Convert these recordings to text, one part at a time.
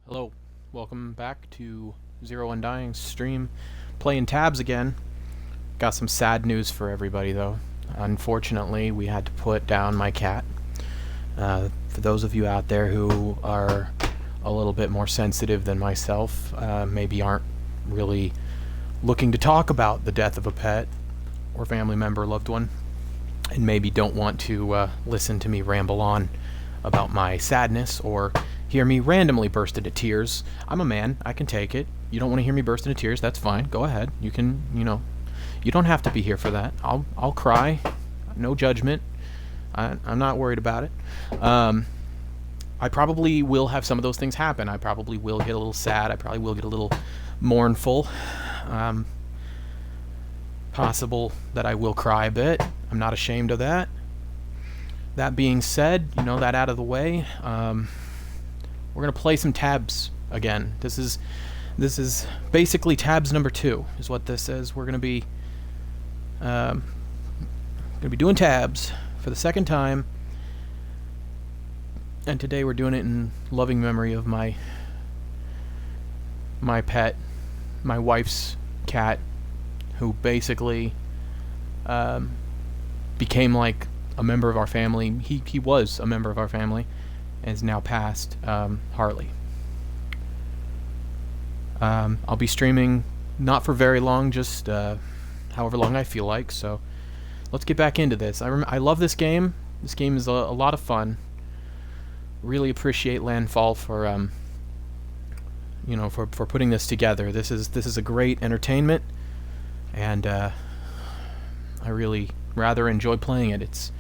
Hello, welcome back to Zero Undying's stream, playing tabs again. Got some sad news for everybody though. Unfortunately, we had to put down my cat. For those of you out there who are a little bit more sensitive than myself, maybe aren't really looking to talk about the death of a pet or family member, loved one, and maybe don't want to listen to me ramble on about my sadness or hear me randomly burst into tears. I'm a man. I can take it. You don't want to hear me burst into tears. That's fine. Go ahead. You can, you don't have to be here for that. I'll cry. No judgment. I'm not worried about it. I probably will have some of those things happen. I probably will get a little sad. I probably will get a little mournful. Possible that I will cry a bit. I'm not ashamed of that. That being said, that out of the way, we're gonna play some tabs again. This is basically tabs number 2 is what this is. We're gonna be doing tabs for the second time, and today we're doing it in loving memory of my pet, my wife's cat, who basically became like a member of our family. He was a member of our family and is now passed, Harley. I'll be streaming not for very long, just however long I feel like, so let's get back into this. I love this game. This game is a lot of fun. Really appreciate Landfall for for putting this together. This is a great entertainment, and I really rather enjoy playing it. It's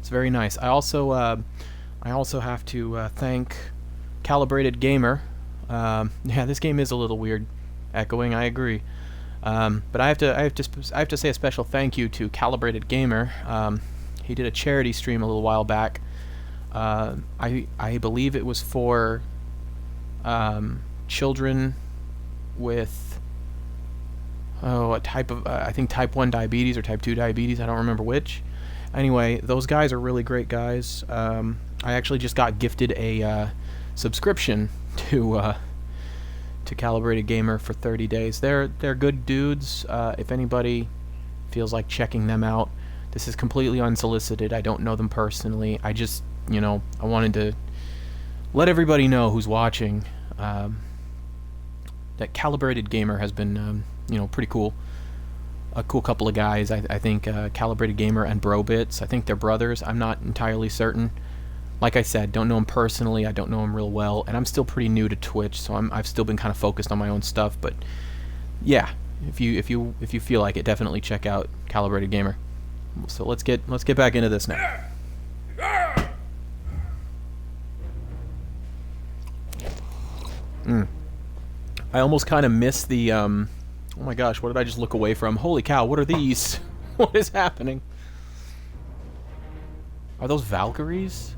very nice. I also have to thank Calibrated Gamer. Yeah, this game is a little weird, echoing. I agree, but I have to say a special thank you to Calibrated Gamer. He did a charity stream a little while back. I believe it was for children with a type of I think type 1 diabetes or type 2 diabetes. I don't remember which. Anyway, those guys are really great guys. I actually just got gifted a subscription to Calibrated Gamer for 30 days. They're good dudes. If anybody feels like checking them out, this is completely unsolicited. I don't know them personally. I just, I wanted to let everybody know who's watching that Calibrated Gamer has been, pretty cool. A cool couple of guys. I think Calibrated Gamer and Brobits. I think they're brothers. I'm not entirely certain. Like I said, don't know them personally. I don't know them real well, and I'm still pretty new to Twitch, so I've still been kind of focused on my own stuff. But yeah, if you feel like it, definitely check out Calibrated Gamer. So let's get back into this now. I almost kind of missed the oh my gosh, what did I just look away from? Holy cow, what are these? What is happening? Are those Valkyries?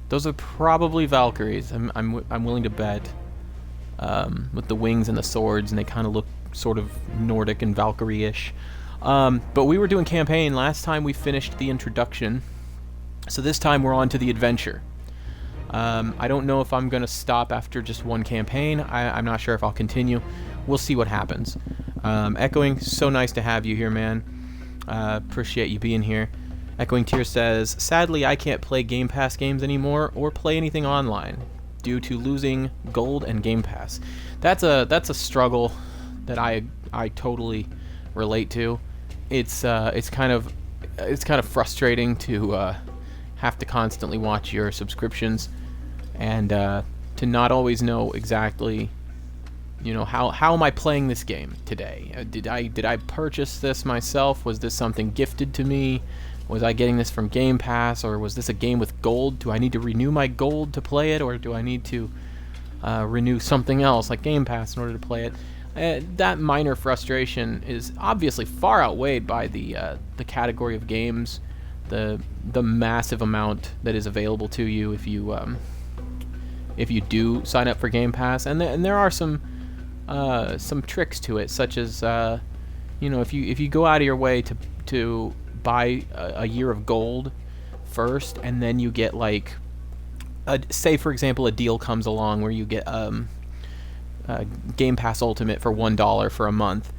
Those are probably Valkyries. I'm willing to bet. With the wings and the swords, and they kind of look sort of Nordic and Valkyrie-ish. But we were doing campaign. Last time we finished the introduction, so this time we're on to the adventure. I don't know if I'm going to stop after just one campaign. I'm not sure if I'll continue. We'll see what happens. Echoing, so nice to have you here, man. Appreciate you being here. Echoing Tear says, sadly I can't play Game Pass games anymore or play anything online due to losing gold and Game Pass. That's a struggle that I totally relate to. It's kind of frustrating to have to constantly watch your subscriptions and to not always know exactly how am I playing this game today? Did I purchase this myself? Was this something gifted to me? Was I getting this from Game Pass, or was this a game with gold? Do I need to renew my gold to play it, or do I need to renew something else like Game Pass in order to play it? That minor frustration is obviously far outweighed by the category of games, the massive amount that is available to you if you do sign up for Game Pass, and there are some tricks to it, such as if you go out of your way to buy a year of gold first, and then you get like say for example a deal comes along where you get Game Pass Ultimate for $1 for a month,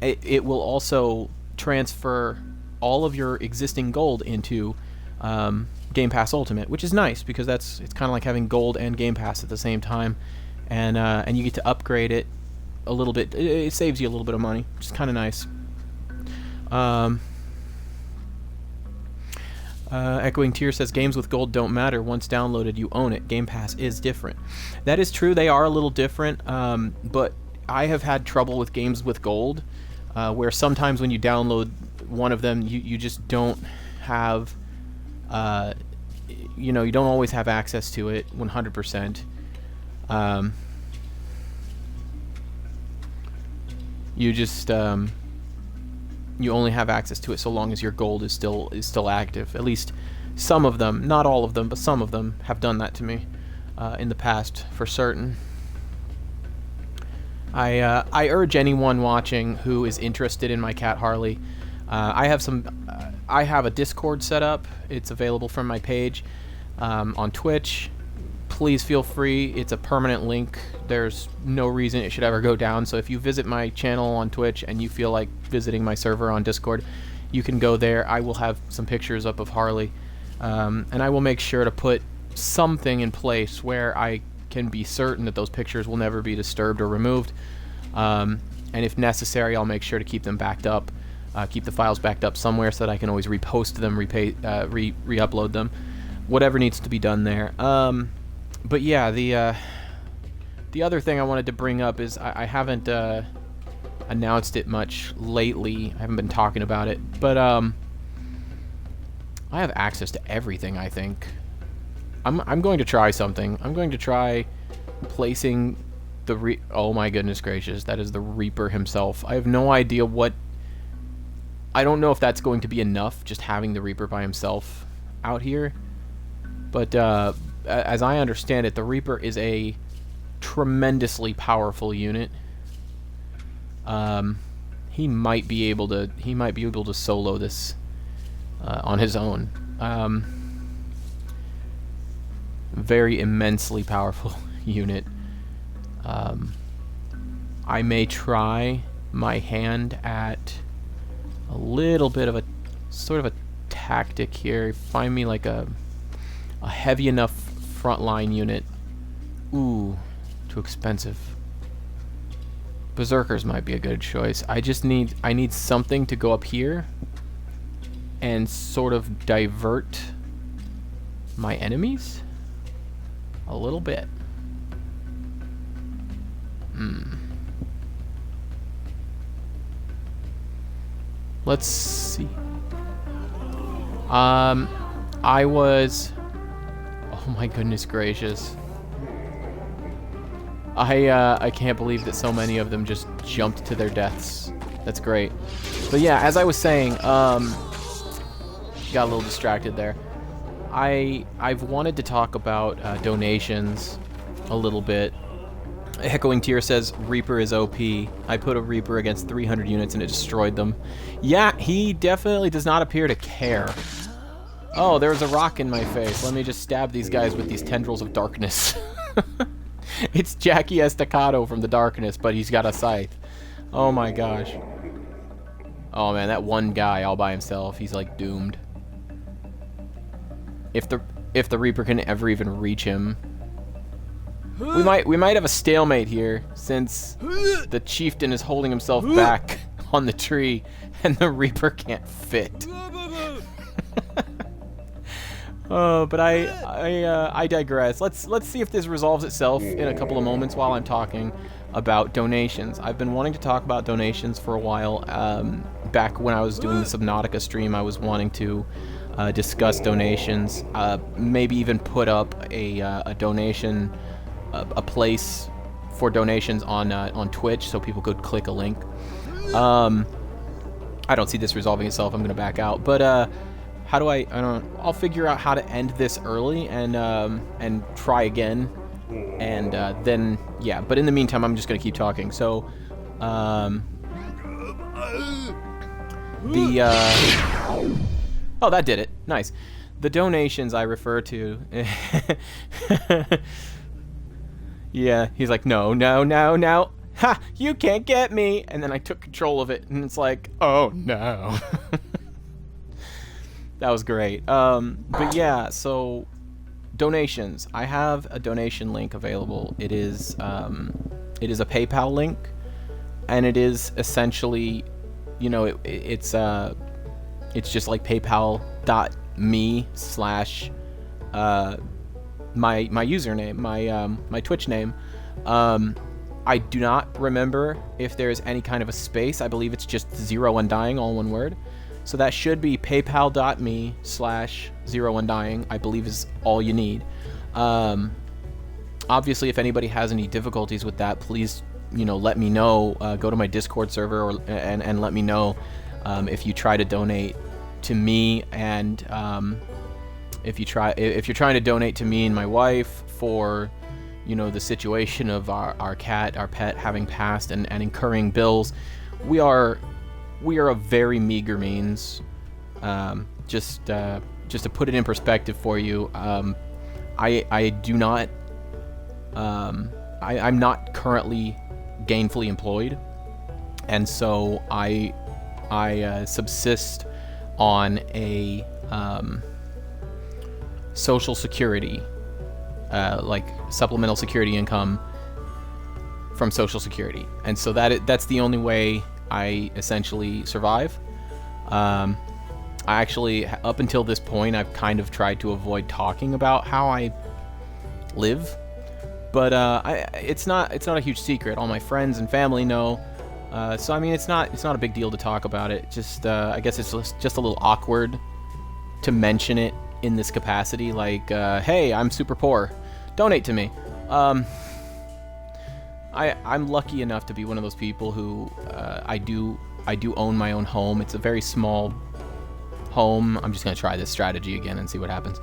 it will also transfer all of your existing gold into Game Pass Ultimate, which is nice because it's kind of like having gold and Game Pass at the same time, and you get to upgrade it a little bit. It saves you a little bit of money, which is kind of nice. Echoing Tear says, games with gold don't matter. Once downloaded, you own it. Game Pass is different. That is true. They are a little different, but I have had trouble with games with gold, where sometimes when you download one of them, you just don't have, you don't always have access to it 100%. You just... you only have access to it so long as your gold is still active. At least some of them, not all of them, but some of them have done that to me in the past for certain. I urge anyone watching who is interested in my cat Harley. I have a Discord set up. It's available from my page on Twitch. Please feel free. It's a permanent link. There's no reason it should ever go down. So if you visit my channel on Twitch and you feel like visiting my server on Discord, you can go there. I will have some pictures up of Harley. And I will make sure to put something in place where I can be certain that those pictures will never be disturbed or removed. And if necessary, I'll make sure to keep them backed up. Keep the files backed up somewhere so that I can always repost them, re-upload them. Whatever needs to be done there. But yeah, the other thing I wanted to bring up is I haven't announced it much lately. I haven't been talking about it, but I have access to everything. I think I'm going to try something. I'm going to try placing the oh my goodness gracious, that is the Reaper himself. I have no idea what. I don't know if that's going to be enough, just having the Reaper by himself out here, but as I understand it, the Reaper is a tremendously powerful unit. He might be able to solo this on his own. Very immensely powerful unit. I may try my hand at a little bit of a sort of a tactic here. Find me like a heavy enough frontline unit. Ooh, too expensive. Berserkers might be a good choice. I need something to go up here and sort of divert my enemies a little bit. Let's see. I was... Oh my goodness gracious. I can't believe that so many of them just jumped to their deaths. That's great. But yeah, as I was saying, got a little distracted there. I've wanted to talk about donations a little bit. Echoing Tear says, Reaper is OP. I put a Reaper against 300 units and it destroyed them. Yeah, he definitely does not appear to care. Oh, there's a rock in my face. Let me just stab these guys with these tendrils of darkness. It's Jackie Estacado from the darkness, but he's got a scythe. Oh my gosh. Oh man, that one guy all by himself, he's like doomed. If the Reaper can ever even reach him. We might have a stalemate here, since the chieftain is holding himself back on the tree and the Reaper can't fit. Oh, but I digress. Let's see if this resolves itself in a couple of moments while I'm talking about donations. I've been wanting to talk about donations for a while. Back when I was doing the Subnautica stream, I was wanting to discuss donations. Maybe even put up a donation, a place for donations on Twitch, so people could click a link. I don't see this resolving itself. I'm gonna back out, but. How do I'll figure out how to end this early and try again, and then yeah. But in the meantime, I'm just gonna keep talking. So, oh, that did it. Nice. The donations I refer to. Yeah, he's like, no, no, no, no. Ha! You can't get me! And then I took control of it, and it's like, oh no. That was great. But yeah, so donations. I have a donation link available. It is a PayPal link, and it is essentially, you know, it's just like PayPal.me/ my username, my Twitch name. I do not remember if there's any kind of a space. I believe it's just Zero Undying, all one word. So that should be paypal.me/ Zero Undying, I believe is all you need. Obviously, if anybody has any difficulties with that, please, you know, let me know. Go to my Discord server and let me know if you try to donate to me, and if you're trying to donate to me and my wife for, you know, the situation of our pet having passed and incurring bills. We are a very meager means. Just to put it in perspective for you, I do not, I'm not currently gainfully employed, and so I subsist on a Social Security, like supplemental security income from Social Security, and so that's the only way I essentially survive. I actually, up until this point, I've kind of tried to avoid talking about how I live, but it's not a huge secret. All my friends and family know, so I mean, it's not a big deal to talk about it. Just I guess it's just a little awkward to mention it in this capacity, like, hey, I'm super poor, donate to me. I'm lucky enough to be one of those people who I do own my own home. It's a very small home. I'm just gonna try this strategy again and see what happens.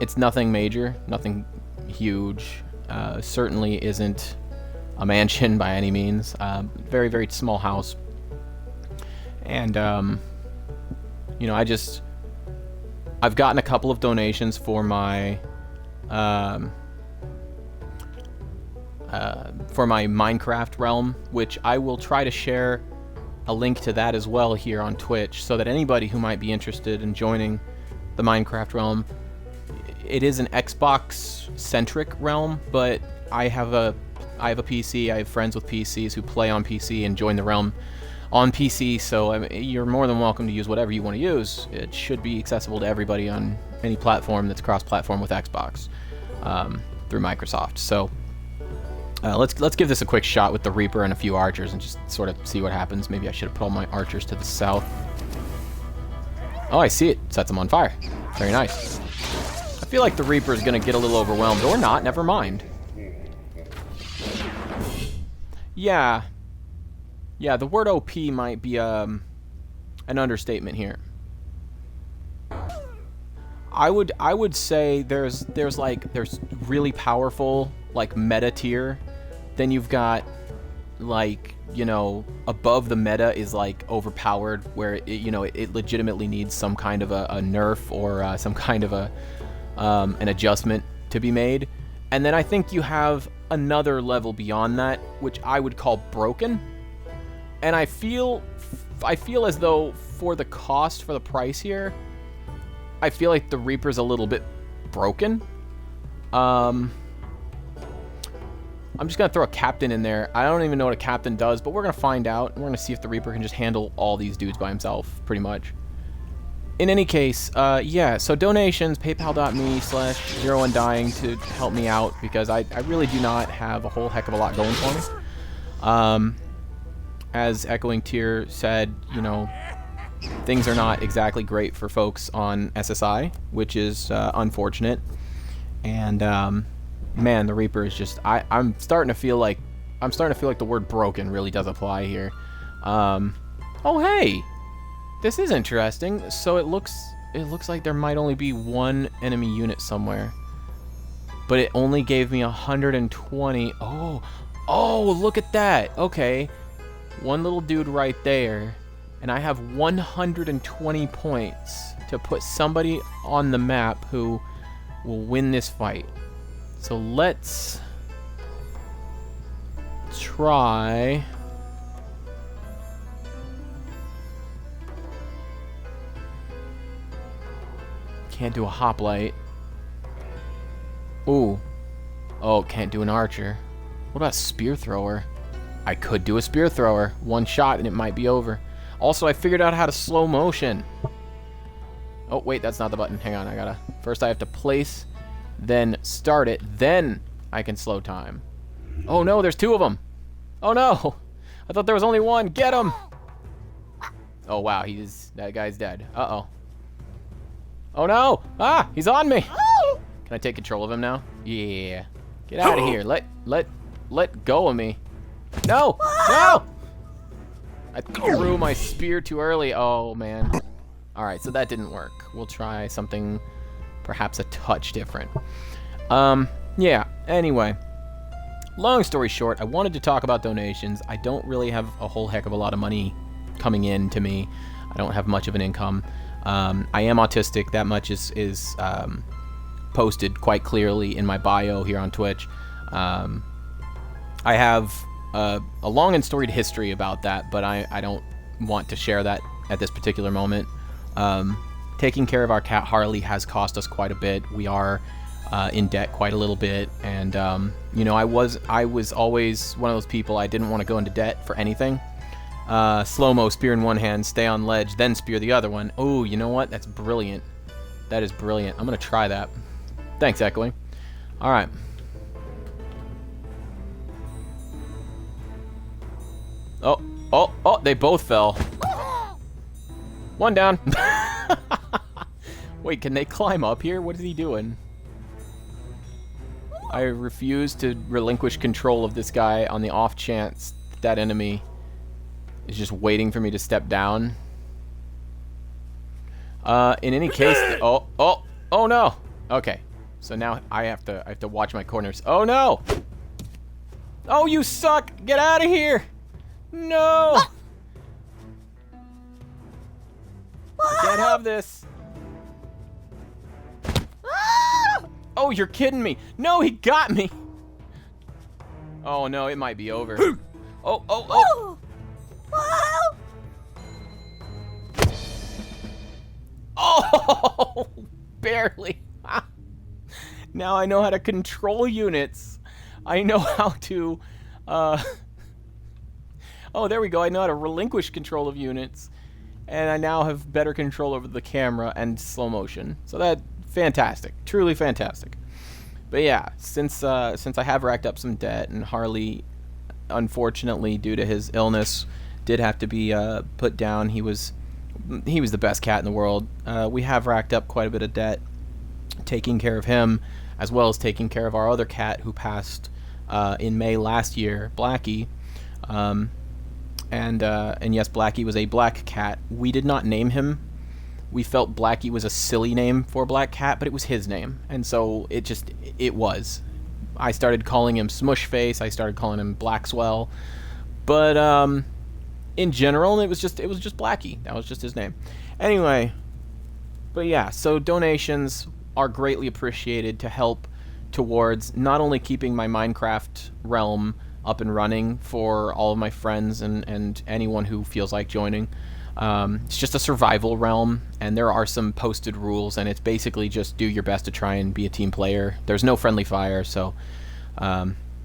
It's nothing major, nothing huge. Certainly isn't a mansion by any means. Very, very small house. And you know, I've gotten a couple of donations for my Minecraft realm, which I will try to share a link to that as well here on Twitch, so that anybody who might be interested in joining the Minecraft realm, it is an Xbox-centric realm, but I have a PC. I have friends with PCs who play on PC and join the realm on PC, so I mean, you're more than welcome to use whatever you want to use. It should be accessible to everybody on any platform that's cross-platform with Xbox through Microsoft. So let's give this a quick shot with the Reaper and a few archers and just sort of see what happens. Maybe I should have put all my archers to the south. Oh, I see it. Sets them on fire. Very nice. I feel like the Reaper is going to get a little overwhelmed, or not. Never mind. Yeah, the word OP might be an understatement here. I would say there's really powerful, like, meta tier. Then you've got, like, you know, above the meta is like overpowered, where it legitimately needs some kind of a nerf or some kind of an adjustment to be made. And then I think you have another level beyond that, which I would call broken. And I feel as though for the price here, I feel like the Reaper's a little bit broken. I'm just going to throw a captain in there. I don't even know what a captain does, but we're going to find out. We're going to see if the Reaper can just handle all these dudes by himself, pretty much. In any case, yeah, so donations, paypal.me/ Zero Undying to help me out, because I really do not have a whole heck of a lot going for me. As Echoing Tear said, you know, things are not exactly great for folks on SSI, which is unfortunate. And man, the Reaper is just, I'm starting to feel like the word broken really does apply here. Oh hey, this is interesting. So it looks like there might only be one enemy unit somewhere, but it only gave me 120. Oh, look at that. Okay, one little dude right there And I have 120 points to put somebody on the map who will win this fight. So let's try... Can't do a hoplite. Ooh. Oh, can't do an archer. What about a spear thrower? I could do a spear thrower. One shot and it might be over. Also, I figured out how to slow motion. Oh, wait, that's not the button. Hang on, first I have to place, then start it, then I can slow time. Oh no, there's two of them. Oh no. I thought there was only one. Get him. Oh wow, that guy's dead. Uh-oh. Oh no! Ah, he's on me! Can I take control of him now? Yeah. Get out of here. Let go of me. No! No! I threw my spear too early. Oh man. Alright, so that didn't work. We'll try something perhaps a touch different. Yeah, anyway. Long story short, I wanted to talk about donations. I don't really have a whole heck of a lot of money coming in to me. I don't have much of an income. I am autistic. That much is posted quite clearly in my bio here on Twitch. I have a long and storied history about that, but I don't want to share that at this particular moment. Taking care of our cat Harley has cost us quite a bit. We are in debt quite a little bit, and you know, I was always one of those people. I didn't want to go into debt for anything. Slow-mo, spear in one hand, stay on ledge, then spear the other one. Oh, you know what? That's brilliant. That is brilliant. I'm going to try that. Thanks, Echoing. All right. Oh, they both fell. One down. Wait, can they climb up here? What is he doing? I refuse to relinquish control of this guy on the off chance that enemy is just waiting for me to step down. In any case, oh no. Okay, so now I have to watch my corners. Oh no! Oh, you suck! Get out of here! No! I can't have this. Oh, you're kidding me! No, he got me. Oh no, it might be over. Oh! Oh, barely. Now I know how to control units. I know how to, oh, there we go. I know how to relinquish control of units. And I now have better control over the camera and slow motion. So that's fantastic. Truly fantastic. But yeah, since I have racked up some debt, and Harley, unfortunately, due to his illness, did have to be put down. He was the best cat in the world. We have racked up quite a bit of debt, taking care of him, as well as taking care of our other cat who passed in May last year, Blackie. And yes, Blackie was a black cat. We did not name him. We felt Blackie was a silly name for a black cat, but it was his name, and so it was. I started calling him Smushface. I started calling him Blackswell, but in general, it was just Blackie. That was just his name. Anyway, but yeah, so donations are greatly appreciated to help towards not only keeping my Minecraft realm up and running for all of my friends and anyone who feels like joining. It's just a survival realm, and there are some posted rules, and it's basically just do your best to try and be a team player. There's no friendly fire, so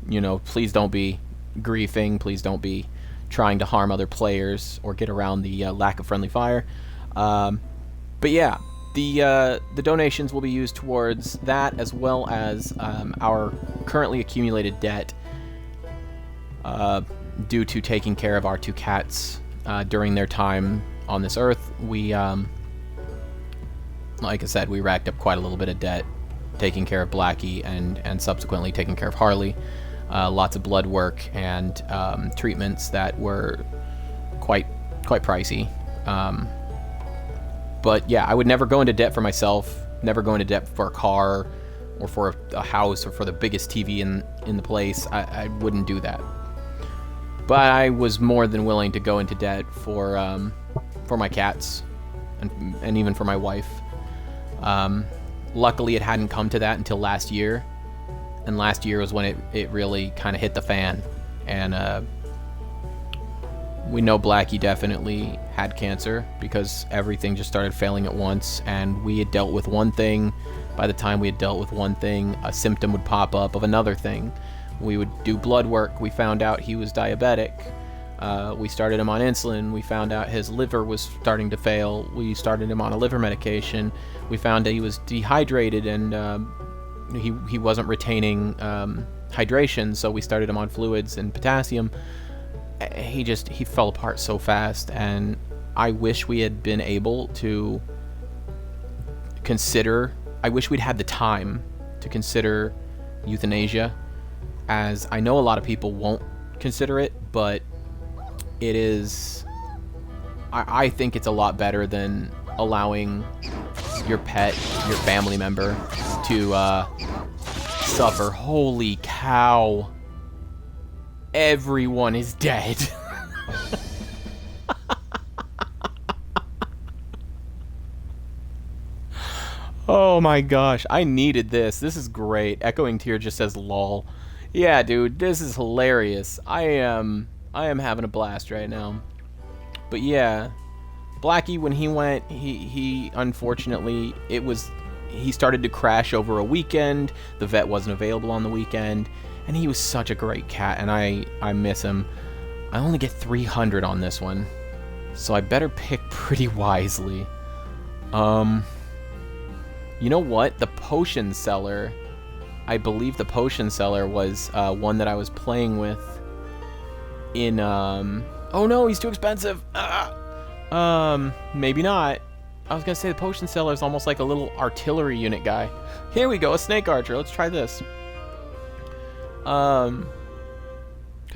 you know, please don't be griefing. Please don't be trying to harm other players or get around the lack of friendly fire. But yeah, the donations will be used towards that, as well as our currently accumulated debt due to taking care of our two cats during their time on this earth. We, like I said, we racked up quite a little bit of debt taking care of Blackie and subsequently taking care of Harley. Lots of blood work and treatments that were quite pricey. But yeah, I would never go into debt for myself, never go into debt for a car or for a house or for the biggest TV in the place. I wouldn't do that. But I was more than willing to go into debt for for my cats, and even for my wife. Luckily, it hadn't come to that until last year, and last year was when it really kind of hit the fan, and we know Blackie definitely had cancer because everything just started failing at once, and we had dealt with one thing. By the time we had dealt with one thing, a symptom would pop up of another thing. We would do blood work. We found out he was diabetic. We started him on insulin. We found out his liver was starting to fail. We started him on a liver medication. We found that he was dehydrated and he wasn't retaining hydration, so we started him on fluids and potassium. He fell apart so fast, and I wish we had been able to consider, I wish we'd had the time to consider euthanasia, as I know a lot of people won't consider it, but it is, I think it's a lot better than allowing your pet, your family member, to suffer. Holy cow. Everyone is dead. Oh my gosh, I needed this. This is great. Echoing Tear just says lol. Yeah, dude, this is hilarious. I am having a blast right now. But yeah, Blackie, when he went, he unfortunately, he started to crash over a weekend. The vet wasn't available on the weekend, and he was such a great cat, and I miss him. I only get 300 on this one, so I better pick pretty wisely. You know what? The potion seller, I believe the potion seller was one that I was playing with in, oh no, he's too expensive. Maybe not. I was gonna say the potion seller is almost like a little artillery unit guy. Here we go, a snake archer. Let's try this. Because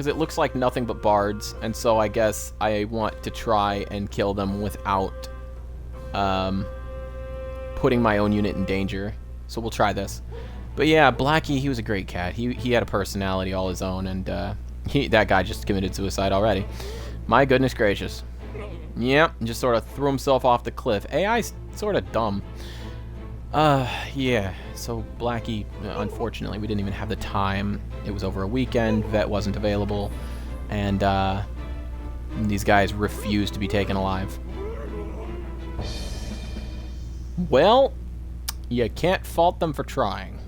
it looks like nothing but bards, and so I guess I want to try and kill them without putting my own unit in danger. So we'll try this. But yeah, Blackie, he was a great cat. He had a personality all his own, and that guy just committed suicide already. My goodness gracious. Yep, just sort of threw himself off the cliff. AI's sort of dumb. Yeah, so Blackie, unfortunately, we didn't even have the time. It was over a weekend, vet wasn't available, and these guys refused to be taken alive. Well, you can't fault them for trying.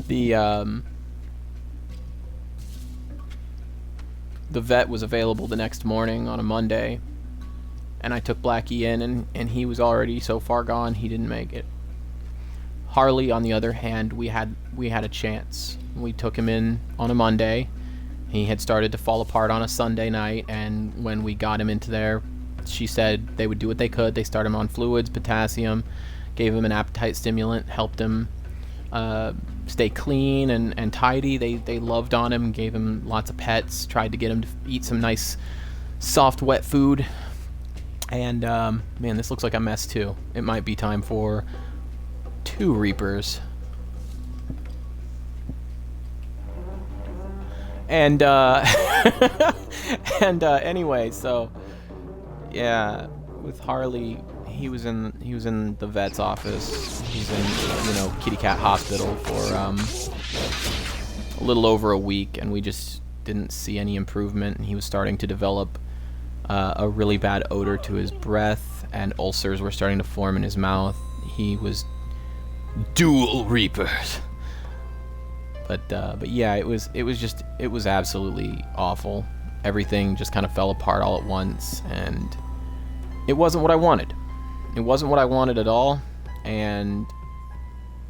The vet was available the next morning on a Monday, and I took Blackie in, and he was already so far gone he didn't make it. Harley, on the other hand, we had a chance. We took him in on a Monday. He had started to fall apart on a Sunday night, and when we got him into there, she said they would do what they could. They started him on fluids, potassium, gave him an appetite stimulant, helped him stay clean and tidy. They loved on him, gave him lots of pets, tried to get him to eat some nice, soft, wet food. And, man, this looks like a mess, too. It might be time for 2 Reapers. And, anyway, so, yeah, with Harley, he was in the vet's office. He's in, kitty cat hospital for, a little over a week, and we just didn't see any improvement, and he was starting to develop a really bad odor to his breath, and ulcers were starting to form in his mouth. He was dual Reapers. But yeah, it was absolutely awful. Everything just kind of fell apart all at once, and it wasn't what I wanted. It wasn't what I wanted at all, and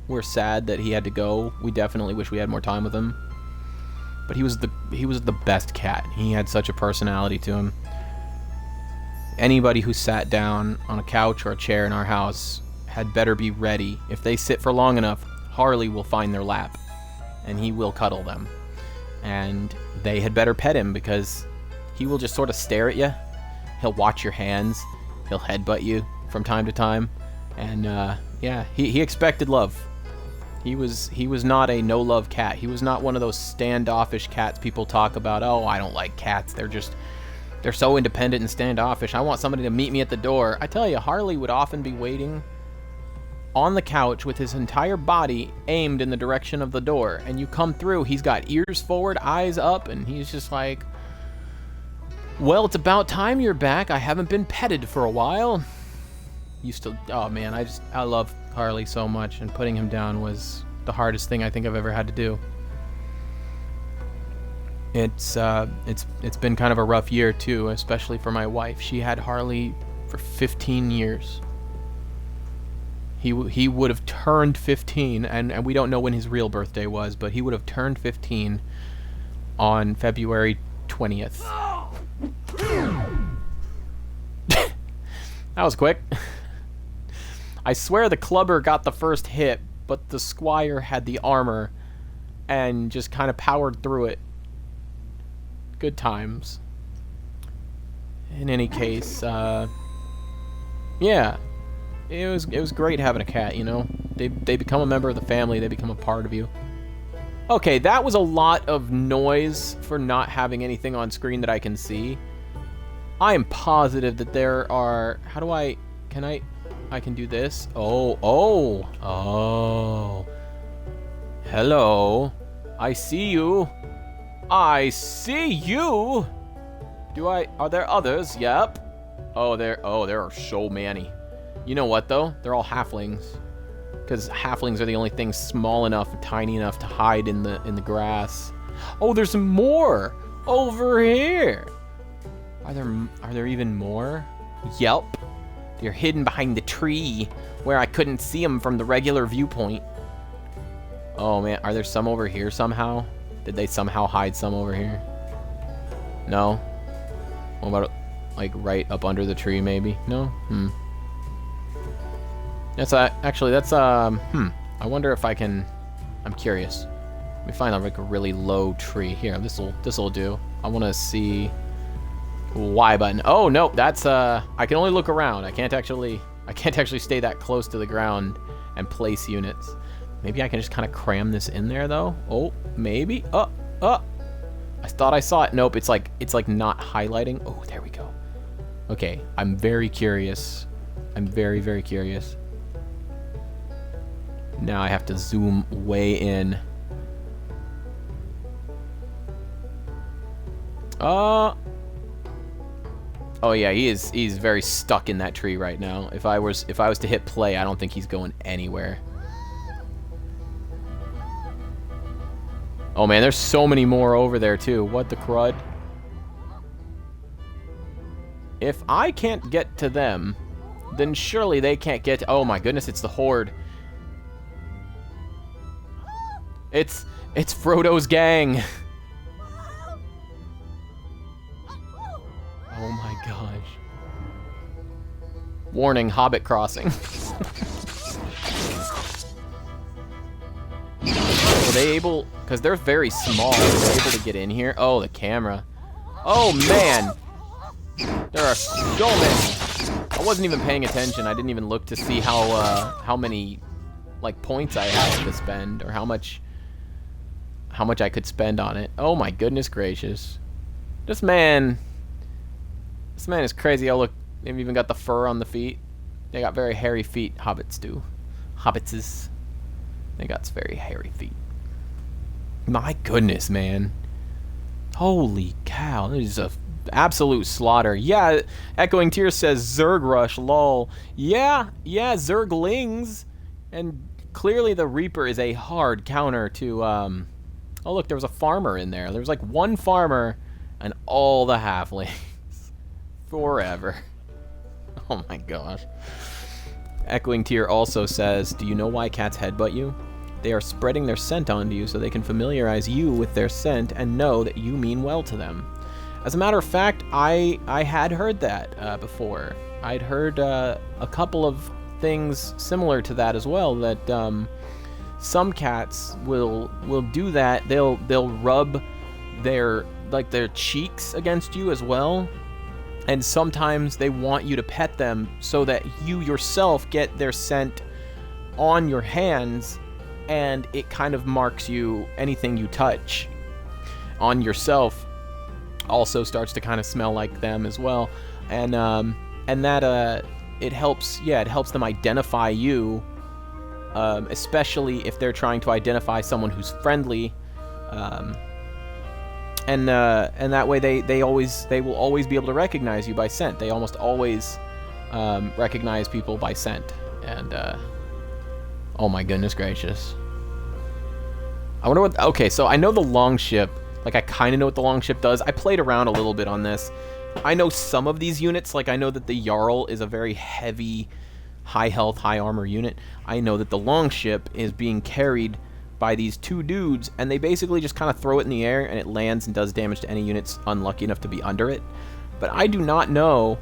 we're sad that he had to go. We definitely wish we had more time with him. But he was the best cat. He had such a personality to him. Anybody who sat down on a couch or a chair in our house had better be ready. If they sit for long enough, Harley will find their lap, and he will cuddle them. And they had better pet him, because he will just sort of stare at you. He'll watch your hands. He'll headbutt you from time to time. And, yeah, he expected love. He was not a no-love cat. He was not one of those standoffish cats people talk about. Oh, I don't like cats. They're so independent and standoffish. I want somebody to meet me at the door. I tell you, Harley would often be waiting on the couch with his entire body aimed in the direction of the door. And you come through, he's got ears forward, eyes up, and he's just like, well, it's about time you're back. I haven't been petted for a while. Oh man, I love Harley so much, and putting him down was the hardest thing I think I've ever had to do. It's been kind of a rough year too, especially for my wife. She had Harley for 15 years. He would have turned 15, and we don't know when his real birthday was, but he would have turned 15 on February 20th. That was quick. I swear the clubber got the first hit, but the squire had the armor and just kind of powered through it. Good times. In any case, yeah, it was great having a cat, you know? They become a member of the family, they become a part of you. Okay, that was a lot of noise for not having anything on screen that I can see. I am positive that there are... How do I... I can do this. Oh. Hello. I see you. I see you. Are there others? Yep. Oh, there are so many. You know what though? They're all halflings. Because halflings are the only things small enough, tiny enough to hide in the grass. Oh, there's more over here. Are there even more? Yep. They're hidden behind the tree where I couldn't see them from the regular viewpoint. Oh man, are there some over here somehow? Did they somehow hide some over here? No? What about like right up under the tree maybe? No? That's actually I wonder if I can... I'm curious. Let me find like a really low tree. Here, this'll do. I want to see... Y button. Oh no, that's I can only look around. I can't actually stay that close to the ground and place units. Maybe I can just kind of cram this in there though. Oh, maybe. I thought I saw it. Nope, it's like not highlighting. Oh, there we go. Okay, I'm very curious. I'm very, very curious. Now I have to zoom way in. Oh yeah, he's very stuck in that tree right now. If I was to hit play, I don't think he's going anywhere. Oh man, there's so many more over there too. What the crud? If I can't get to them, then surely they can't get to... Oh my goodness, it's the Horde. It's Frodo's gang. Oh my gosh. Warning, Hobbit crossing. Are they able... Because they're very small. Are they able to get in here? Oh, the camera. Oh, man. There are so many. I wasn't even paying attention. I didn't even look to see how many, like, points I had to spend. Or how much I could spend on it. Oh, my goodness gracious. This man is crazy. Oh, look. They've even got the fur on the feet. They got very hairy feet. Hobbits do. Hobbitses. They got very hairy feet. My goodness, man. Holy cow. This is a absolute slaughter. Yeah, Echoing Tears says Zerg Rush, lol. Yeah, Zerglings. And clearly the Reaper is a hard counter to, Oh, look, there was a farmer in there. There was like one farmer and all the halflings. Forever. Oh my gosh. Echoing Tear also says, do you know why cats headbutt you? They are spreading their scent onto you so they can familiarize you with their scent and know that you mean well to them. As a matter of fact, I had heard that before. I'd heard a couple of things similar to that as well, that some cats will do that. They'll rub their cheeks against you as well. And sometimes they want you to pet them so that you yourself get their scent on your hands and it kind of marks you. Anything you touch on yourself also starts to kind of smell like them as well, and that it helps them identify you, especially if they're trying to identify someone who's friendly, and that way they will always be able to recognize you by scent. They almost always recognize people by scent, and oh my goodness gracious. I wonder what... Okay, so I know the longship. Like, I kind of know what the longship does. I played around a little bit on this. I know some of these units. Like, I know that the Jarl is a very heavy, high health, high armor unit. I know that the longship is being carried by these two dudes, and they basically just kind of throw it in the air, and it lands and does damage to any units unlucky enough to be under it. But I do not know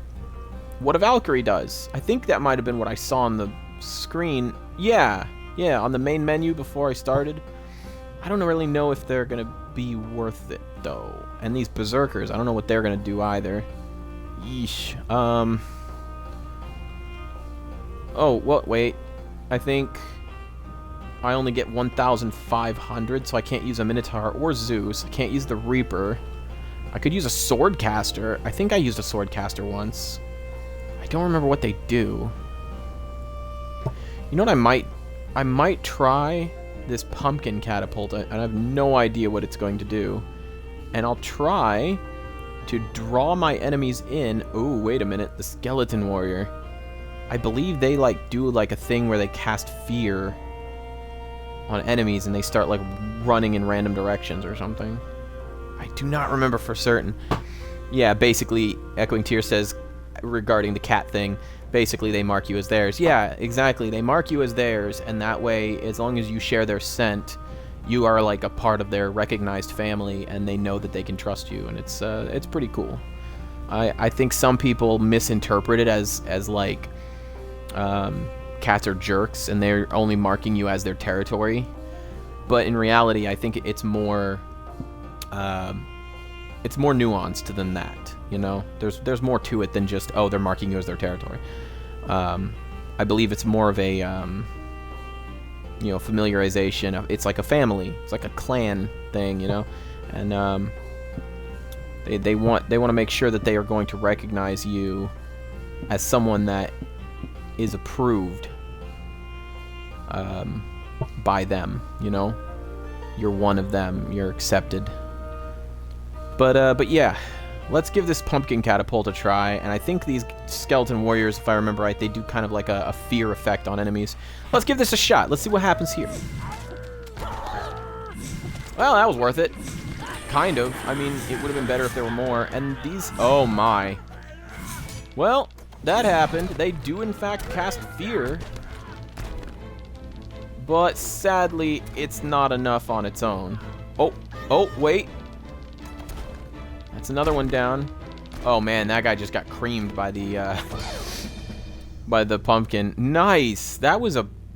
what a Valkyrie does. I think that might have been what I saw on the screen. Yeah, on the main menu before I started. I don't really know if they're going to be worth it, though. And these Berserkers, I don't know what they're going to do either. Yeesh. Oh, well, wait. I think I only get 1,500, so I can't use a Minotaur or Zeus. I can't use the Reaper. I could use a Swordcaster. I think I used a Swordcaster once. I don't remember what they do. You know what I might try this pumpkin catapult. I have no idea what it's going to do. And I'll try to draw my enemies in. Oh, wait a minute. The Skeleton Warrior. I believe they do a thing where they cast fear on enemies and they start running in random directions or something. I do not remember for certain. Yeah, basically Echoing Tear says regarding the cat thing, basically they mark you as theirs. Yeah, exactly. They mark you as theirs, and that way, as long as you share their scent, you are a part of their recognized family, and they know that they can trust you, and it's pretty cool. I think some people misinterpret it as cats are jerks and they're only marking you as their territory, but in reality, I think it's more nuanced than that. You know, there's more to it than just, oh, they're marking you as their territory. I believe it's more of a familiarization of, it's like a family, it's like a clan thing, you know, and they want to make sure that they are going to recognize you as someone that is approved by them. You know, you're one of them, you're accepted. But yeah. Let's give this pumpkin catapult a try, and I think these skeleton warriors, if I remember right, they do kind of like a fear effect on enemies. Let's give this a shot. Let's see what happens here. Well, that was worth it. Kind of. I mean, it would have been better if there were more. And these... Oh, my. Well, that happened. They do, in fact, cast fear. But, sadly, it's not enough on its own. Oh, wait. That's another one down. Oh man, that guy just got creamed by the pumpkin. Nice. That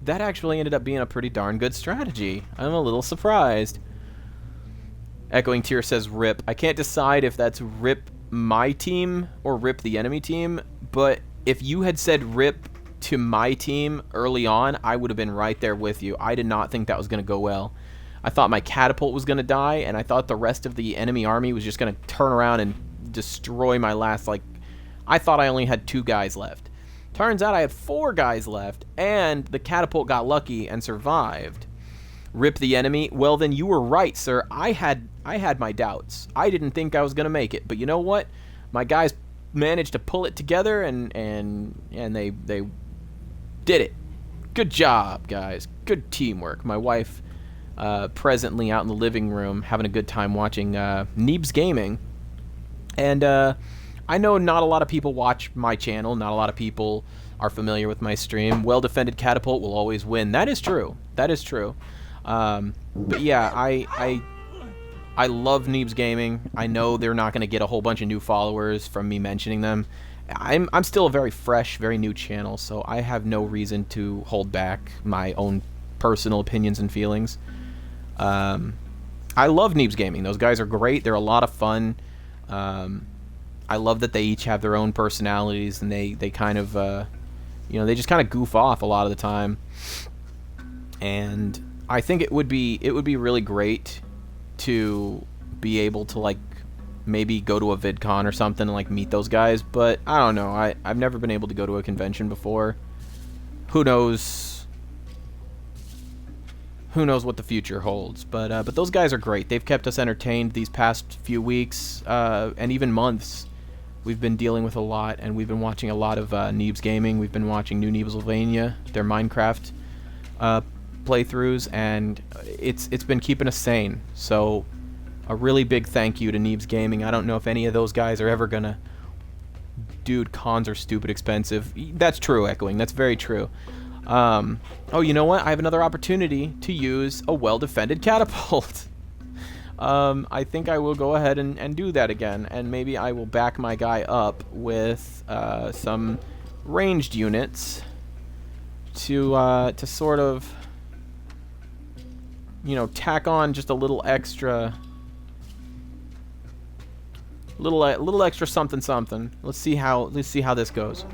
actually ended up being a pretty darn good strategy. I'm a little surprised. Echoing Tear says rip. I can't decide if that's rip my team or rip the enemy team, but if you had said rip to my team early on, I would have been right there with you. I did not think that was going to go well. I thought my catapult was going to die, and I thought the rest of the enemy army was just going to turn around and destroy my last, I thought I only had 2 guys left. Turns out I had 4 guys left, and the catapult got lucky and survived. Rip the enemy. Well, then you were right, sir. I had my doubts. I didn't think I was going to make it, but you know what? My guys managed to pull it together, and they did it. Good job, guys. Good teamwork. My wife... presently out in the living room having a good time watching T.A.B.S Gaming, and I know not a lot of people watch my channel, not a lot of people are familiar with my stream. Well-defended catapult will always win. That is true. But yeah, I love T.A.B.S Gaming. I know they're not going to get a whole bunch of new followers from me mentioning them. I'm still a very fresh, very new channel, so I have no reason to hold back my own personal opinions and feelings. I love T.A.B.S Gaming. Those guys are great. They're a lot of fun. I love that they each have their own personalities, and they kind of, they just kind of goof off a lot of the time. And I think it would be really great to be able to like maybe go to a VidCon or something and like meet those guys, but I don't know. I've never been able to go to a convention before. Who knows? Who knows what the future holds? But those guys are great. They've kept us entertained these past few weeks and even months. We've been dealing with a lot, and we've been watching a lot of T.A.B.S Gaming. We've been watching New Nebelsylvania, their Minecraft playthroughs, and it's been keeping us sane. So a really big thank you to T.A.B.S Gaming. I don't know if any of those guys are ever gonna... Dude, cons are stupid expensive. That's true, Echoing. That's very true. Oh, you know what? I have another opportunity to use a well-defended catapult. I think I will go ahead and do that again, and maybe I will back my guy up with some ranged units to sort of, you know, tack on just a little extra, little extra something something. Let's see how this goes.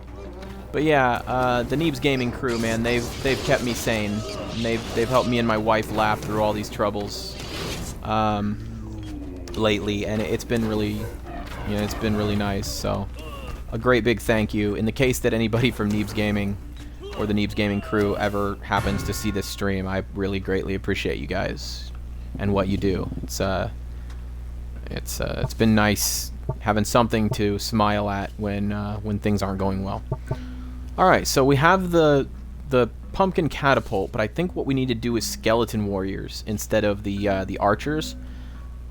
But yeah, the T.A.B.S Gaming crew, man, they've kept me sane. And they've helped me and my wife laugh through all these troubles lately, and it's been really, you know, it's been really nice. So a great big thank you. In the case that anybody from T.A.B.S Gaming or the T.A.B.S Gaming crew ever happens to see this stream, I really greatly appreciate you guys and what you do. It's been nice having something to smile at when things aren't going well. All right, so we have the pumpkin catapult, but I think what we need to do is skeleton warriors instead of the archers.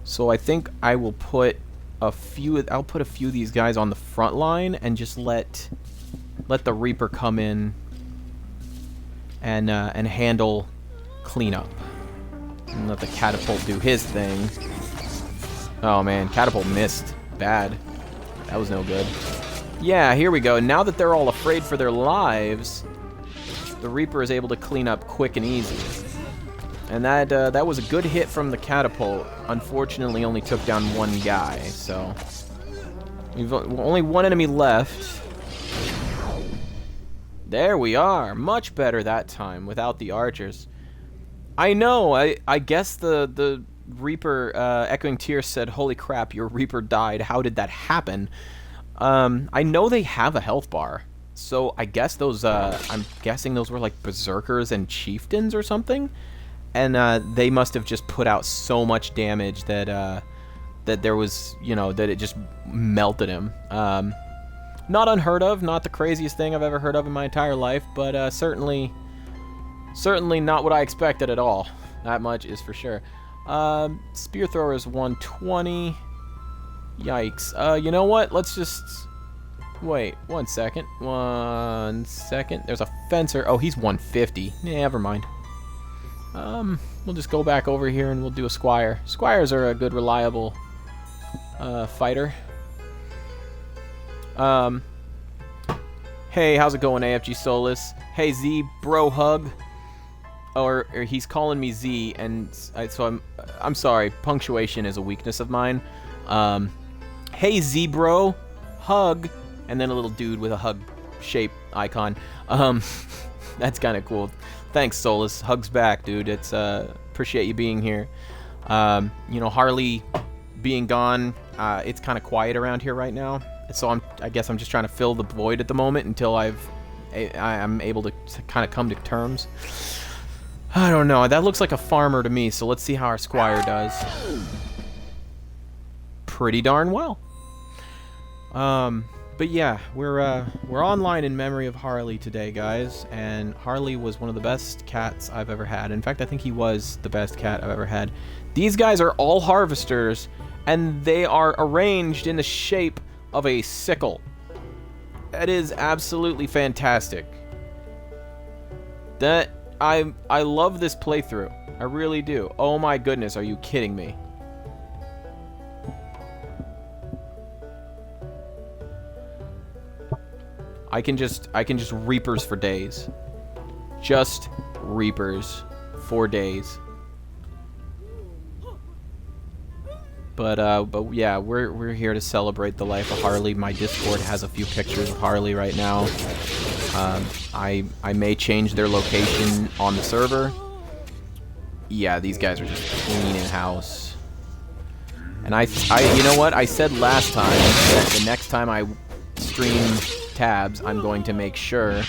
So I think I will put a few. I'll put a few of these guys on the front line and just let the Reaper come in and handle cleanup, and let the catapult do his thing. Oh man, catapult missed bad. That was no good. Yeah, here we go. Now that they're all afraid for their lives, the Reaper is able to clean up quick and easy. And that was a good hit from the catapult. Unfortunately, only took down one guy, so we've only one enemy left. There we are. Much better that time without the archers. I know. I guess the Reaper, Echoing Tears said, "Holy crap, your Reaper died. How did that happen?" I know they have a health bar, so I guess those, I'm guessing those were like berserkers and chieftains or something, and they must have just put out so much damage that that there was, you know, that it just melted him. Not unheard of, not the craziest thing I've ever heard of in my entire life, but certainly not what I expected at all. That much is for sure. Spear thrower is 120. Yikes. You know what? Let's just... Wait, 1 second. 1 second. There's a fencer. Oh, he's 150. Yeah, never mind. We'll just go back over here and we'll do a squire. Squires are a good, reliable fighter. Hey, how's it going, AFG Solus? Hey, Z, bro, hug. Or he's calling me Z, and so I'm sorry. Punctuation is a weakness of mine. Hey, Z, bro, hug, and then a little dude with a hug shape icon. That's kind of cool. Thanks, Solus. Hugs back, dude. It's appreciate you being here. You know, Harley being gone, it's kind of quiet around here right now. So I guess I'm just trying to fill the void at the moment until I'm able to kind of come to terms. I don't know. That looks like a farmer to me, so let's see how our squire does. Pretty darn well. But yeah, we're online in memory of Harley today, guys, and Harley was one of the best cats I've ever had. In fact, I think he was the best cat I've ever had. These guys are all harvesters, and they are arranged in the shape of a sickle. That is absolutely fantastic. I love this playthrough. I really do. Oh my goodness, are you kidding me? I can just reapers for days. Just reapers for days. But yeah, we're here to celebrate the life of Harley. My Discord has a few pictures of Harley right now. I may change their location on the server. yeah, these guys are just cleaning house. And you know what? I said last time that the next time I stream Tabs, I'm going to make sure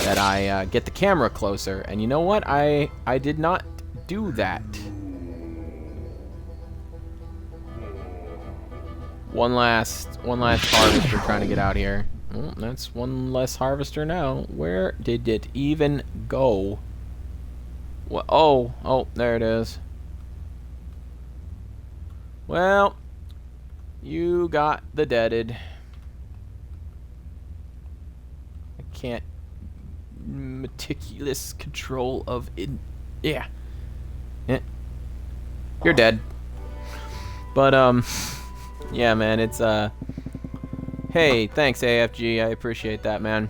that I get the camera closer. And you know what? I did not do that. One last harvester trying to get out here. Well, that's one less harvester now. Where did it even go? What? Oh, there it is. Well, you got the deaded. I can't meticulous control of it. Yeah. You're dead. But yeah, man, it's hey, thanks AFG. I appreciate that, man.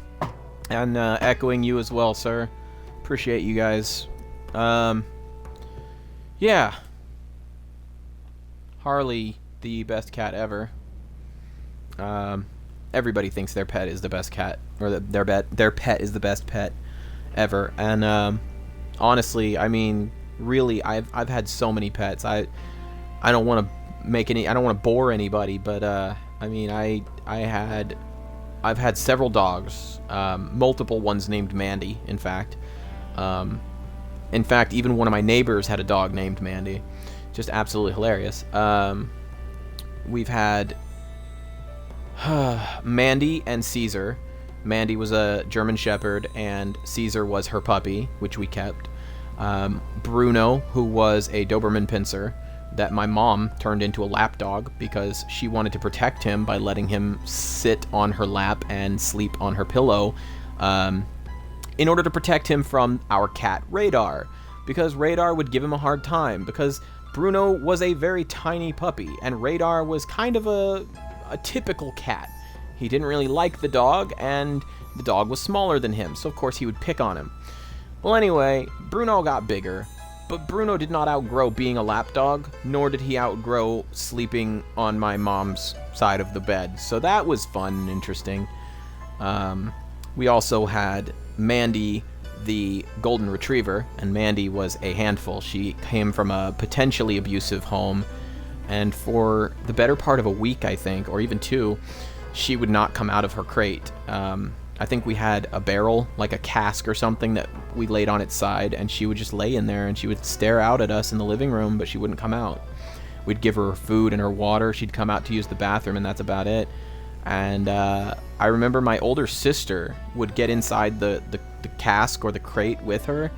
And echoing you as well, sir. Appreciate you guys. Yeah. Harley, the best cat ever. Everybody thinks their pet is the best cat, or their pet is the best pet ever. And honestly, I mean, really, I've had so many pets. I don't want to I don't want to bore anybody, but I mean, I've had several dogs, multiple ones named Mandy. In fact, even one of my neighbors had a dog named Mandy. Just absolutely hilarious. We've had Mandy and Caesar. Mandy was a German Shepherd, and Caesar was her puppy, which we kept. Bruno, who was a Doberman Pinscher that my mom turned into a lap dog because she wanted to protect him by letting him sit on her lap and sleep on her pillow, in order to protect him from our cat Radar, because Radar would give him a hard time, because Bruno was a very tiny puppy, and Radar was kind of a typical cat. He didn't really like the dog, and the dog was smaller than him, so of course he would pick on him. Well, anyway, Bruno got bigger, but Bruno did not outgrow being a lapdog, nor did he outgrow sleeping on my mom's side of the bed. So that was fun and interesting. We also had Mandy, the golden retriever, and Mandy was a handful. She came from a potentially abusive home, and for the better part of a week, I think, or even 2, she would not come out of her crate. I think we had a barrel, like a cask or something, that we laid on its side, and she would just lay in there, and she would stare out at us in the living room, but she wouldn't come out. We'd give her food and her water. She'd come out to use the bathroom, and that's about it. And I remember my older sister would get inside the cask or the crate with her,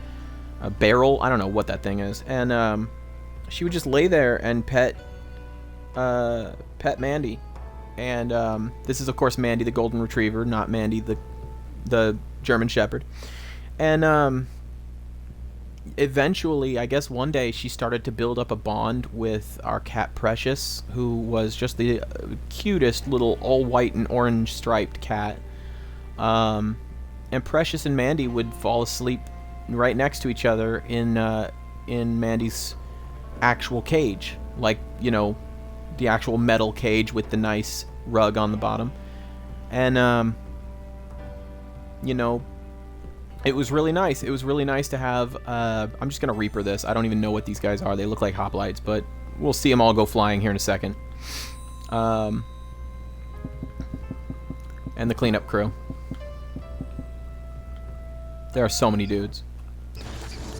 a barrel, I don't know what that thing is, and she would just lay there and pet Mandy. And this is, of course, Mandy the golden retriever, not Mandy the German Shepherd. And eventually, I guess one day, she started to build up a bond with our cat Precious, who was just the cutest little all white and orange striped cat. And Precious and Mandy would fall asleep right next to each other in Mandy's actual cage, like, you know, the actual metal cage with the nice rug on the bottom. And you know, it was really nice. It was really nice to have I'm just gonna Reaper this. I don't even know what these guys are. They look like hoplites, but we'll see them all go flying here in a second. And the cleanup crew. There are so many dudes.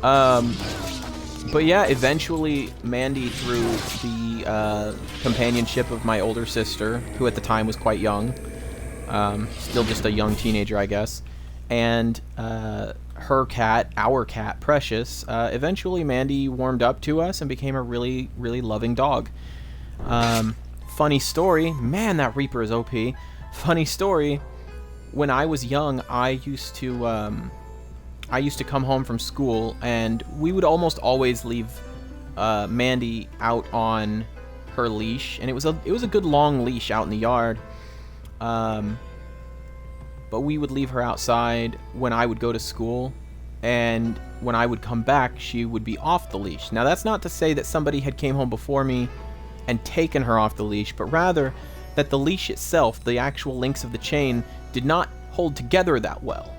But yeah, eventually Mandy, through the companionship of my older sister, who at the time was quite young, still just a young teenager, I guess, and her cat, our cat, Precious, eventually Mandy warmed up to us and became a really, really loving dog. Funny story, man, that Reaper is OP. Funny story, when I was young, I used to come home from school, and we would almost always leave Mandy out on her leash, and it was a good long leash out in the yard. But we would leave her outside when I would go to school, and when I would come back, she would be off the leash. Now, that's not to say that somebody had came home before me and taken her off the leash, but rather that the leash itself, the actual links of the chain, did not hold together that well.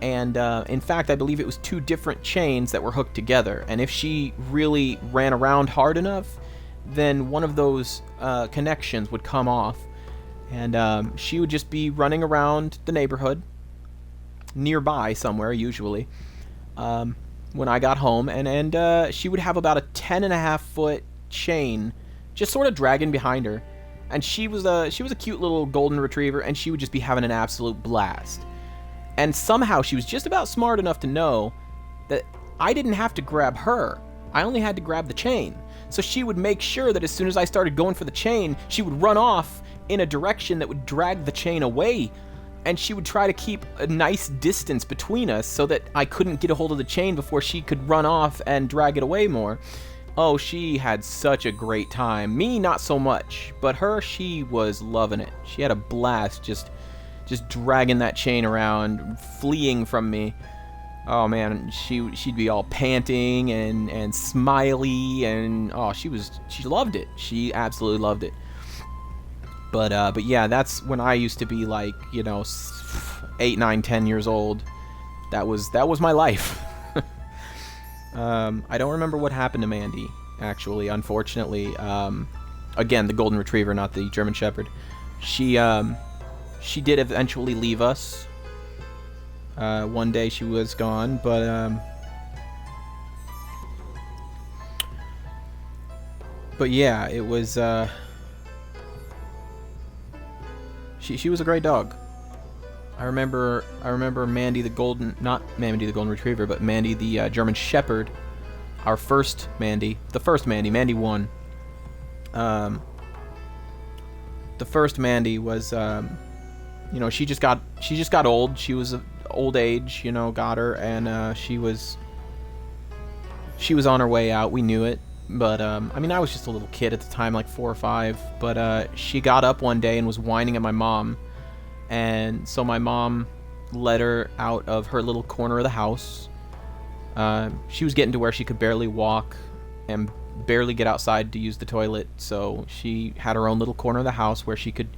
And in fact, I believe it was 2 different chains that were hooked together. And if she really ran around hard enough, then one of those connections would come off. And she would just be running around the neighborhood, nearby somewhere, usually, when I got home. And she would have about a 10.5-foot chain just sort of dragging behind her. And she was a cute little golden retriever, and she would just be having an absolute blast. And somehow she was just about smart enough to know that I didn't have to grab her. I only had to grab the chain. So she would make sure that as soon as I started going for the chain, she would run off in a direction that would drag the chain away. And she would try to keep a nice distance between us so that I couldn't get a hold of the chain before she could run off and drag it away more. Oh, she had such a great time. Me, not so much. But her, she was loving it. She had a blast just dragging that chain around, fleeing from me. Oh man, she'd be all panting and smiley, and oh, she loved it. She absolutely loved it. But yeah, that's when I used to be like, 8, 9, 10 years old. That was my life. I don't remember what happened to Mandy, actually, unfortunately. Again, the golden retriever, not the German shepherd. She did eventually leave us. One day she was gone, but yeah, it was she was a great dog. I remember Mandy the golden, not Mandy the golden retriever, but Mandy the German shepherd. Our first Mandy, the first Mandy 1. The first Mandy was she just got old. She was old age, got her, and she was on her way out. We knew it, but I was just a little kid at the time, like 4 or 5. But she got up one day and was whining at my mom, and so my mom let her out of her little corner of the house. She was getting to where she could barely walk and barely get outside to use the toilet, so she had her own little corner of the house where she could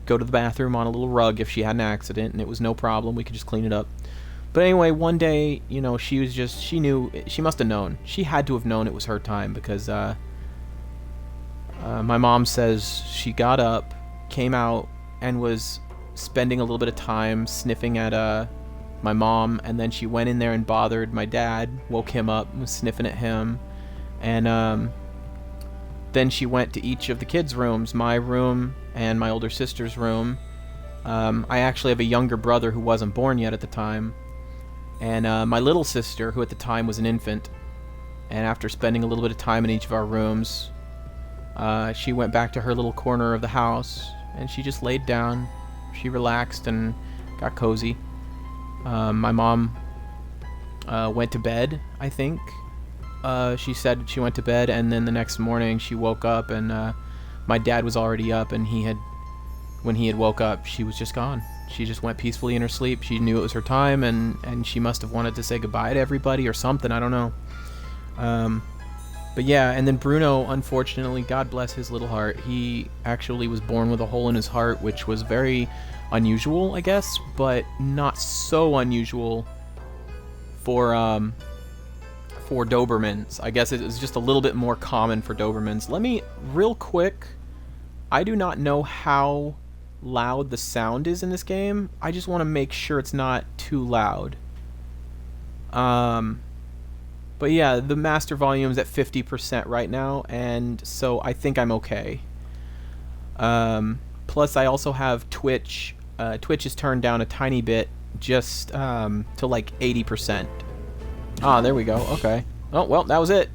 go to the bathroom on a little rug if she had an accident, and it was no problem. We could just clean it up. But anyway, one day, she knew, she must have known. She had to have known it was her time, because my mom says she got up, came out, and was spending a little bit of time sniffing at my mom, and then she went in there and bothered my dad, woke him up, was sniffing at him, and then she went to each of the kids' rooms, my room and my older sister's room. I actually have a younger brother who wasn't born yet at the time, and my little sister, who at the time was an infant. And after spending a little bit of time in each of our rooms, she went back to her little corner of the house, and she just laid down. She relaxed and got cozy. My mom went to bed, I think. She said she went to bed, and then the next morning she woke up, and my dad was already up, and when he had woke up, she was just gone. She just went peacefully in her sleep. She knew it was her time, and she must have wanted to say goodbye to everybody or something. I don't know. But yeah, and then Bruno, unfortunately, God bless his little heart, he actually was born with a hole in his heart, which was very unusual, I guess, but not so unusual for Dobermans. I guess it was just a little bit more common for Dobermans. Let me, real quick, I do not know how loud the sound is in this game. I just want to make sure it's not too loud. But yeah, the master volume is at 50% right now, and so I think I'm okay. Plus, I also have Twitch. Twitch is turned down a tiny bit, just to like 80%. Ah, there we go. Okay. Oh, well, that was it.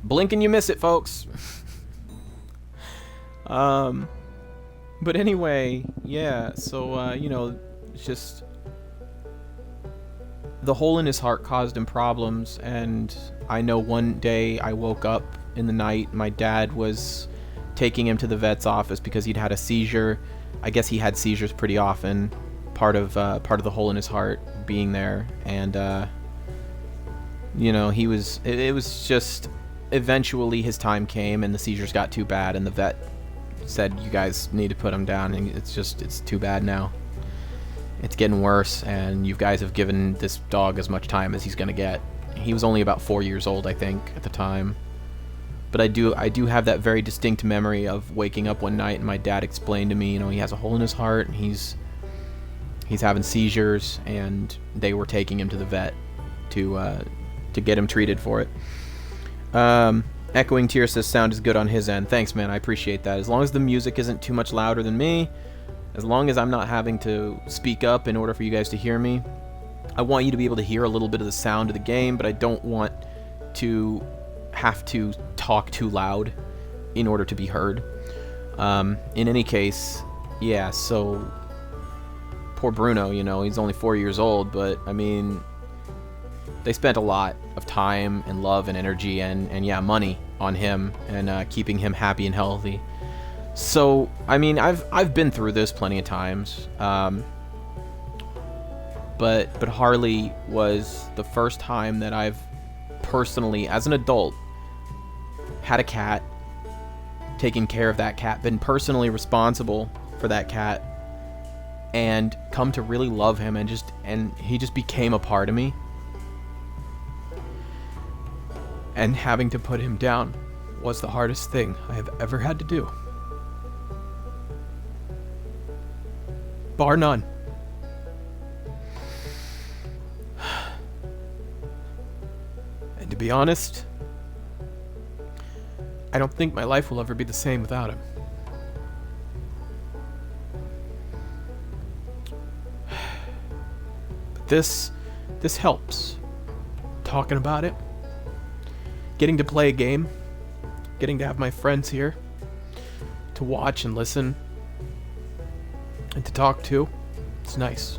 Blink and you miss it, folks. But anyway, yeah, so, it's just the hole in his heart caused him problems, and I know one day I woke up in the night, my dad was taking him to the vet's office because he'd had a seizure. I guess he had seizures pretty often, part of the hole in his heart being there, and it was just, eventually his time came and the seizures got too bad, and the vet said, you guys need to put him down, and it's too bad now. it's getting worse, and you guys have given this dog as much time as he's gonna get. He was only about 4 years old, I think, at the time. But I do have that very distinct memory of waking up one night and my dad explained to me, you know, he has a hole in his heart and he's having seizures, and they were taking him to the vet to get him treated for it. Echoing Tear says sound is good on his end. Thanks, man. I appreciate that. As long as the music isn't too much louder than me, as long as I'm not having to speak up in order for you guys to hear me, I want you to be able to hear a little bit of the sound of the game, but I don't want to have to talk too loud in order to be heard. In any case, yeah, so poor Bruno, you know, he's only 4 years old, but I mean, they spent a lot of time and love and energy and yeah, money on him and keeping him happy and healthy. So, I mean, I've been through this plenty of times. But Harley was the first time that I've personally, as an adult, had a cat, taken care of that cat, been personally responsible for that cat, and come to really love him, and he just became a part of me. And having to put him down was the hardest thing I have ever had to do. Bar none. And to be honest, I don't think my life will ever be the same without him. But this helps. Talking about it, getting to play a game, getting to have my friends here to watch and listen and to talk to, it's nice.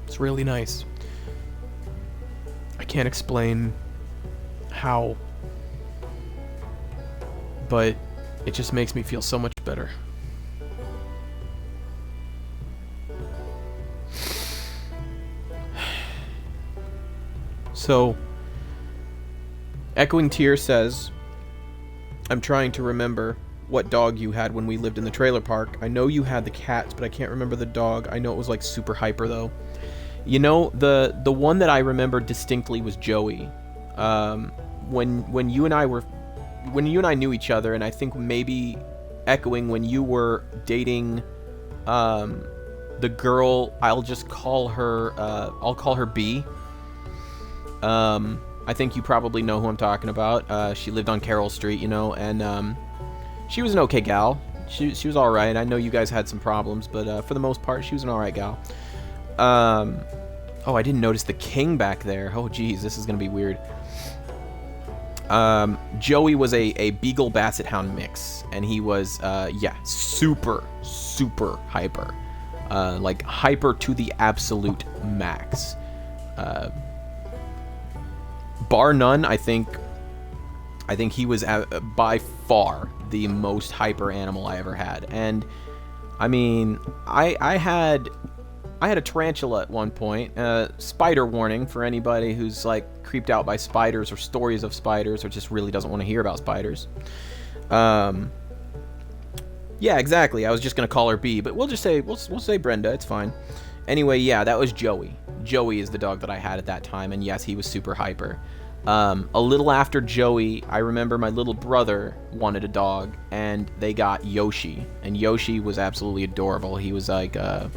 It's really nice. I can't explain how, but it just makes me feel so much better. So, Echoing Tear says, I'm trying to remember what dog you had when we lived in the trailer park. I know you had the cats, but I can't remember the dog. I know it was like super hyper though. You know, the one that I remember distinctly was Joey. When you and I knew each other, and I think maybe Echoing when you were dating the girl, I'll call her B. I think you probably know who I'm talking about. She lived on Carroll Street, you know, and she was an okay gal. She was all right. I know you guys had some problems, but for the most part, she was an all right gal. Oh, I didn't notice the king back there. Oh, geez, this is gonna be weird. Joey was a Beagle Basset Hound mix, and he was yeah, super hyper, like hyper to the absolute max. Bar none, I think he was by far the most hyper animal I ever had. And I mean, I had a tarantula at one point. Spider warning for anybody who's like creeped out by spiders or stories of spiders or just really doesn't want to hear about spiders. Yeah, exactly. I was just gonna call her B, but we'll say Brenda. It's fine. Anyway, yeah, that was Joey. Joey is the dog that I had at that time, and yes, he was super hyper. A little after Joey, I remember my little brother wanted a dog, and they got Yoshi, and Yoshi was absolutely adorable. He was like a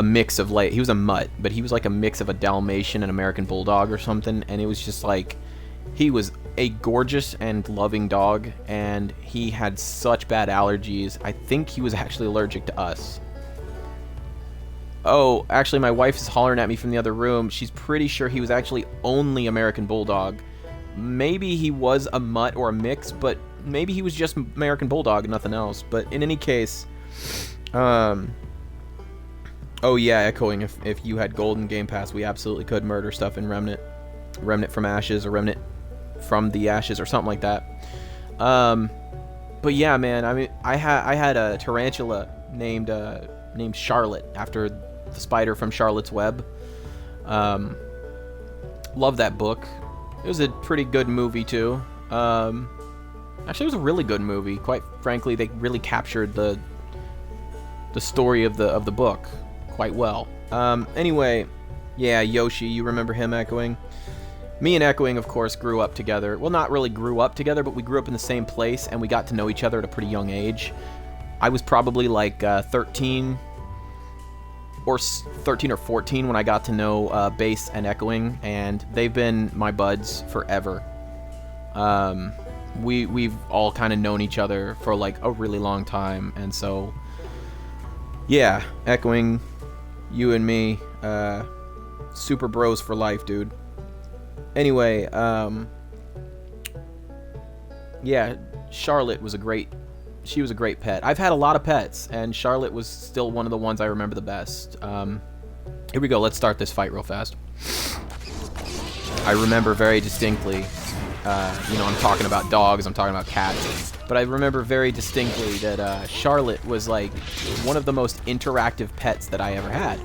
mix of, like, he was a mutt, but he was like a mix of a Dalmatian and American Bulldog or something, and it was just like, he was a gorgeous and loving dog, and he had such bad allergies. I think he was actually allergic to us. Oh, actually, my wife is hollering at me from the other room. She's pretty sure he was actually only American Bulldog. Maybe he was a mutt or a mix, but maybe he was just American Bulldog and nothing else. But in any case, oh yeah, Echoing, if you had Golden Game Pass, we absolutely could murder stuff in Remnant. Remnant from Ashes, or Remnant from the Ashes, or something like that. But yeah, man, I mean, I had a tarantula named Charlotte, after the spider from Charlotte's Web. Love that book. It was a pretty good movie too. Actually, it was a really good movie. Quite frankly, they really captured the story of the book quite well. Anyway, yeah, Yoshi, you remember him, Echoing? Me and Echoing, of course, grew up together. Well, not really grew up together, but we grew up in the same place, and we got to know each other at a pretty young age. I was probably like 13 or 14 when I got to know T.A.B.S and Echoing, and they've been my buds forever. We've all kind of known each other for like a really long time, and so yeah, Echoing, you and me, super bros for life, dude. Anyway, yeah, Charlotte was a great pet. I've had a lot of pets, and Charlotte was still one of the ones I remember the best. Here we go, let's start this fight real fast. I remember very distinctly, I'm talking about dogs, I'm talking about cats, but I remember very distinctly that Charlotte was like one of the most interactive pets that I ever had.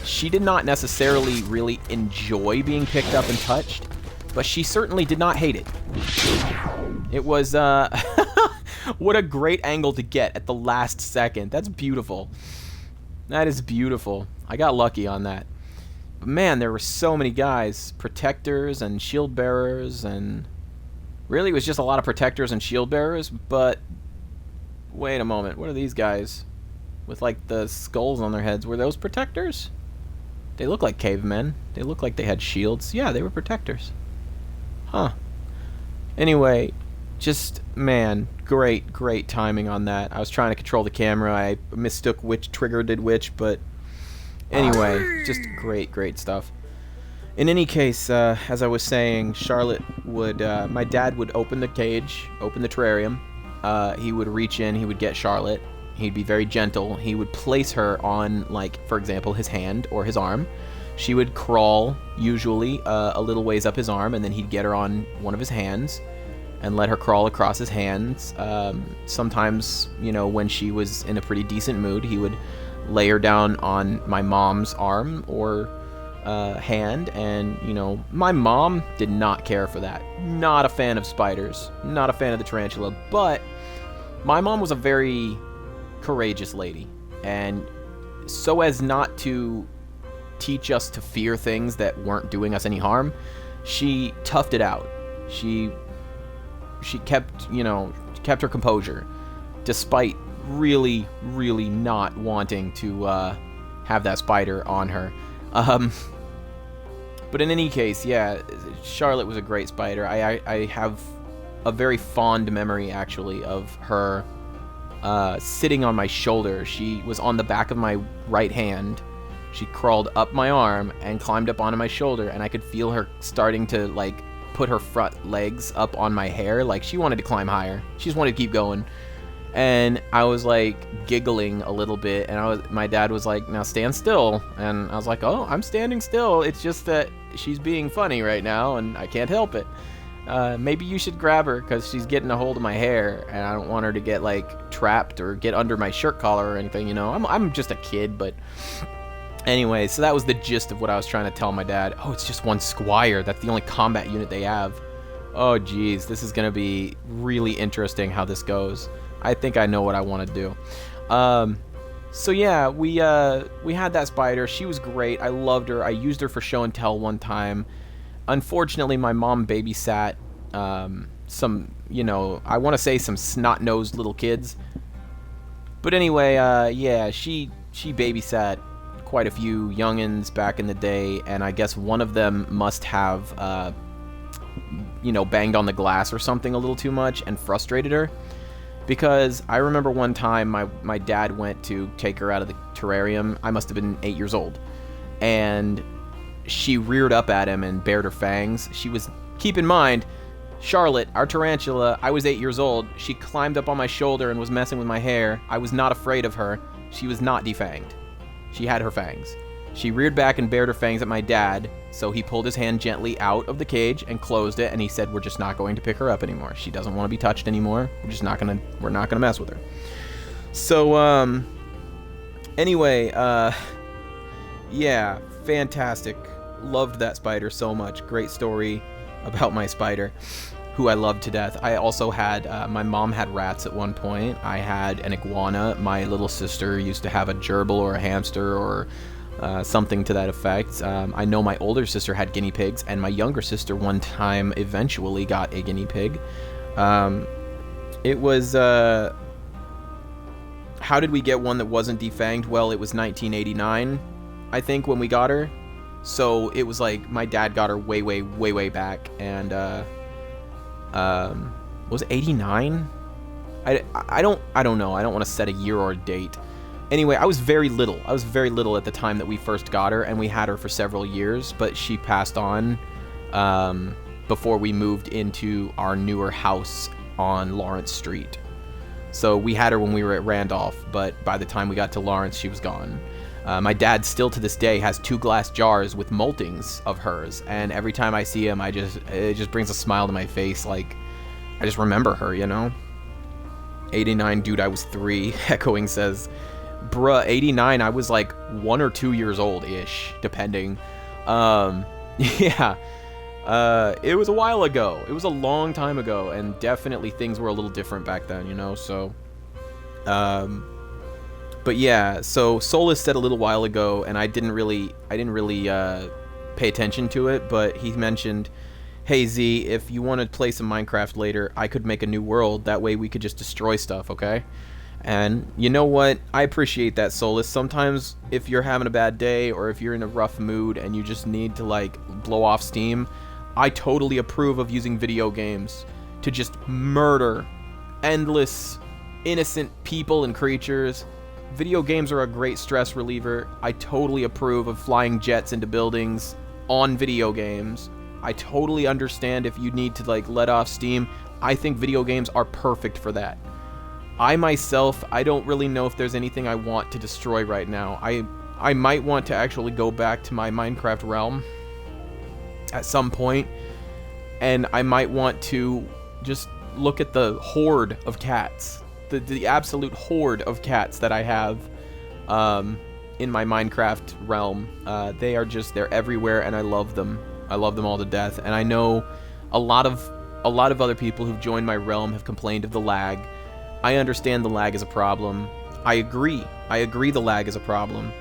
She did not necessarily really enjoy being picked up and touched, but she certainly did not hate it. It was, what a great angle to get at the last second. That's beautiful. That is beautiful. I got lucky on that. But man, there were so many guys. Protectors and shield bearers, and really it was just a lot of protectors and shield bearers, but wait a moment. What are these guys with like the skulls on their heads? Were those protectors? They look like cavemen. They look like they had shields. Yeah, they were protectors. Huh. Anyway, just, man, great timing on that. I was trying to control the camera. I mistook which trigger did which, but anyway, just great stuff. In any case, as I was saying, Charlotte would, my dad would open the cage, open the terrarium. He would reach in, he would get Charlotte. He'd be very gentle. He would place her on, like, for example, his hand or his arm. She would crawl, usually, a little ways up his arm, and then he'd get her on one of his hands and let her crawl across his hands. Sometimes, when she was in a pretty decent mood, he would lay her down on my mom's arm or hand, and, my mom did not care for that. Not a fan of spiders, not a fan of the tarantula, but my mom was a very courageous lady, and so as not to teach us to fear things that weren't doing us any harm, she toughed it out. She kept her composure despite really not wanting to have that spider on her. But in any case, yeah, Charlotte was a great spider. I have a very fond memory actually of her sitting on my shoulder. She was on the back of my right hand. She crawled up my arm and climbed up onto my shoulder, and I could feel her starting to, like, put her front legs up on my hair. Like, she wanted to climb higher. She just wanted to keep going. And I was, like, giggling a little bit, and my dad was like, now stand still. And I was like, oh, I'm standing still. It's just that she's being funny right now, and I can't help it. Maybe you should grab her, because she's getting a hold of my hair, and I don't want her to get, like, trapped or get under my shirt collar or anything, I'm just a kid, but anyway, so that was the gist of what I was trying to tell my dad. Oh, it's just one Squire. That's the only combat unit they have. Oh, geez, this is going to be really interesting how this goes. I think I know what I want to do. So yeah, we had that spider. She was great. I loved her. I used her for show and tell one time. Unfortunately, my mom babysat some, I want to say some snot-nosed little kids. But anyway, yeah, she babysat quite a few youngins back in the day, and I guess one of them must have, banged on the glass or something a little too much and frustrated her. Because I remember one time my dad went to take her out of the terrarium. I must have been 8 years old. And she reared up at him and bared her fangs. Keep in mind, Charlotte, our tarantula, I was 8 years old. She climbed up on my shoulder and was messing with my hair. I was not afraid of her. She was not defanged. She had her fangs. She reared back and bared her fangs at my dad, so he pulled his hand gently out of the cage and closed it, and he said, we're just not going to pick her up anymore. She doesn't want to be touched anymore. We're not gonna mess with her. So, anyway, yeah, fantastic. Loved that spider so much. Great story about my spider. who I loved to death. I also had, my mom had rats at one point. I had an iguana. My little sister used to have a gerbil or a hamster or something to that effect. I know my older sister had guinea pigs, and my younger sister one time eventually got a guinea pig. It was, how did we get one that wasn't defanged? Well, it was 1989, I think, when we got her. So it was like my dad got her way back, and was it 89? I don't know. I don't want to set a year or a date. Anyway, I was very little. I was very little at the time that we first got her, and we had her for several years, but she passed on before we moved into our newer house on Lawrence Street. So we had her when we were at Randolph, but by the time we got to Lawrence, she was gone. My dad still to this day has 2 glass jars with moltings of hers, and every time I see him, it just brings a smile to my face. Like, I just remember her, you know? 89, dude, I was 3. Echoing says, bruh, 89, I was like 1 or 2 years old-ish, depending. Yeah. It was a while ago. It was a long time ago, and definitely things were a little different back then, you know? So, but yeah, so Solus said a little while ago, and I didn't really pay attention to it, but he mentioned, hey Z, if you want to play some Minecraft later, I could make a new world. That way we could just destroy stuff, okay? And you know what? I appreciate that, Solus. Sometimes if you're having a bad day, or if you're in a rough mood and you just need to, like, blow off steam, I totally approve of using video games to just murder endless, innocent people and creatures. Video games are a great stress reliever. I totally approve of flying jets into buildings on video games. I totally understand if you need to, like, let off steam. I think video games are perfect for that. I myself, I don't really know if there's anything I want to destroy right now. I might want to actually go back to my Minecraft realm at some point, and I might want to just look at the horde of cats. The absolute horde of cats that I have in my Minecraft realm. They're everywhere, and I love them. I love them all to death. And I know a lot of other people who've joined my realm have complained of the lag. I understand the lag is a problem. I agree the lag is a problem.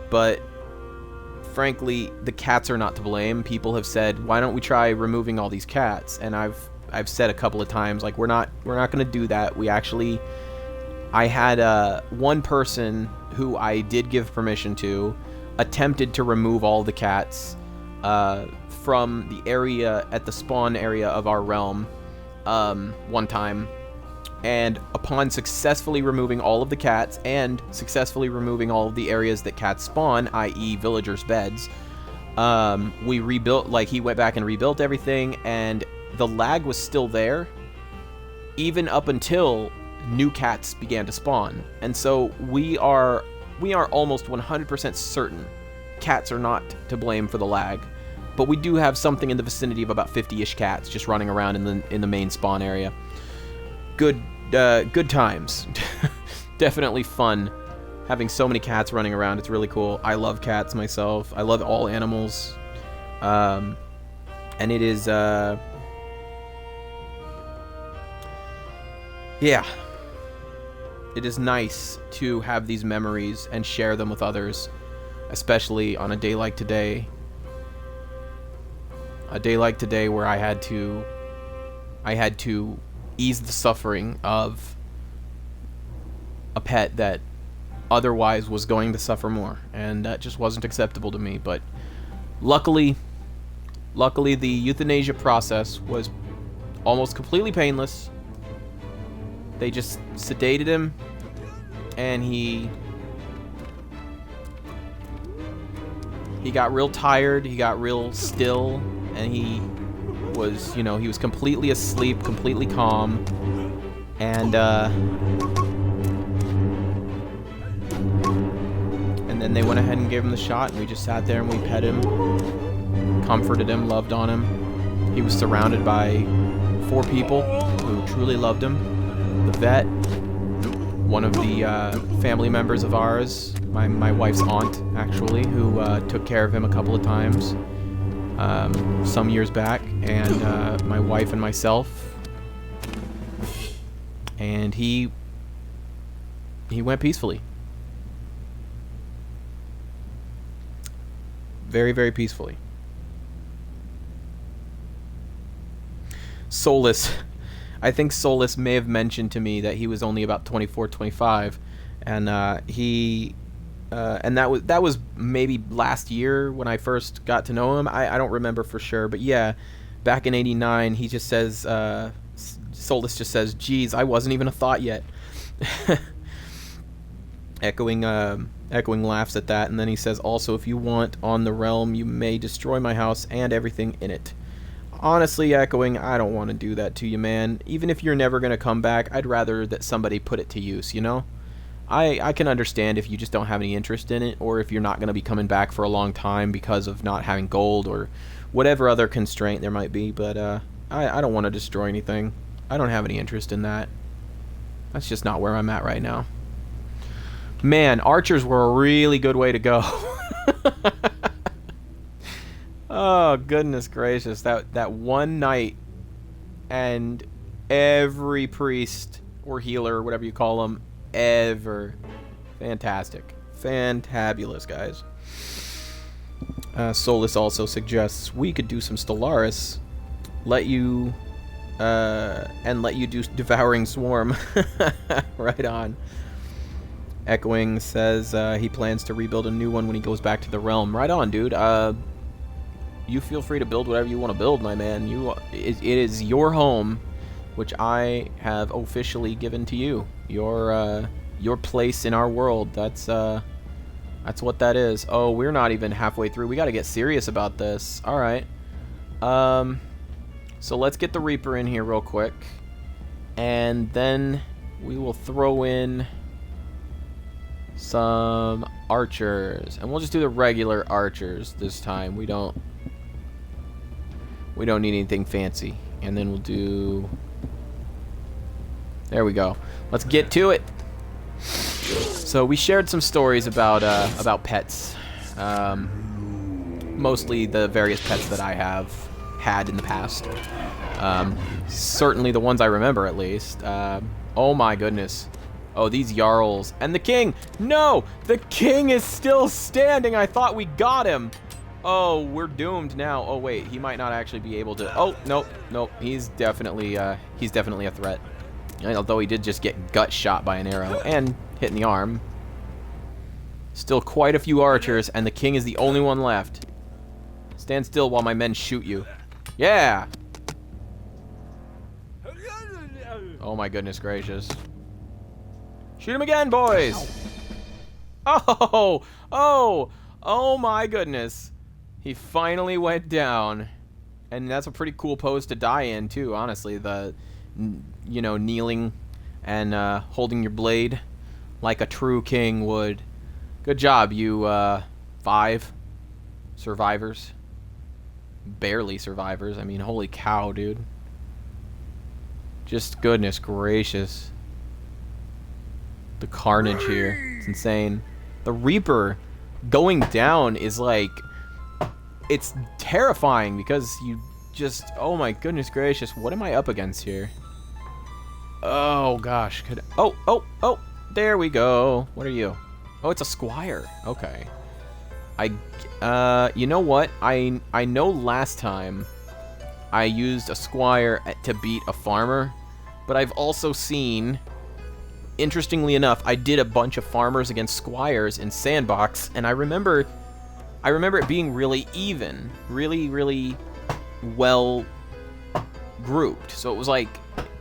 But frankly, the cats are not to blame. People have said, why don't we try removing all these cats? And I've said a couple of times, like, we're not going to do that. I had one person who I did give permission to attempted to remove all the cats from the area at the spawn area of our realm one time. And upon successfully removing all of the cats and successfully removing all of the areas that cats spawn, i.e. villagers' beds, we rebuilt, like, he went back and rebuilt everything, and the lag was still there, even up until new cats began to spawn. And so we are almost 100% certain cats are not to blame for the lag, but we do have something in the vicinity of about 50-ish cats just running around in the main spawn area. Good times. Definitely fun having so many cats running around. It's really cool. I love cats myself. I love all animals. And it is yeah, it is nice to have these memories and share them with others, especially on a day like today. A day like today where I had to ease the suffering of a pet that otherwise was going to suffer more, and that just wasn't acceptable to me. But luckily the euthanasia process was almost completely painless. They just sedated him, and he got real tired, he got real still, and he was, you know, he was completely asleep, completely calm, and then they went ahead and gave him the shot, and we just sat there and we pet him, comforted him, loved on him. He was surrounded by 4 people who truly loved him. The vet, one of the family members of ours, my wife's aunt, actually, who took care of him a couple of times. some years back, and my wife and myself, and he went peacefully. Very, very peacefully. Solus, I think Solus may have mentioned to me that he was only about 24, 25, and and that was maybe last year when I first got to know him. I don't remember for sure, but yeah, back in '89, he just says, Solus just says, "Geez, I wasn't even a thought yet." Echoing laughs at that, and then he says, "Also, if you want on the realm, you may destroy my house and everything in it." Honestly, Echoing, I don't want to do that to you, man. Even if you're never going to come back, I'd rather that somebody put it to use, you know? I can understand if you just don't have any interest in it, or if you're not going to be coming back for a long time because of not having gold, or whatever other constraint there might be, but I don't want to destroy anything. I don't have any interest in that. That's just not where I'm at right now. Man, archers were a really good way to go. Oh, goodness gracious. That one night, and every priest or healer, or whatever you call them, ever. Fantastic. Fantabulous, guys. Solus also suggests we could do some Stellaris. Let you do Devouring Swarm. Right on. Echoing says he plans to rebuild a new one when he goes back to the realm. Right on, dude. You feel free to build whatever you want to build, my man. It is your home, which I have officially given to you. Your place in our world. That's what that is. Oh, we're not even halfway through. We got to get serious about this. All right. So let's get the Reaper in here real quick, and then we will throw in some archers, and we'll just do the regular archers this time. We don't need anything fancy. And then we'll do, there we go. Let's get to it. So we shared some stories about pets, mostly the various pets that I have had in the past. Certainly the ones I remember, at least. Oh my goodness. Oh, these Jarls. And the king! No! The king is still standing! I thought we got him! Oh, we're doomed now. Oh, wait. He might not actually be able to... Oh, nope. Nope. He's definitely a threat. Although he did just get gut shot by an arrow and hit in the arm. Still quite a few archers, and the king is the only one left. Stand still while my men shoot you. Yeah! Oh, my goodness gracious. Shoot him again, boys! Oh! Oh! Oh my goodness. He finally went down. And that's a pretty cool pose to die in, too, honestly. The, you know, kneeling and holding your blade like a true king would. Good job, you 5 survivors. Barely survivors. I mean, holy cow, dude. Just goodness gracious. The carnage here. It's insane. The Reaper going down is like... It's terrifying because you just... Oh my goodness gracious. What am I up against here? Oh gosh. Oh. There we go. What are you? Oh, it's a squire. Okay. You know what? I know last time I used a squire to beat a farmer, but I've also seen... Interestingly enough, I did a bunch of farmers against squires in Sandbox, and I remember it being really even, really well grouped. So it was like,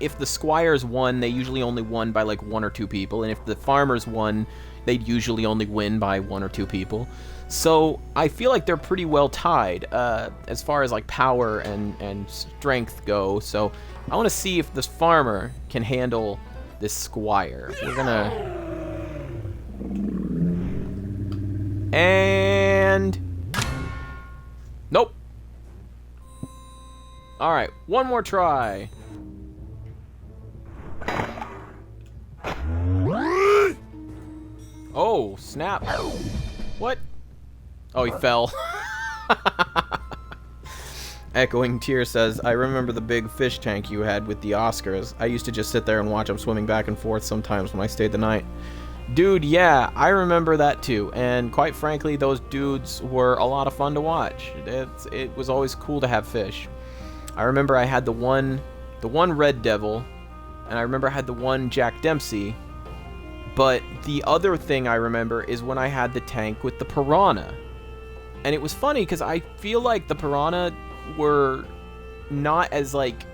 if the squires won, they usually only won by like 1 or 2 people, and if the farmers won, they'd usually only win by 1 or 2 people. So I feel like they're pretty well tied as far as like power and strength go. So I want to see if this farmer can handle this squire. We're gonna... And... Nope. Alright, one more try. Oh, snap. What? Oh, he fell. Echoing Tear says, I remember the big fish tank you had with the Oscars. I used to just sit there and watch them swimming back and forth sometimes when I stayed the night. Dude, yeah, I remember that too. And quite frankly, those dudes were a lot of fun to watch. It was always cool to have fish. I remember I had the one Red Devil, and I remember I had the one Jack Dempsey. But the other thing I remember is when I had the tank with the Piranha. And it was funny because I feel like the Piranha were not as, like,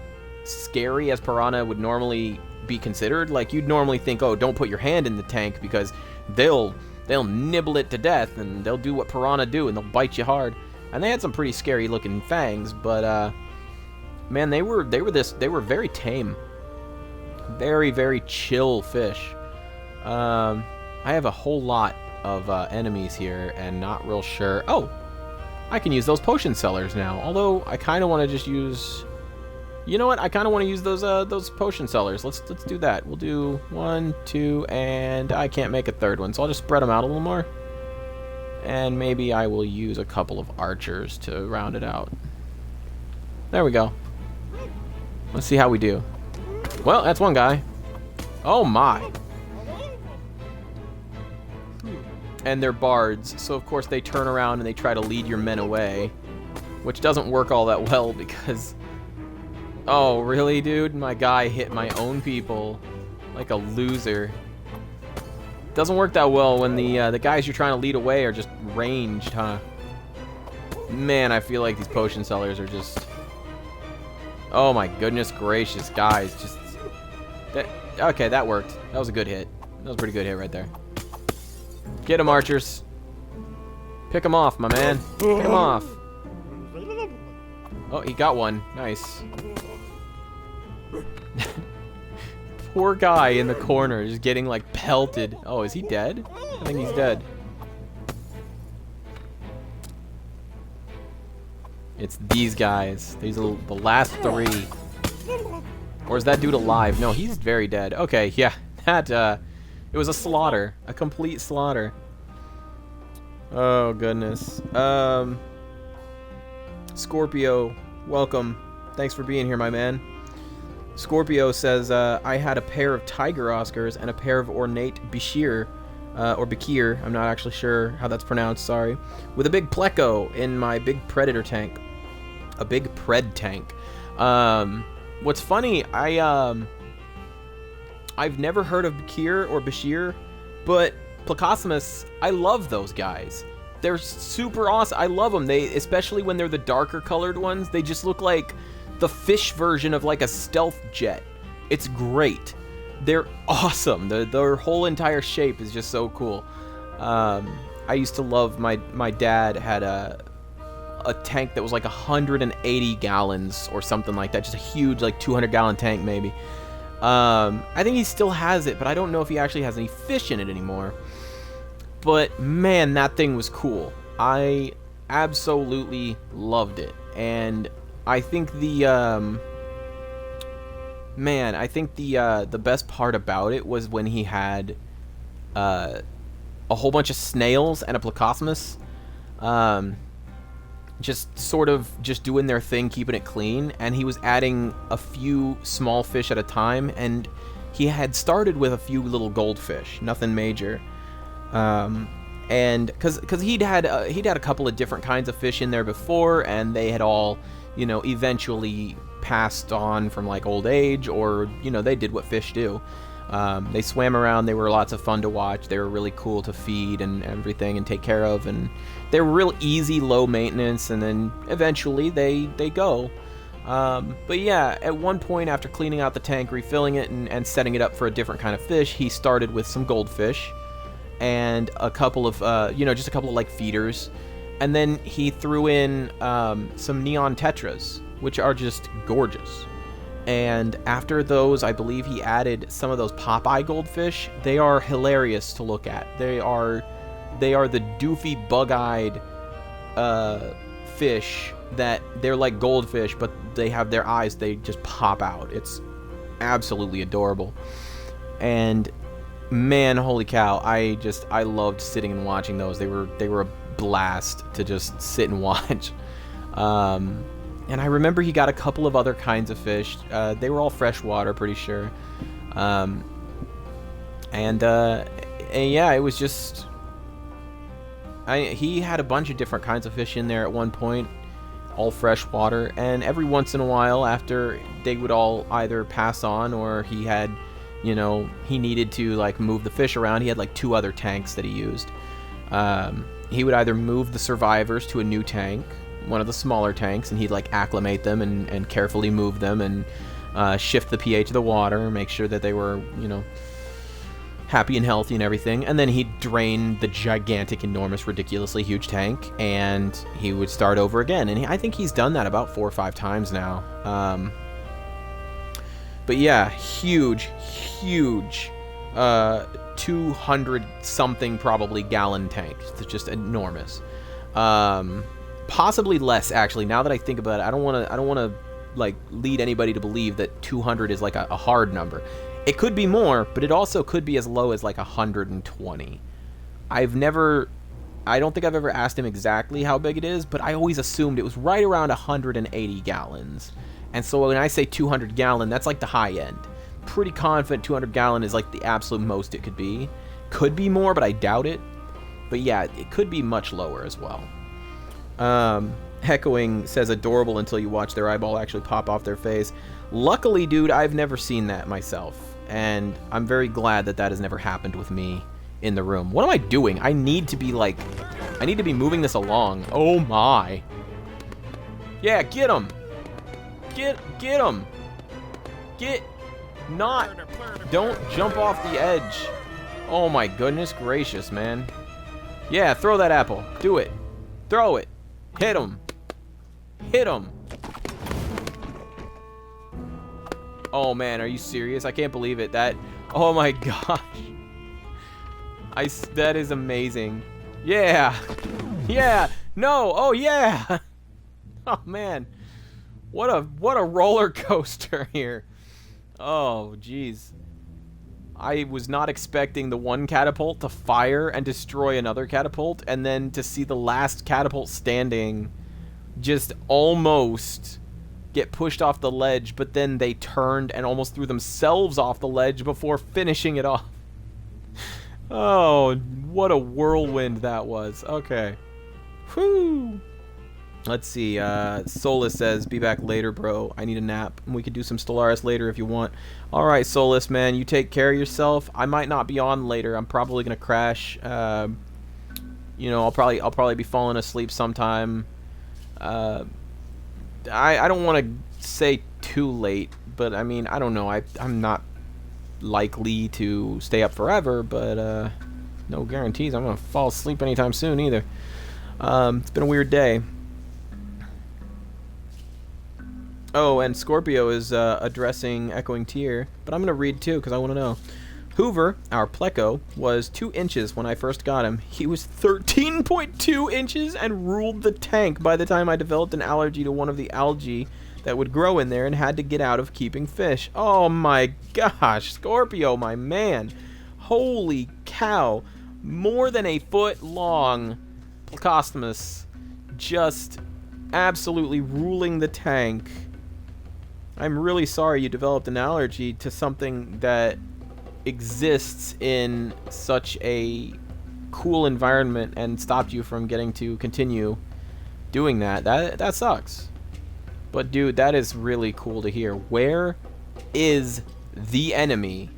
scary as Piranha would normally be considered. Like, you'd normally think, oh, don't put your hand in the tank because they'll nibble it to death and they'll do what Piranha do and they'll bite you hard. And they had some pretty scary looking fangs, but man, they were very tame. Very, very chill fish. I have a whole lot of enemies here and not real sure. Oh, I can use those potion sellers now. Although I kind of want to just use. You know what? I kind of want to use those potion sellers. Let's do that. We'll do 1, 2, and I can't make a third one, so I'll just spread them out a little more. And maybe I will use a couple of archers to round it out. There we go. Let's see how we do. Well, that's one guy. Oh my. And they're bards, so of course they turn around and they try to lead your men away, which doesn't work all that well because... Oh, really, dude? My guy hit my own people like a loser. Doesn't work that well when the guys you're trying to lead away are just ranged, huh? Man, I feel like these potion sellers are just... Oh my goodness gracious, guys, just... Okay, that worked. That was a good hit. That was a pretty good hit right there. Get him, archers. Pick him off, my man. Pick him off. Oh, he got one. Nice. Poor guy in the corner just getting, like, pelted. Oh, is he dead? I think he's dead. It's these guys. These are the last 3. Or is that dude alive? No, he's very dead. Okay, yeah. That, it was a slaughter. A complete slaughter. Oh, goodness. Scorpio, welcome. Thanks for being here, my man. Scorpio says, I had a pair of tiger Oscars and a pair of ornate Bashir, or Bakir, I'm not actually sure how that's pronounced, sorry, with a big Pleco in my big Predator tank. A big Pred tank. What's funny, I've never heard of Bakir or Bashir, but Placosimus, I love those guys. They're super awesome. I love them. They, especially when they're the darker colored ones, they just look like the fish version of like a stealth jet. It's great. They're awesome. Their whole entire shape is just so cool. I used to love, my dad had a tank that was like 180 gallons or something like that. Just a huge, like 200-gallon tank maybe. I think he still has it, but I don't know if he actually has any fish in it anymore. But man, that thing was cool. I absolutely loved it. And I think the the best part about it was when he had a whole bunch of snails and a Placosimus, just sort of just doing their thing, keeping it clean, and he was adding a few small fish at a time, and he had started with a few little goldfish, nothing major, and because he'd had a couple of different kinds of fish in there before, and they had all, you know, eventually passed on from like old age, or, you know, they did what fish do. They swam around, they were lots of fun to watch, they were really cool to feed and everything and take care of, and they were real easy, low maintenance, and then eventually they go. But yeah, at one point after cleaning out the tank, refilling it, and setting it up for a different kind of fish, he started with some goldfish and a couple of, just a couple of like feeders, and then he threw in some neon tetras, which are just gorgeous. And after those, I believe he added some of those Popeye goldfish. They are hilarious to look at. They are the doofy, bug-eyed fish that they're like goldfish, but they have their eyes, they just pop out. It's absolutely adorable. And man, holy cow, I loved sitting and watching those. They were a blast to just sit and watch. And I remember he got a couple of other kinds of fish. They were all freshwater, pretty sure. And yeah, it was just... he had a bunch of different kinds of fish in there at one point, all freshwater. And every once in a while, after they would all either pass on or he had, you know, he needed to, like, move the fish around. He had, like, 2 other tanks that he used. He would either move the survivors to a new tank, one of the smaller tanks, and he'd, like, acclimate them and carefully move them and shift the pH of the water, make sure that they were, you know, happy and healthy and everything. And then he'd drain the gigantic, enormous, ridiculously huge tank, and he would start over again. And I think he's done that about 4 or 5 times now. But yeah, huge 200 something probably gallon tank. It's just enormous. Possibly less, actually, now that I think about it. I don't want to like lead anybody to believe that 200 is like a hard number. It could be more, but it also could be as low as like 120. I don't think I've ever asked him exactly how big it is, but I always assumed it was right around 180 gallons. And so when I say 200 gallon, that's like the high end. Pretty confident 200 gallon is like the absolute most it could be. Could be more, but I doubt it. But yeah, it could be much lower as well. Echoing says adorable until you watch their eyeball actually pop off their face. Luckily, dude, I've never seen that myself. And I'm very glad that that has never happened with me in the room. What am I doing? I need to be moving this along. Oh my. Yeah, get him. Get him. Don't jump off the edge. Oh my goodness gracious, man. Yeah, throw that apple. Do it. Throw it. Hit him. Hit him. Oh man, are you serious? I can't believe it. Oh my gosh. That is amazing. Yeah. Yeah. No. Oh yeah. Oh man. What a roller coaster here. Oh jeez. I was not expecting the one catapult to fire and destroy another catapult, and then to see the last catapult standing just almost get pushed off the ledge, but then they turned and almost threw themselves off the ledge before finishing it off. Oh, what a whirlwind that was. Okay. Whew. Let's see. Solus says, be back later, bro. I need a nap. We could do some Stellaris later if you want. Alright, Solus, man. You take care of yourself. I might not be on later. I'm probably going to crash. You know, I'll probably be falling asleep sometime. I don't want to say too late, but I mean, I don't know. I'm not likely to stay up forever, but no guarantees I'm going to fall asleep anytime soon either. It's been a weird day. Oh, and Scorpio is addressing Echoing Tear, but I'm going to read too because I want to know. Hoover, our Pleco, was 2 inches when I first got him. He was 13.2 inches and ruled the tank by the time I developed an allergy to one of the algae that would grow in there and had to get out of keeping fish. Oh my gosh, Scorpio, my man. Holy cow. More than a foot long Plecostomus just absolutely ruling the tank. I'm really sorry you developed an allergy to something that exists in such a cool environment and stopped you from getting to continue doing that. That sucks. But dude, that is really cool to hear. Where is the enemy?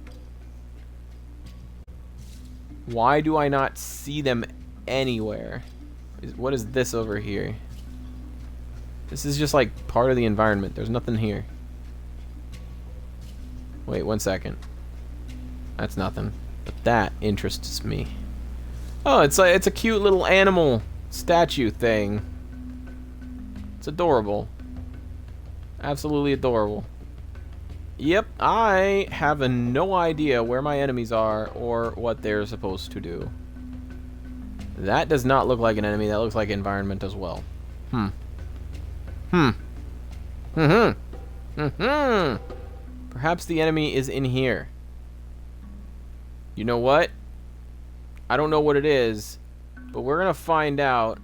Why do I not see them anywhere? What is this over here? This is just like part of the environment. There's nothing here. Wait, 1 second. That's nothing. But that interests me. Oh, it's a cute little animal statue thing. It's adorable. Absolutely adorable. Yep, I have no idea where my enemies are or what they're supposed to do. That does not look like an enemy. That looks like environment as well. Perhaps the enemy is in here. You know what? I don't know what it is, but we're gonna find out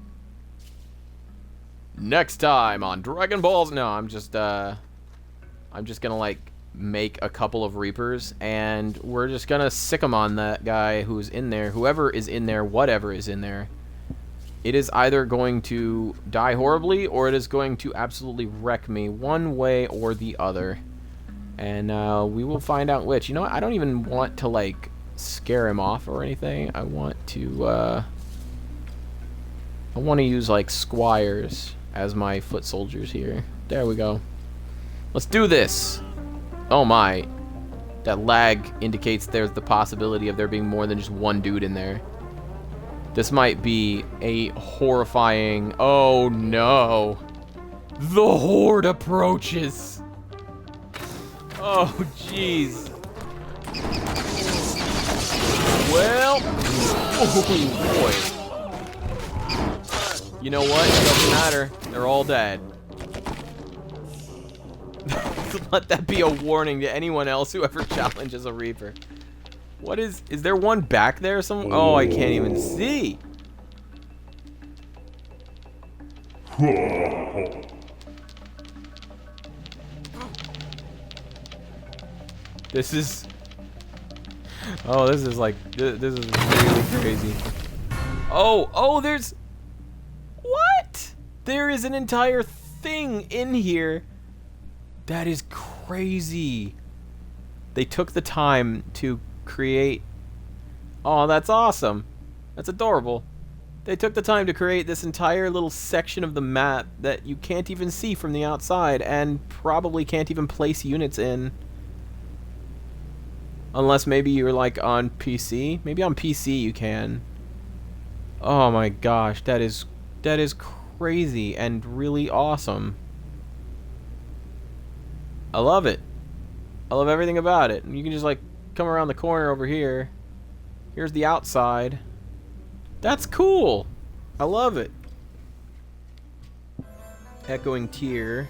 Next time on Dragon Balls. No, I'm just gonna like make a couple of Reapers, and we're just gonna sick them on that guy who's in there, whoever is in there, whatever is in there. It is either going to die horribly, or it is going to absolutely wreck me, one way or the other. And we will find out which. You know what? I don't even want to like scare him off or anything. I want to use like squires as my foot soldiers here. There we go. Let's do this. Oh my. That lag indicates there's the possibility of there being more than just one dude in there. This might be a horrifying... Oh no. The horde approaches. Oh jeez. Well. Oh boy. You know what? It doesn't matter. They're all dead. Let that be a warning to anyone else who ever challenges a Reaper. What is there one back there? Oh, I can't even see. This is... Oh, this is like... This is really crazy. Oh, there's... What? There is an entire thing in here. That is crazy. They took the time to create... Oh, that's awesome. That's adorable. They took the time to create this entire little section of the map that you can't even see from the outside, and probably can't even place units in. Unless maybe you're like on PC. Maybe on PC you can. Oh my gosh, that is crazy and really awesome. I love it. I love everything about it. And you can just like come around the corner over here. Here's the outside. That's cool. I love it. Echoing Tear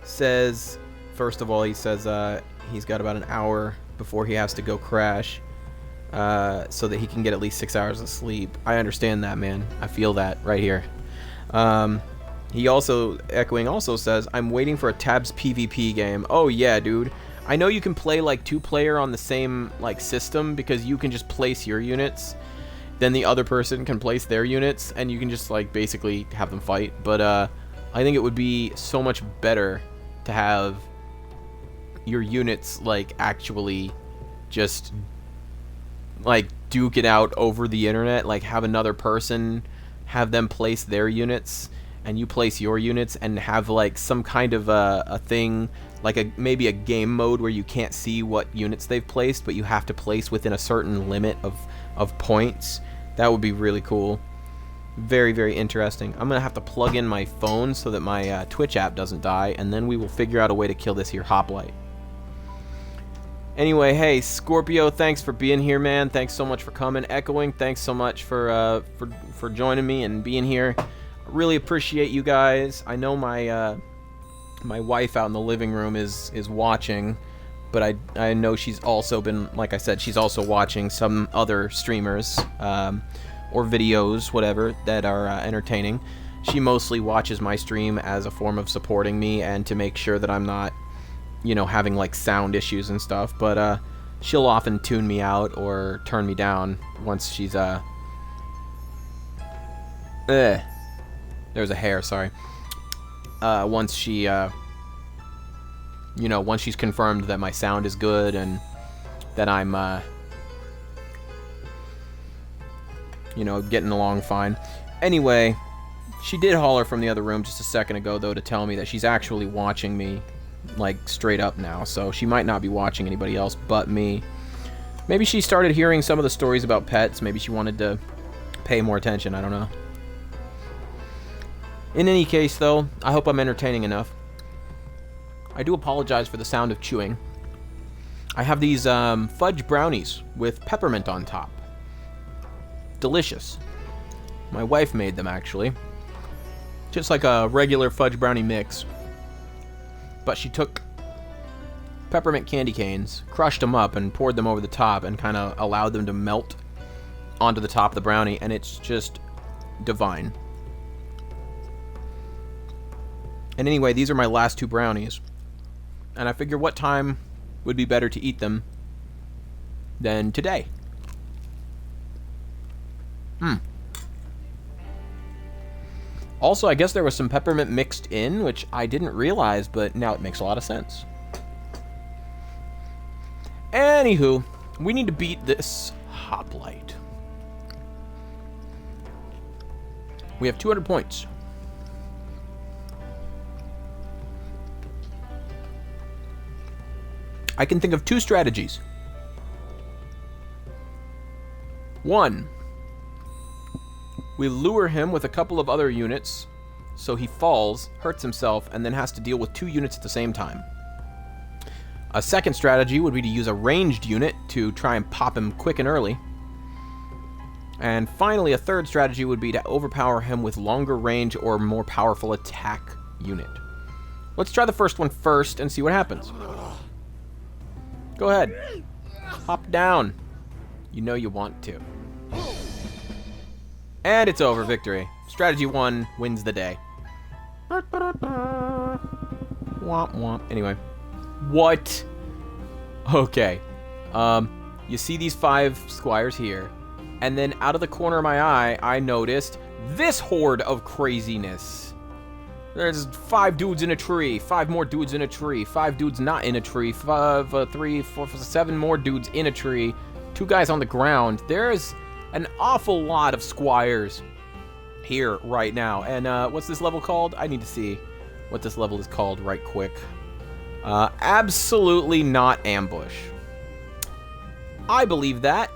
says, first of all, he says he's got about an hour before he has to go crash, so that he can get at least 6 hours of sleep. I understand that, man. I feel that right here. He also, Echoing also says, I'm waiting for a T.A.B.S PvP game. Oh yeah, dude. I know you can play like 2-player on the same like system, because you can just place your units, then the other person can place their units, and you can just like basically have them fight. But I think it would be so much better to have your units like actually just like duke it out over the internet, like have another person, have them place their units and you place your units, and have like some kind of a thing, like maybe a game mode where you can't see what units they've placed, but you have to place within a certain limit of points. That would be really cool. Very, very interesting. I'm gonna have to plug in my phone so that my Twitch app doesn't die, and then we will figure out a way to kill this here hoplite. Anyway, hey Scorpio, thanks for being here, man. Thanks so much for coming. Echoing, thanks so much for joining me and being here. I really appreciate you guys. I know my my wife out in the living room is watching, but I know she's also been, like I said, she's also watching some other streamers or videos, whatever, that are entertaining. She mostly watches my stream as a form of supporting me and to make sure that I'm not, you know, having like sound issues and stuff, but she'll often tune me out or turn me down once she's there's a hair, sorry. Once she you know, once she's confirmed that my sound is good and that I'm you know, getting along fine. Anyway, she did holler from the other room just a second ago, though, to tell me that she's actually watching me, like, straight up now. So she might not be watching anybody else but me. Maybe she started hearing some of the stories about pets. Maybe she wanted to pay more attention. I don't know. In any case, though, I hope I'm entertaining enough. I do apologize for the sound of chewing. I have these fudge brownies with peppermint on top. Delicious. My wife made them, actually. Just like a regular fudge brownie mix. But she took peppermint candy canes, crushed them up, and poured them over the top, and kind of allowed them to melt onto the top of the brownie, and it's just divine. And anyway, these are my last 2 brownies. And I figure what time would be better to eat them than today. Also, I guess there was some peppermint mixed in, which I didn't realize, but now it makes a lot of sense. Anywho, we need to beat this hoplite. We have 200 points. I can think of 2 strategies. 1, we lure him with a couple of other units, so he falls, hurts himself, and then has to deal with 2 units at the same time. A second strategy would be to use a ranged unit to try and pop him quick and early. And finally, a third strategy would be to overpower him with longer range or more powerful attack unit. Let's try the first one first and see what happens. Go ahead. Hop down. You know you want to. And it's over. Victory. Strategy 1 wins the day. Womp womp. Anyway. What? Okay. You see these 5 squires here. And then out of the corner of my eye, I noticed this horde of craziness. There's 5 dudes in a tree, 5 more dudes in a tree, 5 dudes not in a tree, 3, 4, 7 more dudes in a tree, 2 guys on the ground. There's an awful lot of squires here right now. And what's this level called? I need to see what this level is called right quick. Absolutely not ambush. I believe that.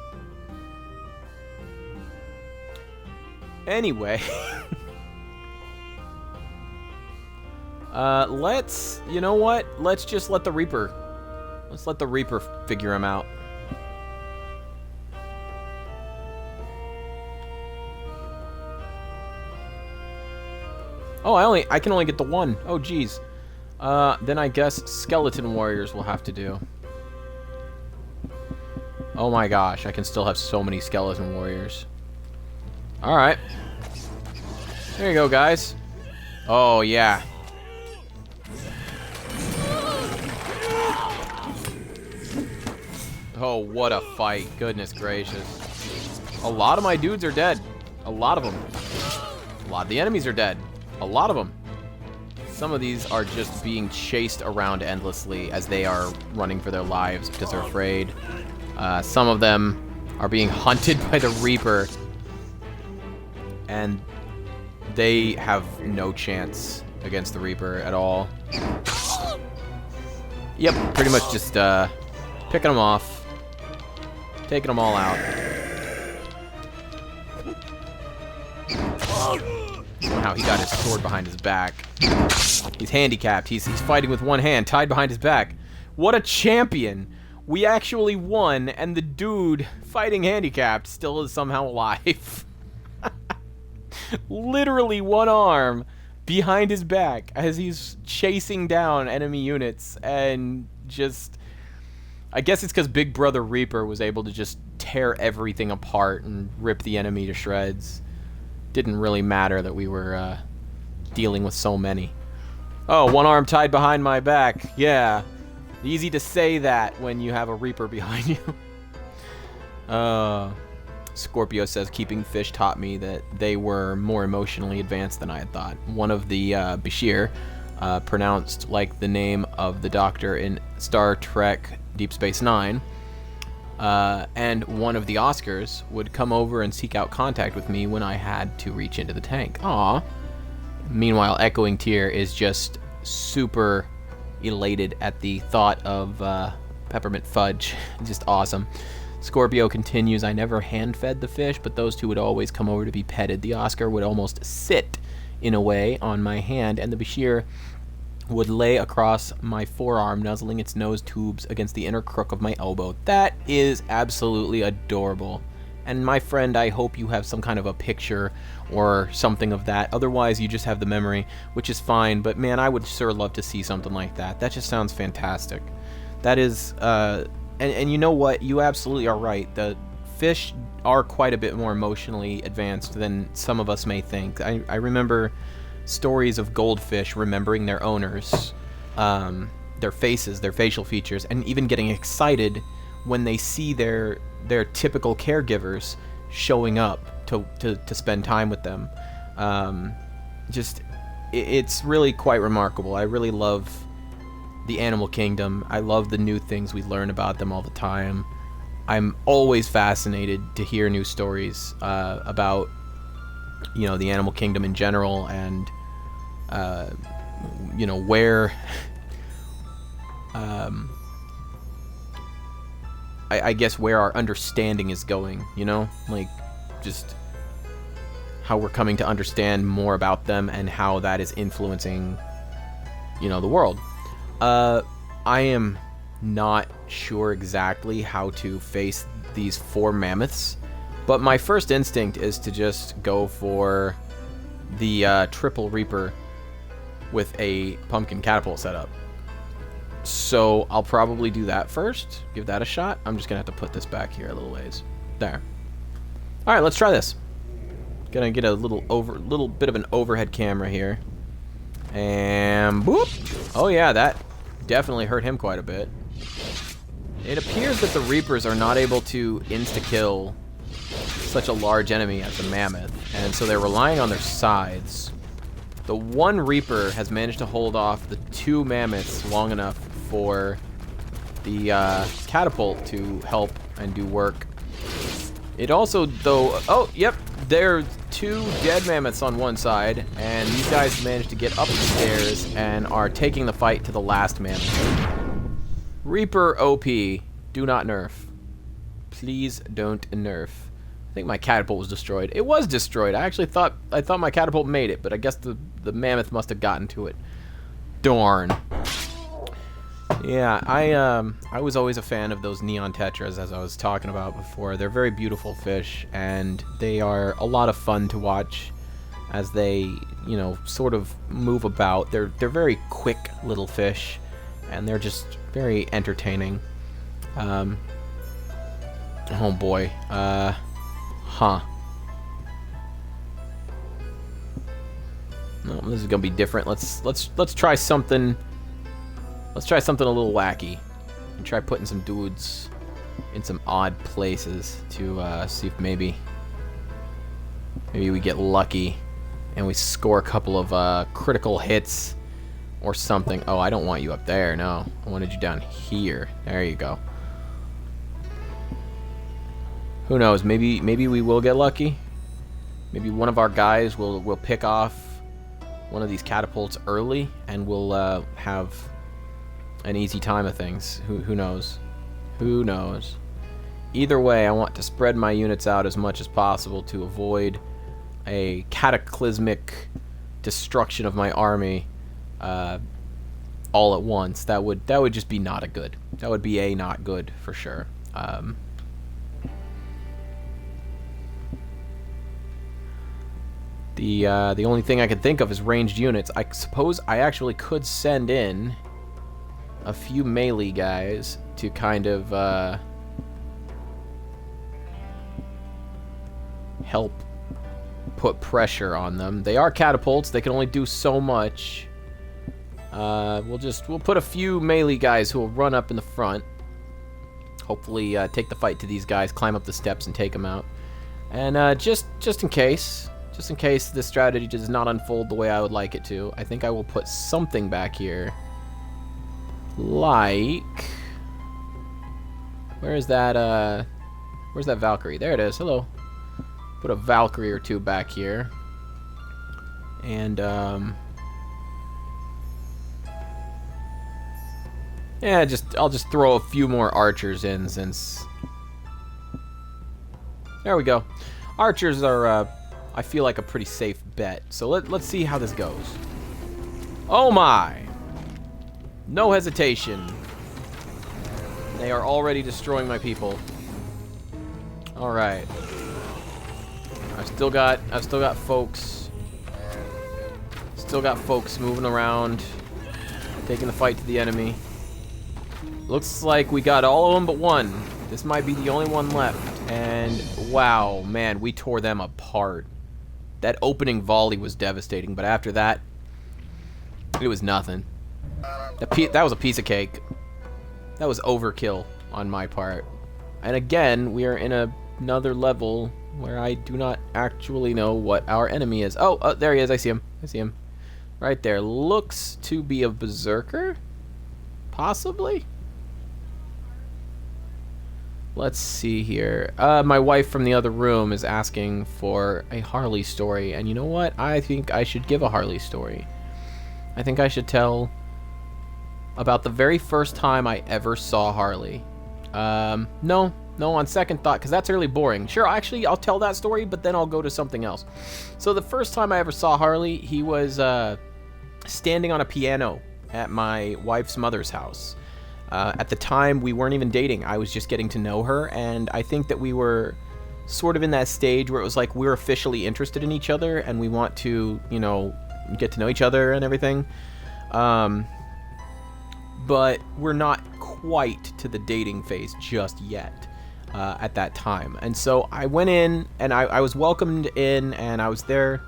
Anyway. You know what? Let's just let the Reaper figure him out. Oh, I can only get the 1. Oh, geez. Then I guess skeleton warriors will have to do. Oh my gosh, I can still have so many skeleton warriors. Alright. There you go, guys. Oh, yeah. Oh, what a fight. Goodness gracious. A lot of my dudes are dead. A lot of them. A lot of the enemies are dead. A lot of them. Some of these are just being chased around endlessly as they are running for their lives because they're afraid. Some of them are being hunted by the Reaper. And they have no chance against the Reaper at all. Yep, pretty much just picking them off. Taking them all out. Wow, he got his sword behind his back. He's handicapped. He's fighting with one hand, tied behind his back. What a champion! We actually won, and the dude fighting handicapped still is somehow alive. Literally one arm behind his back as he's chasing down enemy units, and just... I guess it's because Big Brother Reaper was able to just tear everything apart and rip the enemy to shreds. Didn't really matter that we were dealing with so many. Oh, one arm tied behind my back. Yeah. Easy to say that when you have a Reaper behind you. Scorpio says, keeping fish taught me that they were more emotionally advanced than I had thought. One of the Bashir, pronounced like the name of the doctor in Star Trek Deep Space Nine, and one of the Oscars would come over and seek out contact with me when I had to reach into the tank. Aww. Meanwhile, Echoing Tear is just super elated at the thought of peppermint fudge. Just awesome. Scorpio continues, I never hand-fed the fish, but those two would always come over to be petted. The Oscar would almost sit, in a way, on my hand, and the Bashir would lay across my forearm, nuzzling its nose tubes against the inner crook of my elbow. That is absolutely adorable. And my friend, I hope you have some kind of a picture or something of that. Otherwise, you just have the memory, which is fine. But man, I would sure love to see something like that. That just sounds fantastic. That is, and you know what? You absolutely are right. The fish are quite a bit more emotionally advanced than some of us may think. I remember stories of goldfish remembering their owners, their faces, their facial features, and even getting excited when they see their typical caregivers showing up to spend time with them. It's really quite remarkable. I really love the animal kingdom. I love the new things we learn about them all the time. I'm always fascinated to hear new stories about, you know, the animal kingdom in general, and you know, where I guess where our understanding is going, you know, like just how we're coming to understand more about them and how that is influencing, you know, the world. I am not sure exactly how to face these 4 mammoths, but my first instinct is to just go for the triple reaper with a pumpkin catapult setup. So I'll probably do that first, give that a shot. I'm just gonna have to put this back here a little ways. There. All right, let's try this. Gonna get a little bit of an overhead camera here, and boop. Oh yeah, that definitely hurt him quite a bit. It appears that the Reapers are not able to insta-kill such a large enemy as the mammoth, and so they're relying on their sides. The one Reaper has managed to hold off the 2 mammoths long enough for the catapult to help and do work. It also, though, oh, yep, there are 2 dead mammoths on one side, and these guys managed to get up the stairs and are taking the fight to the last mammoth. Reaper OP, do not nerf. Please don't nerf. I think my catapult was destroyed. It was destroyed. I thought my catapult made it, but I guess the mammoth must have gotten to it. Darn. Yeah, I was always a fan of those neon tetras, as I was talking about before. They're very beautiful fish, and they are a lot of fun to watch as they, you know, sort of move about. They're very quick little fish, and they're just very entertaining. Oh boy. Huh. No, this is gonna be different. Let's try something. Let's try something a little wacky, and try putting some dudes in some odd places to see if maybe we get lucky and we score a couple of critical hits or something. Oh, I don't want you up there. No, I wanted you down here. There you go. Who knows? Maybe we will get lucky. Maybe one of our guys will pick off one of these catapults early, and we'll have an easy time of things. Who knows? Who knows? Either way, I want to spread my units out as much as possible to avoid a cataclysmic destruction of my army all at once. That would just be not a good. That would be a not good for sure. The only thing I could think of is ranged units. I suppose I actually could send in a few melee guys to kind of help put pressure on them. They are catapults. They can only do so much. We'll put a few melee guys who will run up in the front. Hopefully take the fight to these guys, climb up the steps and take them out. And just in case this strategy does not unfold the way I would like it to, I think I will put something back here. Like, where's that Valkyrie? There it is. Hello. Put a Valkyrie or 2 back here. And yeah, I'll just throw a few more archers in, since there we go. Archers are I feel like a pretty safe bet. So let's see how this goes. Oh my! No hesitation. They are already destroying my people. All right. I've still got folks. Still got folks moving around, taking the fight to the enemy. Looks like we got all of them but one. This might be the only one left. And wow, man, we tore them apart. That opening volley was devastating, but after that, it was nothing. That was a piece of cake. That was overkill on my part. And again, we are in another level where I do not actually know what our enemy is. Oh, there he is. I see him. I see him. Right there. Looks to be a berserker? Possibly? Let's see here. My wife from the other room is asking for a Harley story. And you know what? I think I should give a Harley story. I think I should tell about the very first time I ever saw Harley. No, on second thought, because that's really boring. Sure, actually, I'll tell that story, but then I'll go to something else. So the first time I ever saw Harley, he was standing on a piano at my wife's mother's house. At the time, we weren't even dating. I was just getting to know her, and I think that we were sort of in that stage where it was like we're officially interested in each other, and we want to, you know, get to know each other and everything. But we're not quite to the dating phase just yet at that time. And so I went in, and I was welcomed in, and I was there.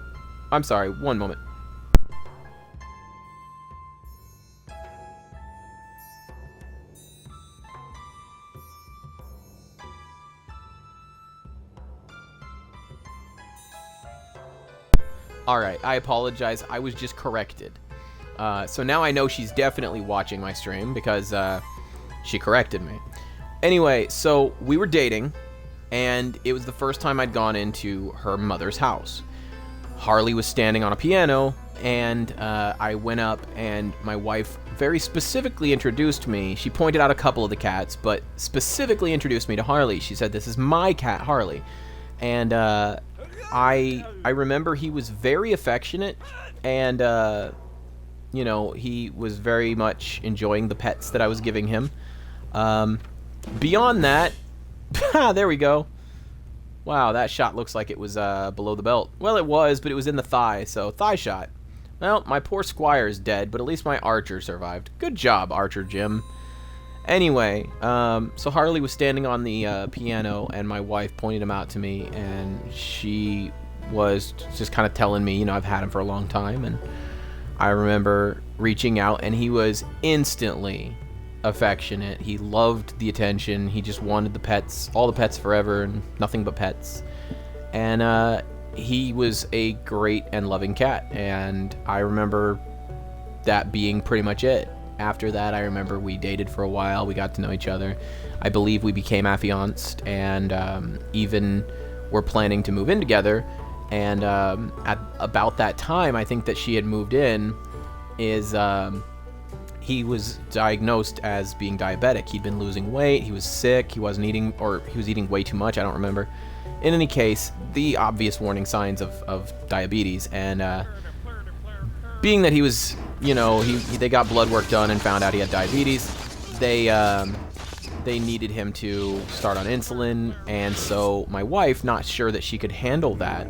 I'm sorry, one moment. Alright, I apologize. I was just corrected. So now I know she's definitely watching my stream because she corrected me. Anyway, so we were dating, and it was the first time I'd gone into her mother's house. Harley was standing on a piano, and I went up, and my wife very specifically introduced me. She pointed out a couple of the cats, but specifically introduced me to Harley. She said, "This is my cat, Harley." And I remember he was very affectionate, and you know, he was very much enjoying the pets that I was giving him. Beyond that, there we go. Wow, that shot looks like it was below the belt. Well, it was, but it was in the thigh, so thigh shot. Well, my poor squire is dead, but at least my archer survived. Good job, Archer Jim. Anyway, so Harley was standing on the piano, and my wife pointed him out to me, and she was just kind of telling me, you know, I've had him for a long time, and I remember reaching out, and he was instantly affectionate. He loved the attention. He just wanted the pets, all the pets forever, and nothing but pets. And he was a great and loving cat, and I remember that being pretty much it. After that, I remember we dated for a while. We got to know each other. I believe we became affianced, and even were planning to move in together. And at about that time, I think that she had moved in, he was diagnosed as being diabetic. He'd been losing weight, he was sick, he wasn't eating, or he was eating way too much, I don't remember. In any case, the obvious warning signs of diabetes, and being that he was, you know, they got blood work done and found out he had diabetes, they needed him to start on insulin, and so my wife, not sure that she could handle that,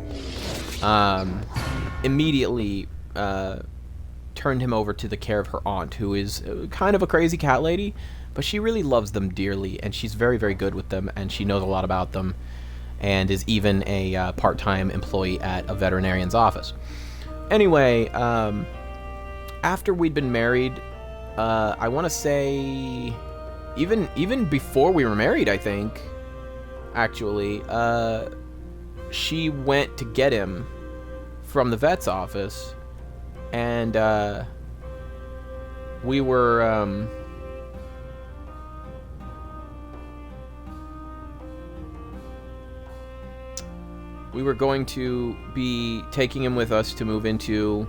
immediately turned him over to the care of her aunt, who is kind of a crazy cat lady, but she really loves them dearly, and she's very, very good with them, and she knows a lot about them, and is even a part-time employee at a veterinarian's office. Anyway, after we'd been married, I want to say, even before we were married, I think, actually, she went to get him from the vet's office, and we were going to be taking him with us to move into,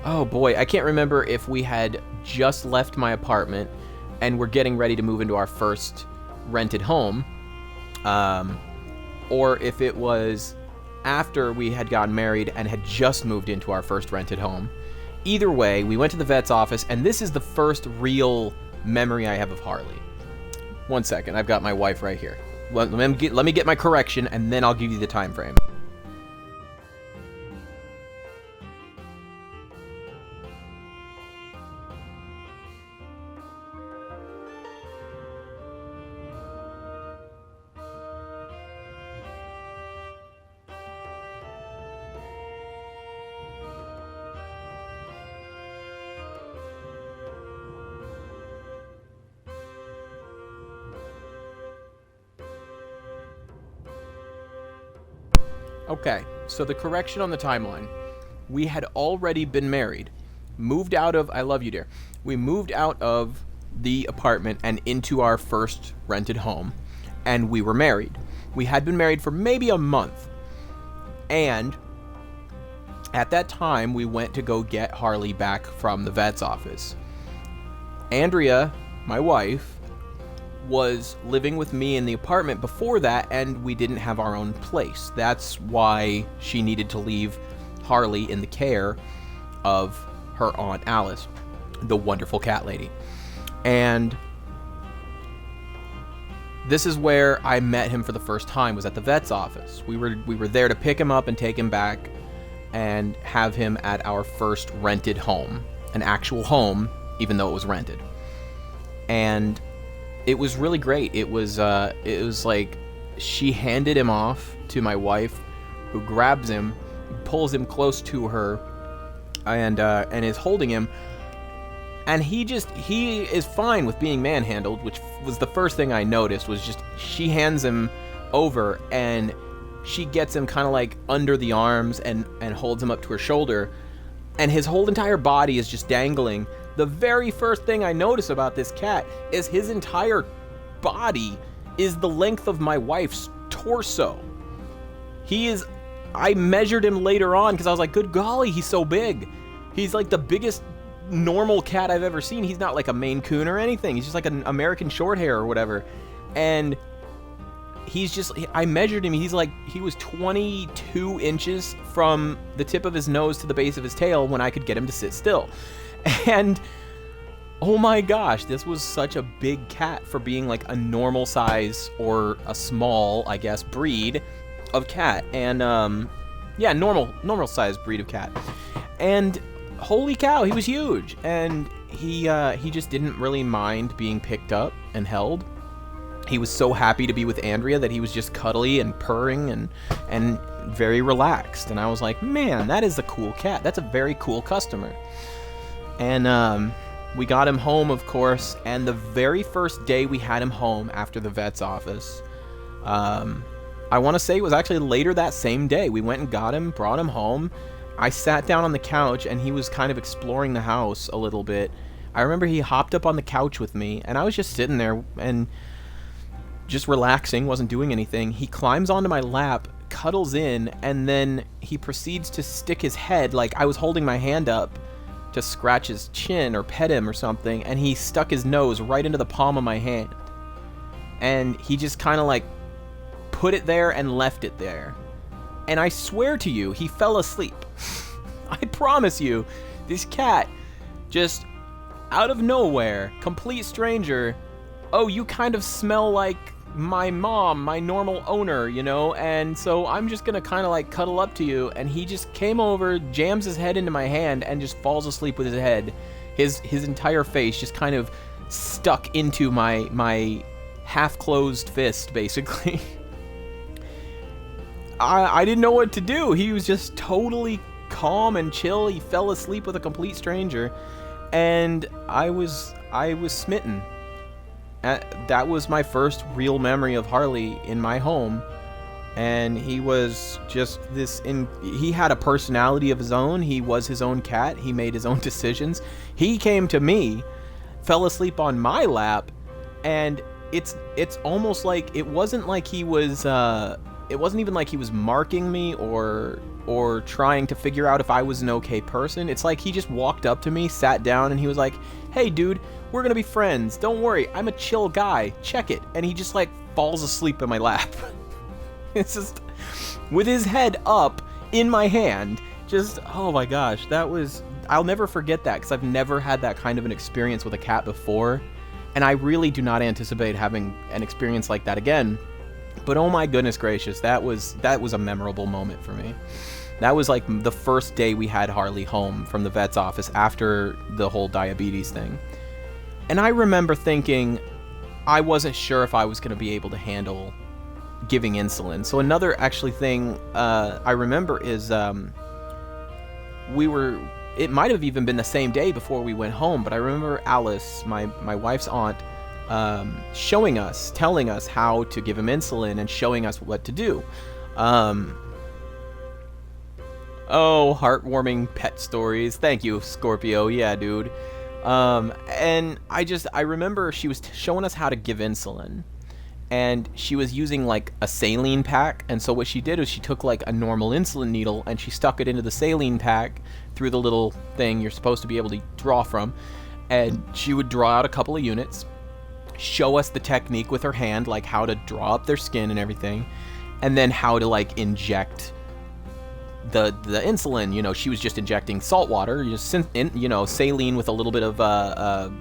oh boy, I can't remember if we had just left my apartment and we're getting ready to move into our first rented home, or if it was after we had gotten married and had just moved into our first rented home. Either way, we went to the vet's office, and this is the first real memory I have of Harley. One second, I've got my wife right here. Let me get my correction, and then I'll give you the time frame. Okay, so the correction on the timeline. We had already been married. Moved out of, I love you, dear. We moved out of the apartment and into our first rented home, and we were married. We had been married for maybe a month. And at that time, we went to go get Harley back from the vet's office. Andrea, my wife, was living with me in the apartment before that, and we didn't have our own place. That's why she needed to leave Harley in the care of her Aunt Alice, the wonderful cat lady. And this is where I met him for the first time, was at the vet's office. We were there to pick him up and take him back and have him at our first rented home, an actual home, even though it was rented. And it was really great. It was like she handed him off to my wife, who grabs him, pulls him close to her, and is holding him. And he is fine with being manhandled, which was the first thing I noticed, was just she hands him over and she gets him kind of like under the arms and holds him up to her shoulder, and his whole entire body is just dangling. The very first thing I notice about this cat is his entire body is the length of my wife's torso. I measured him later on because I was like, good golly, he's so big. He's like the biggest normal cat I've ever seen. He's not like a Maine Coon or anything. He's just like an American Shorthair or whatever. And I measured him. He was 22 inches from the tip of his nose to the base of his tail when I could get him to sit still. And oh my gosh, this was such a big cat for being like a normal size, or a small, I guess, breed of cat. And normal size breed of cat. And holy cow, he was huge. And he just didn't really mind being picked up and held. He was so happy to be with Andrea that he was just cuddly and purring and very relaxed. And I was like, man, that is a cool cat. That's a very cool customer. And we got him home, of course, and the very first day we had him home after the vet's office, I want to say it was actually later that same day. We went and got him, brought him home. I sat down on the couch, and he was kind of exploring the house a little bit. I remember he hopped up on the couch with me, and I was just sitting there and just relaxing, wasn't doing anything. He climbs onto my lap, cuddles in, and then he proceeds to stick his head, like I was holding my hand up to scratch his chin or pet him or something, and he stuck his nose right into the palm of my hand. And he just kind of like put it there and left it there. And I swear to you, he fell asleep. I promise you, this cat just out of nowhere, complete stranger, oh, you kind of smell like my mom, my normal owner, you know, and so I'm just gonna kind of like cuddle up to you. And he just came over, jams his head into my hand, and just falls asleep with his head, his entire face just kind of stuck into my half-closed fist, basically. I didn't know what to do. He was just totally calm and chill. He fell asleep with a complete stranger, and I was smitten. That was my first real memory of Harley in my home, and he was just he had a personality of his own. He was his own cat. He made his own decisions. He came to me, fell asleep on my lap, and it's almost like it wasn't like he was it wasn't even like he was marking me or trying to figure out if I was an okay person. It's like he just walked up to me, sat down, and he was like, hey dude, we're gonna be friends, don't worry, I'm a chill guy, check it. And he just like falls asleep in my lap. It's just with his head up in my hand. Just, oh my gosh, I'll never forget that, because I've never had that kind of an experience with a cat before, and I really do not anticipate having an experience like that again. But oh my goodness gracious, that was a memorable moment for me. That was like the first day we had Harley home from the vet's office after the whole diabetes thing. And I remember thinking I wasn't sure if I was going to be able to handle giving insulin. So another actually thing I remember is it might have even been the same day before we went home, but I remember Alice, my wife's aunt, telling us how to give him insulin and showing us what to do. Oh, heartwarming pet stories. Thank you, Scorpio. Yeah, dude. And I remember she was showing us how to give insulin. And she was using like a saline pack, and so what she did was she took like a normal insulin needle and she stuck it into the saline pack through the little thing you're supposed to be able to draw from, and she would draw out a couple of units, show us the technique with her hand, like how to draw up their skin and everything, and then how to like inject the insulin. You know, she was just injecting salt water, you know, saline with a little bit of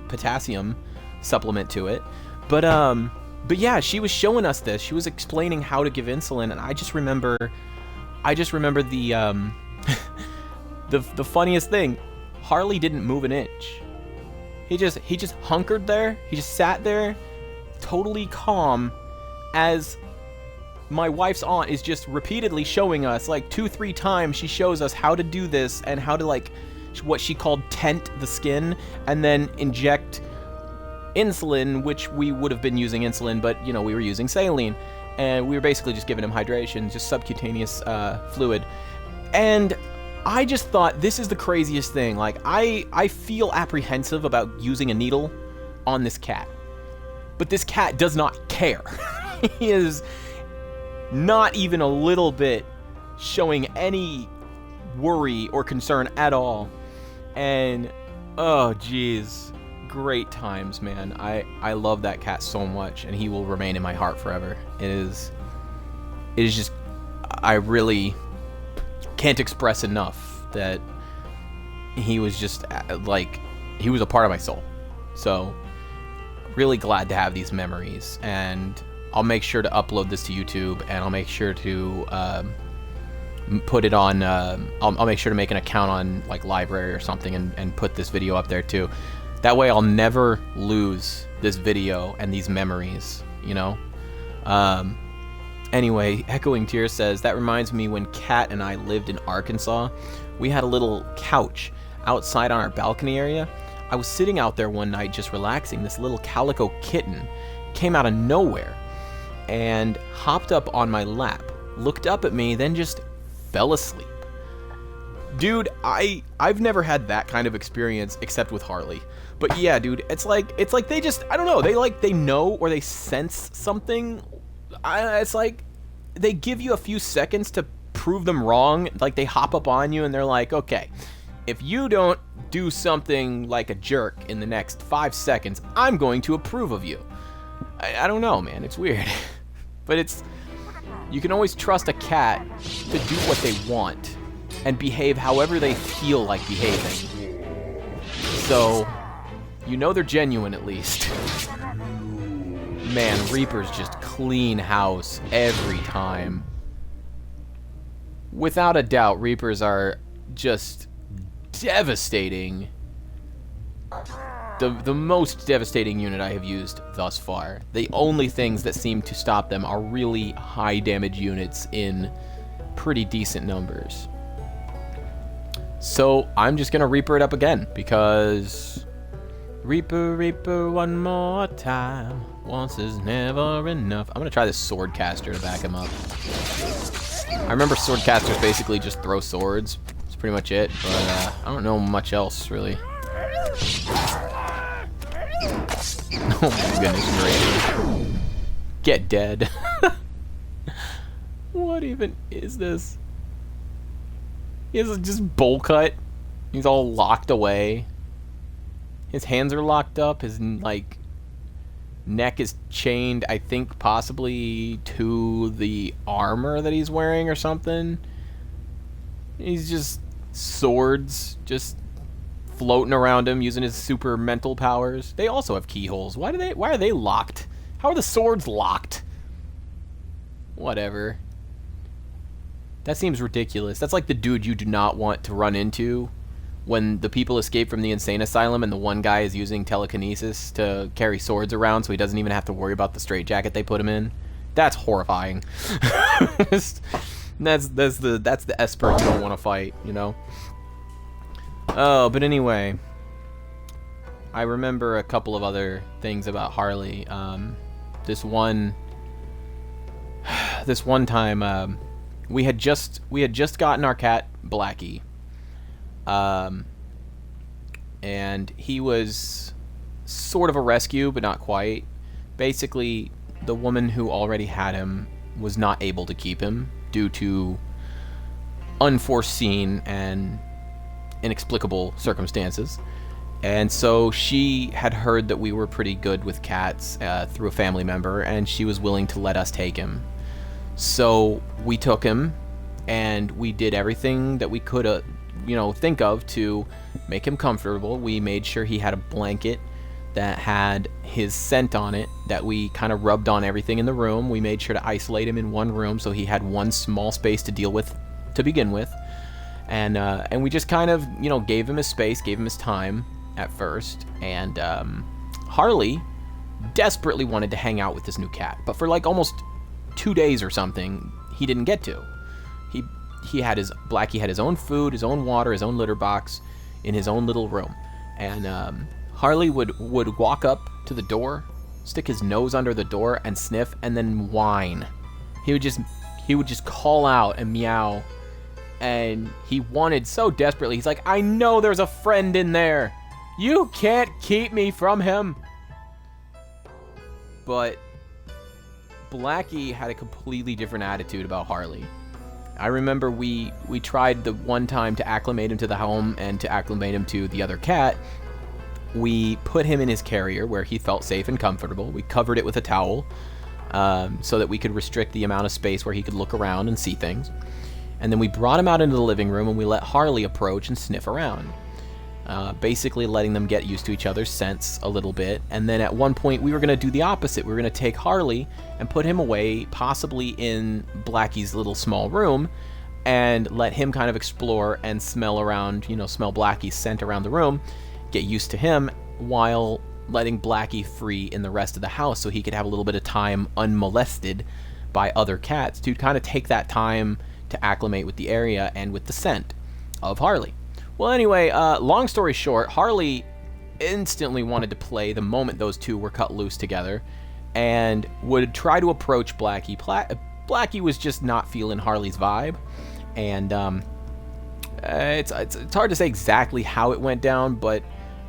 potassium supplement to it, but yeah, she was showing us this. She was explaining how to give insulin, and I just remember the the funniest thing. Harley didn't move an inch. He just hunkered there. He just sat there, totally calm, as my wife's aunt is just repeatedly showing us, like 2-3 times. She shows us how to do this and how to like what she called tent the skin, and then inject insulin, which we would have been using insulin, but you know, we were using saline, and we were basically just giving him hydration, just subcutaneous fluid. And I just thought, this is the craziest thing. Like, I feel apprehensive about using a needle on this cat, but this cat does not care. He is not even a little bit showing any worry or concern at all. And oh geez, great times, man. I love that cat so much, and he will remain in my heart forever. It is just, I really can't express enough that he was just like, he was a part of my soul. So really glad to have these memories, and I'll make sure to upload this to YouTube, and I'll make sure to put it on I'll make sure to make an account on like Library or something, and put this video up there too. That way I'll never lose this video and these memories, you know? Anyway, Echoing Tears says, that reminds me when Kat and I lived in Arkansas. We had a little couch outside on our balcony area. I was sitting out there one night just relaxing. This little calico kitten came out of nowhere and hopped up on my lap, looked up at me, then just fell asleep. Dude, I've never had that kind of experience except with Harley. But yeah, dude, it's like they just, I don't know, they know or they sense something. It's like they give you a few seconds to prove them wrong. Like, they hop up on you and they're like, okay, if you don't do something like a jerk in the next 5 seconds, I'm going to approve of you. I don't know, man, it's weird. But you can always trust a cat to do what they want and behave however they feel like behaving. So, you know they're genuine at least. Man, Reapers just clean house every time. Without a doubt, Reapers are just devastating. The most devastating unit I have used thus far. The only things that seem to stop them are really high damage units in pretty decent numbers. So I'm just gonna Reaper it up again, because Reaper, Reaper one more time. Once is never enough. I'm gonna try this Swordcaster to back him up. I remember Swordcasters basically just throw swords. That's pretty much it, but I don't know much else, really. Oh my goodness gracious. Get dead. What even is this? He has just bowl cut. He's all locked away. His hands are locked up. His, like, neck is chained, I think, possibly to the armor that he's wearing or something. He's just swords, just floating around him using his super mental powers. They also have keyholes. Why are they locked? How are the swords locked? Whatever. That seems ridiculous. That's like the dude you do not want to run into when the people escape from the insane asylum and the one guy is using telekinesis to carry swords around so he doesn't even have to worry about the straitjacket they put him in. That's horrifying. that's the esper you don't want to fight, you know? Oh, but anyway, I remember a couple of other things about Harley. This one time, we had just gotten our cat Blackie, and he was sort of a rescue, but not quite. Basically, the woman who already had him was not able to keep him due to unforeseen and inexplicable circumstances. And so she had heard that we were pretty good with cats through a family member, and she was willing to let us take him. So we took him, and we did everything that we could, think of to make him comfortable. We made sure he had a blanket that had his scent on it that we kind of rubbed on everything in the room. We made sure to isolate him in one room so he had one small space to deal with to begin with. And we just kind of, gave him his space, gave him his time at first. And Harley desperately wanted to hang out with this new cat, but for like almost 2 days or something, he didn't get to. Blackie had his own food, his own water, his own litter box in his own little room. And Harley would walk up to the door, stick his nose under the door and sniff, and then whine. He would just call out and meow, and he wanted so desperately. He's like, I know there's a friend in there. You can't keep me from him. But Blackie had a completely different attitude about Harley. I remember we tried the one time to acclimate him to the home and to acclimate him to the other cat. We put him in his carrier where he felt safe and comfortable. We covered it with a towel so that we could restrict the amount of space where he could look around and see things. And then we brought him out into the living room, and we let Harley approach and sniff around, basically letting them get used to each other's scents a little bit. And then at one point, we were going to do the opposite. We were going to take Harley and put him away, possibly in Blackie's little small room, and let him kind of explore and smell around, smell Blackie's scent around the room, get used to him, while letting Blackie free in the rest of the house so he could have a little bit of time unmolested by other cats to kind of take that time to acclimate with the area and with the scent of Harley. Well, anyway, long story short, Harley instantly wanted to play the moment those two were cut loose together and would try to approach Blackie. Blackie was just not feeling Harley's vibe, and it's hard to say exactly how it went down, but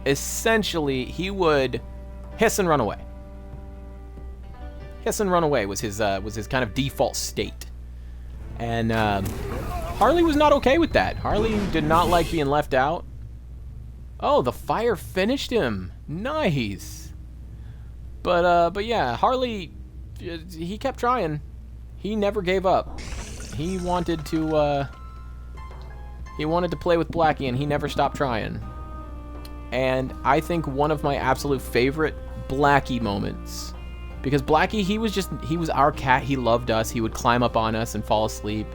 essentially he would hiss and run away. Hiss and run away was his kind of default state. And Harley was not okay with that. Harley did not like being left out. Oh, the fire finished him. Nice. But yeah, Harley, he kept trying. He never gave up. He wanted to play with Blackie, and he never stopped trying. And I think one of my absolute favorite Blackie moments, because Blackie, he was our cat. He loved us. He would climb up on us and fall asleep.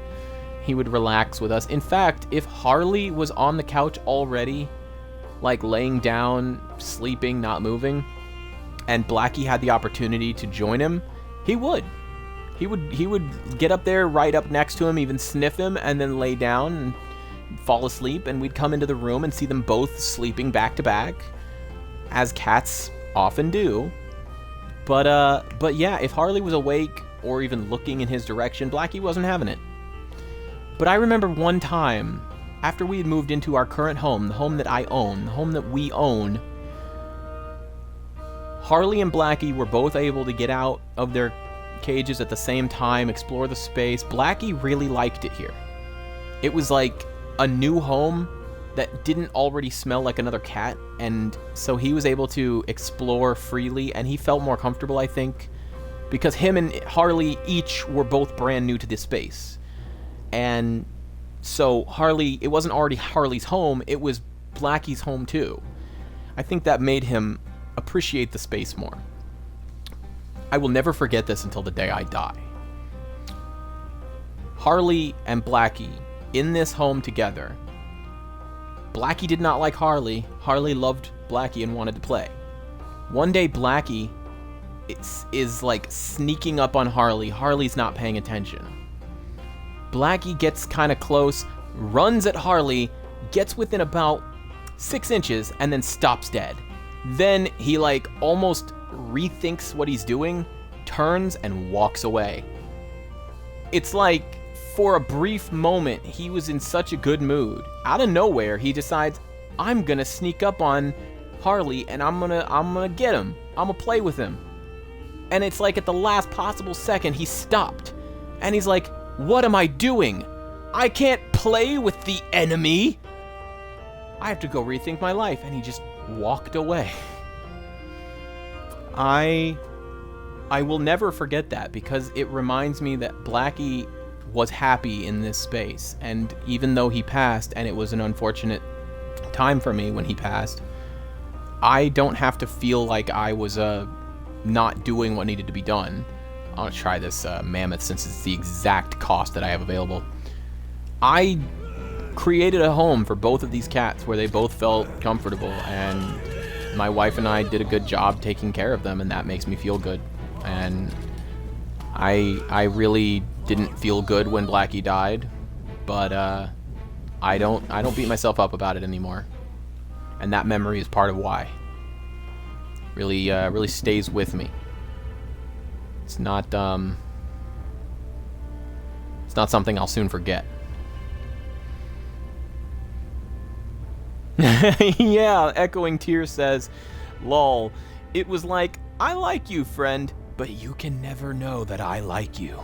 He would relax with us. In fact, if Harley was on the couch already, like laying down, sleeping, not moving, and Blackie had the opportunity to join him, he would. He would get up there, right up next to him, even sniff him, and then lay down and fall asleep, and we'd come into the room and see them both sleeping back to back, as cats often do. But yeah, if Harley was awake or even looking in his direction, Blackie wasn't having it. But I remember one time, after we had moved into our current home, the home that I own, the home that we own, Harley and Blackie were both able to get out of their cages at the same time, explore the space. Blackie really liked it here. It was like a new home that didn't already smell like another cat, and so he was able to explore freely, and he felt more comfortable, I think, because him and Harley each were both brand new to this space. And so Harley, it wasn't already Harley's home, it was Blackie's home too. I think that made him appreciate the space more. I will never forget this until the day I die. Harley and Blackie in this home together. Blackie did not like Harley. Harley loved Blackie and wanted to play. One day Blackie is like sneaking up on Harley. Harley's not paying attention. Blackie gets kind of close, runs at Harley, gets within about 6 inches, and then stops dead. Then he like almost rethinks what he's doing, turns, and walks away. It's like for a brief moment, he was in such a good mood. Out of nowhere, he decides, I'm gonna sneak up on Harley and I'm gonna get him. I'm gonna play with him. And it's like at the last possible second, he stopped. And he's like, what am I doing? I can't play with the enemy. I have to go rethink my life. And he just walked away. I will never forget that, because it reminds me that Blackie was happy in this space. And even though he passed, and it was an unfortunate time for me when he passed, I don't have to feel like I was not doing what needed to be done. I'll try this mammoth since it's the exact cost that I have available. I created a home for both of these cats where they both felt comfortable, and my wife and I did a good job taking care of them, and that makes me feel good. And I really didn't feel good when Blackie died, but I don't beat myself up about it anymore. And that memory is part of why. Really stays with me. It's not something I'll soon forget. Yeah, Echoing Tears says, lol, it was like, I like you, friend, but you can never know that I like you.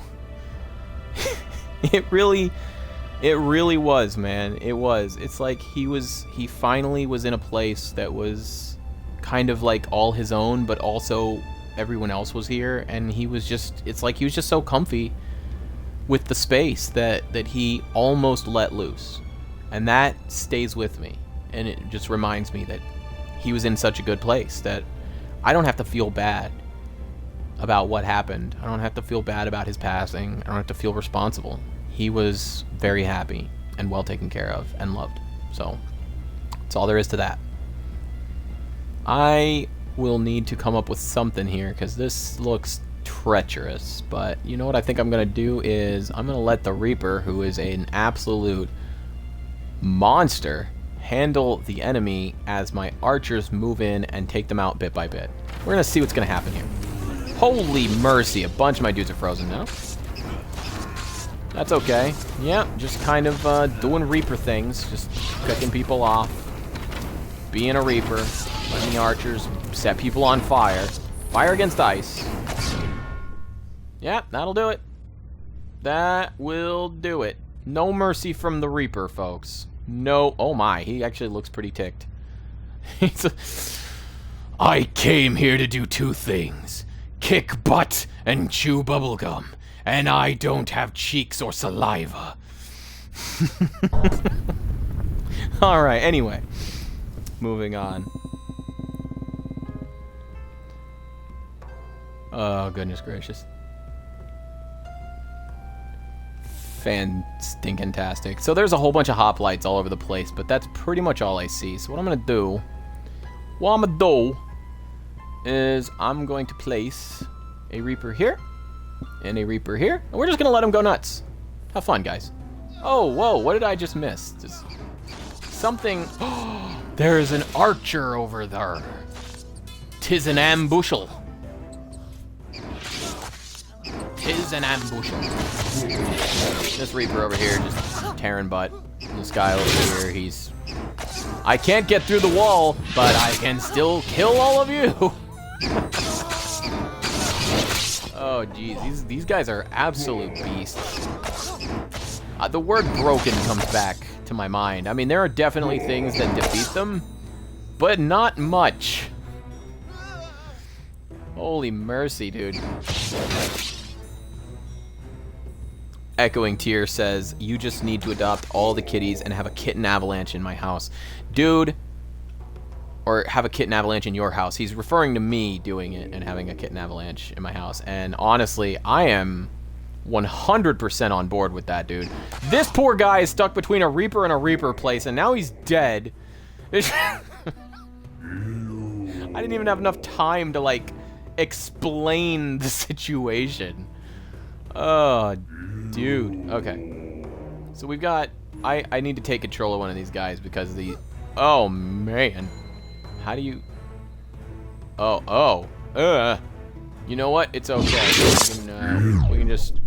It really was, man. It was. It's like he finally was in a place that was kind of like all his own, but also everyone else was here, and it's like he was just so comfy with the space that he almost let loose. And that stays with me. And it just reminds me that he was in such a good place that I don't have to feel bad about what happened. I don't have to feel bad about his passing. I don't have to feel responsible. He was very happy and well taken care of and loved. So that's all there is to that. I will need to come up with something here because this looks treacherous. But you know what I think I'm going to do is I'm going to let the Reaper, who is an absolute monster, handle the enemy as my archers move in and take them out bit by bit. We're going to see what's going to happen here. Holy mercy, a bunch of my dudes are frozen now. That's okay. Yeah, just kind of doing Reaper things. Just picking people off. Being a Reaper. Letting the archers set people on fire. Fire against ice. Yeah, that'll do it. That will do it. No mercy from the Reaper, folks. No. Oh my, he actually looks pretty ticked. I came here to do two things. Kick butt and chew bubblegum. And I don't have cheeks or saliva. Alright, anyway. Moving on. Oh, goodness gracious. Fan-stinkin-tastic. So there's a whole bunch of hoplites all over the place, but that's pretty much all I see. So what I'm gonna do is I'm going to place a Reaper here and a Reaper here, and we're just gonna let them go nuts. Have fun, guys. Oh, whoa, what did I just miss? Just something. There's an archer over there. 'Tis an ambushal. 'Tis an ambushal. This Reaper over here just tearing butt. This guy over here, he's... I can't get through the wall, but I can still kill all of you. Oh, geez. These guys are absolute beasts. The word broken comes back to my mind. I mean, there are definitely things that defeat them, but not much. Holy mercy, dude. Echoing Tear says, you just need to adopt all the kitties and have a kitten avalanche in my house. Dude, or have a kitten avalanche in your house. He's referring to me doing it and having a kitten avalanche in my house. And honestly, I am 100% on board with that, dude. This poor guy is stuck between a Reaper and a Reaper place, and now he's dead. I didn't even have enough time to, like, explain the situation. Oh, dude. Okay. So we've got... I need to take control of one of these guys because the... Oh, man. How do you... You know what? It's okay. We can just...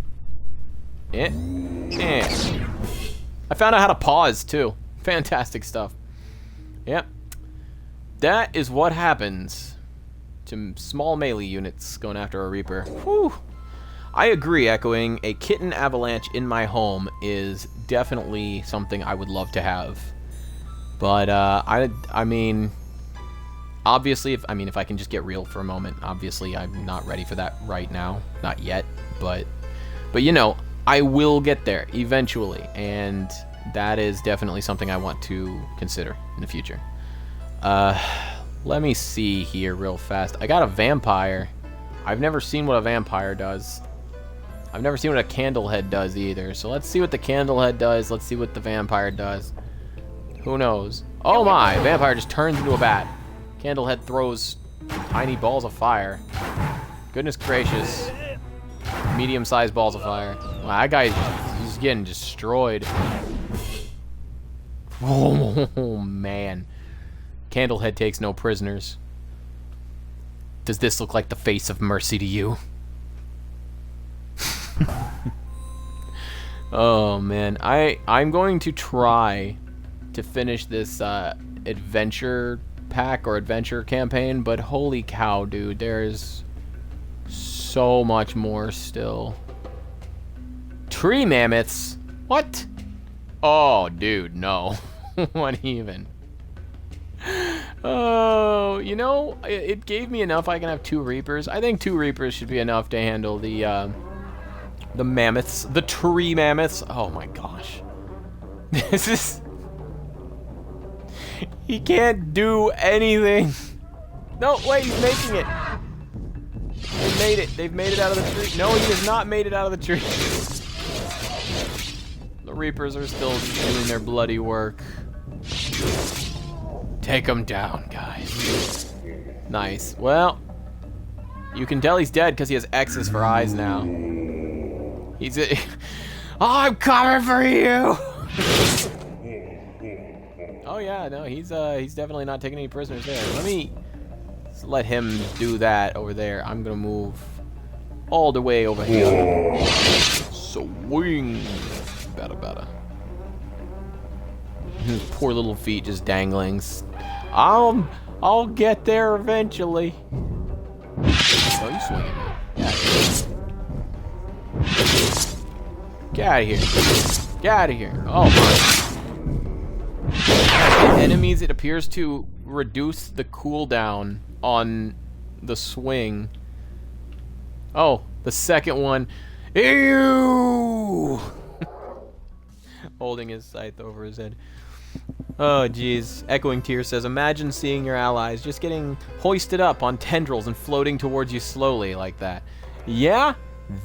And I found out how to pause, too. Fantastic stuff. Yep. That is what happens to small melee units going after a Reaper. Whew. I agree, Echoing. A kitten avalanche in my home is definitely something I would love to have. But, I mean... Obviously, if I can just get real for a moment, obviously I'm not ready for that right now. Not yet, but you know, I will get there eventually, and that is definitely something I want to consider in the future. Let me see here real fast. I got a vampire. I've never seen what a vampire does. I've never seen what a candlehead does either. So let's see what the candlehead does. Let's see what the vampire does. Who knows? Oh my, vampire just turns into a bat. Candlehead throws tiny balls of fire. Goodness gracious. Medium-sized balls of fire. Wow, that guy's he's getting destroyed. Oh, man. Candlehead takes no prisoners. Does this look like the face of mercy to you? Oh, man. I'm going to try to finish this adventure pack or adventure campaign, but holy cow, dude, there's so much more still. Tree mammoths? What? Oh, dude, no. What even? Oh, you know, it gave me enough. I can have 2 Reapers. I think 2 Reapers should be enough to handle the mammoths, the tree mammoths. Oh my gosh. This is... He can't do anything. No, wait, he's making it. They made it. They've made it out of the tree. No, he has not made it out of the tree. The Reapers are still doing their bloody work. Take him down, guys. Nice. Well, you can tell he's dead because he has X's for eyes now. He's a... Oh, I'm coming for you! Oh yeah, no, he's definitely not taking any prisoners there. Let him do that over there. I'm gonna move all the way over here. Swing, better. His poor little feet just dangling. I'll get there eventually. Oh, you swinging me? Get out of here! Get out of here! Oh my. Enemies, it appears to reduce the cooldown on the swing. Oh, the second one. Ew! Holding his scythe over his head. Oh, jeez. Echoing Tear says, imagine seeing your allies just getting hoisted up on tendrils and floating towards you slowly like that. Yeah,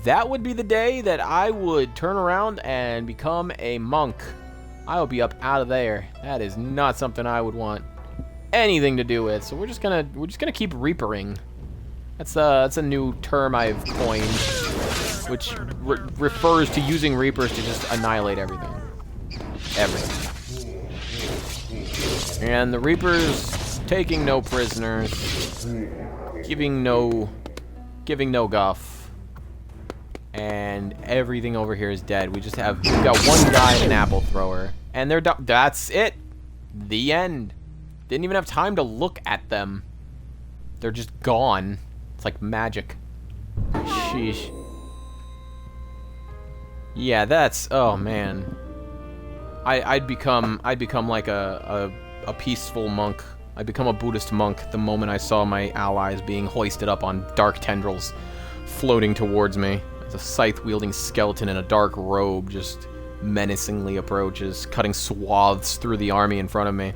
that would be the day that I would turn around and become a monk. I will be up out of there. That is not something I would want anything to do with. So we're just gonna keep reapering. That's a new term I've coined, which refers to using reapers to just annihilate everything. And the reapers taking no prisoners, giving no guff. And everything over here is dead. We've got one guy and an apple thrower. And they're done. That's it. The end. Didn't even have time to look at them. They're just gone. It's like magic. Sheesh. Yeah, that's... Oh, man. I'd become like a peaceful monk. I'd become a Buddhist monk the moment I saw my allies being hoisted up on dark tendrils floating towards me. A scythe-wielding skeleton in a dark robe just menacingly approaches, cutting swaths through the army in front of me.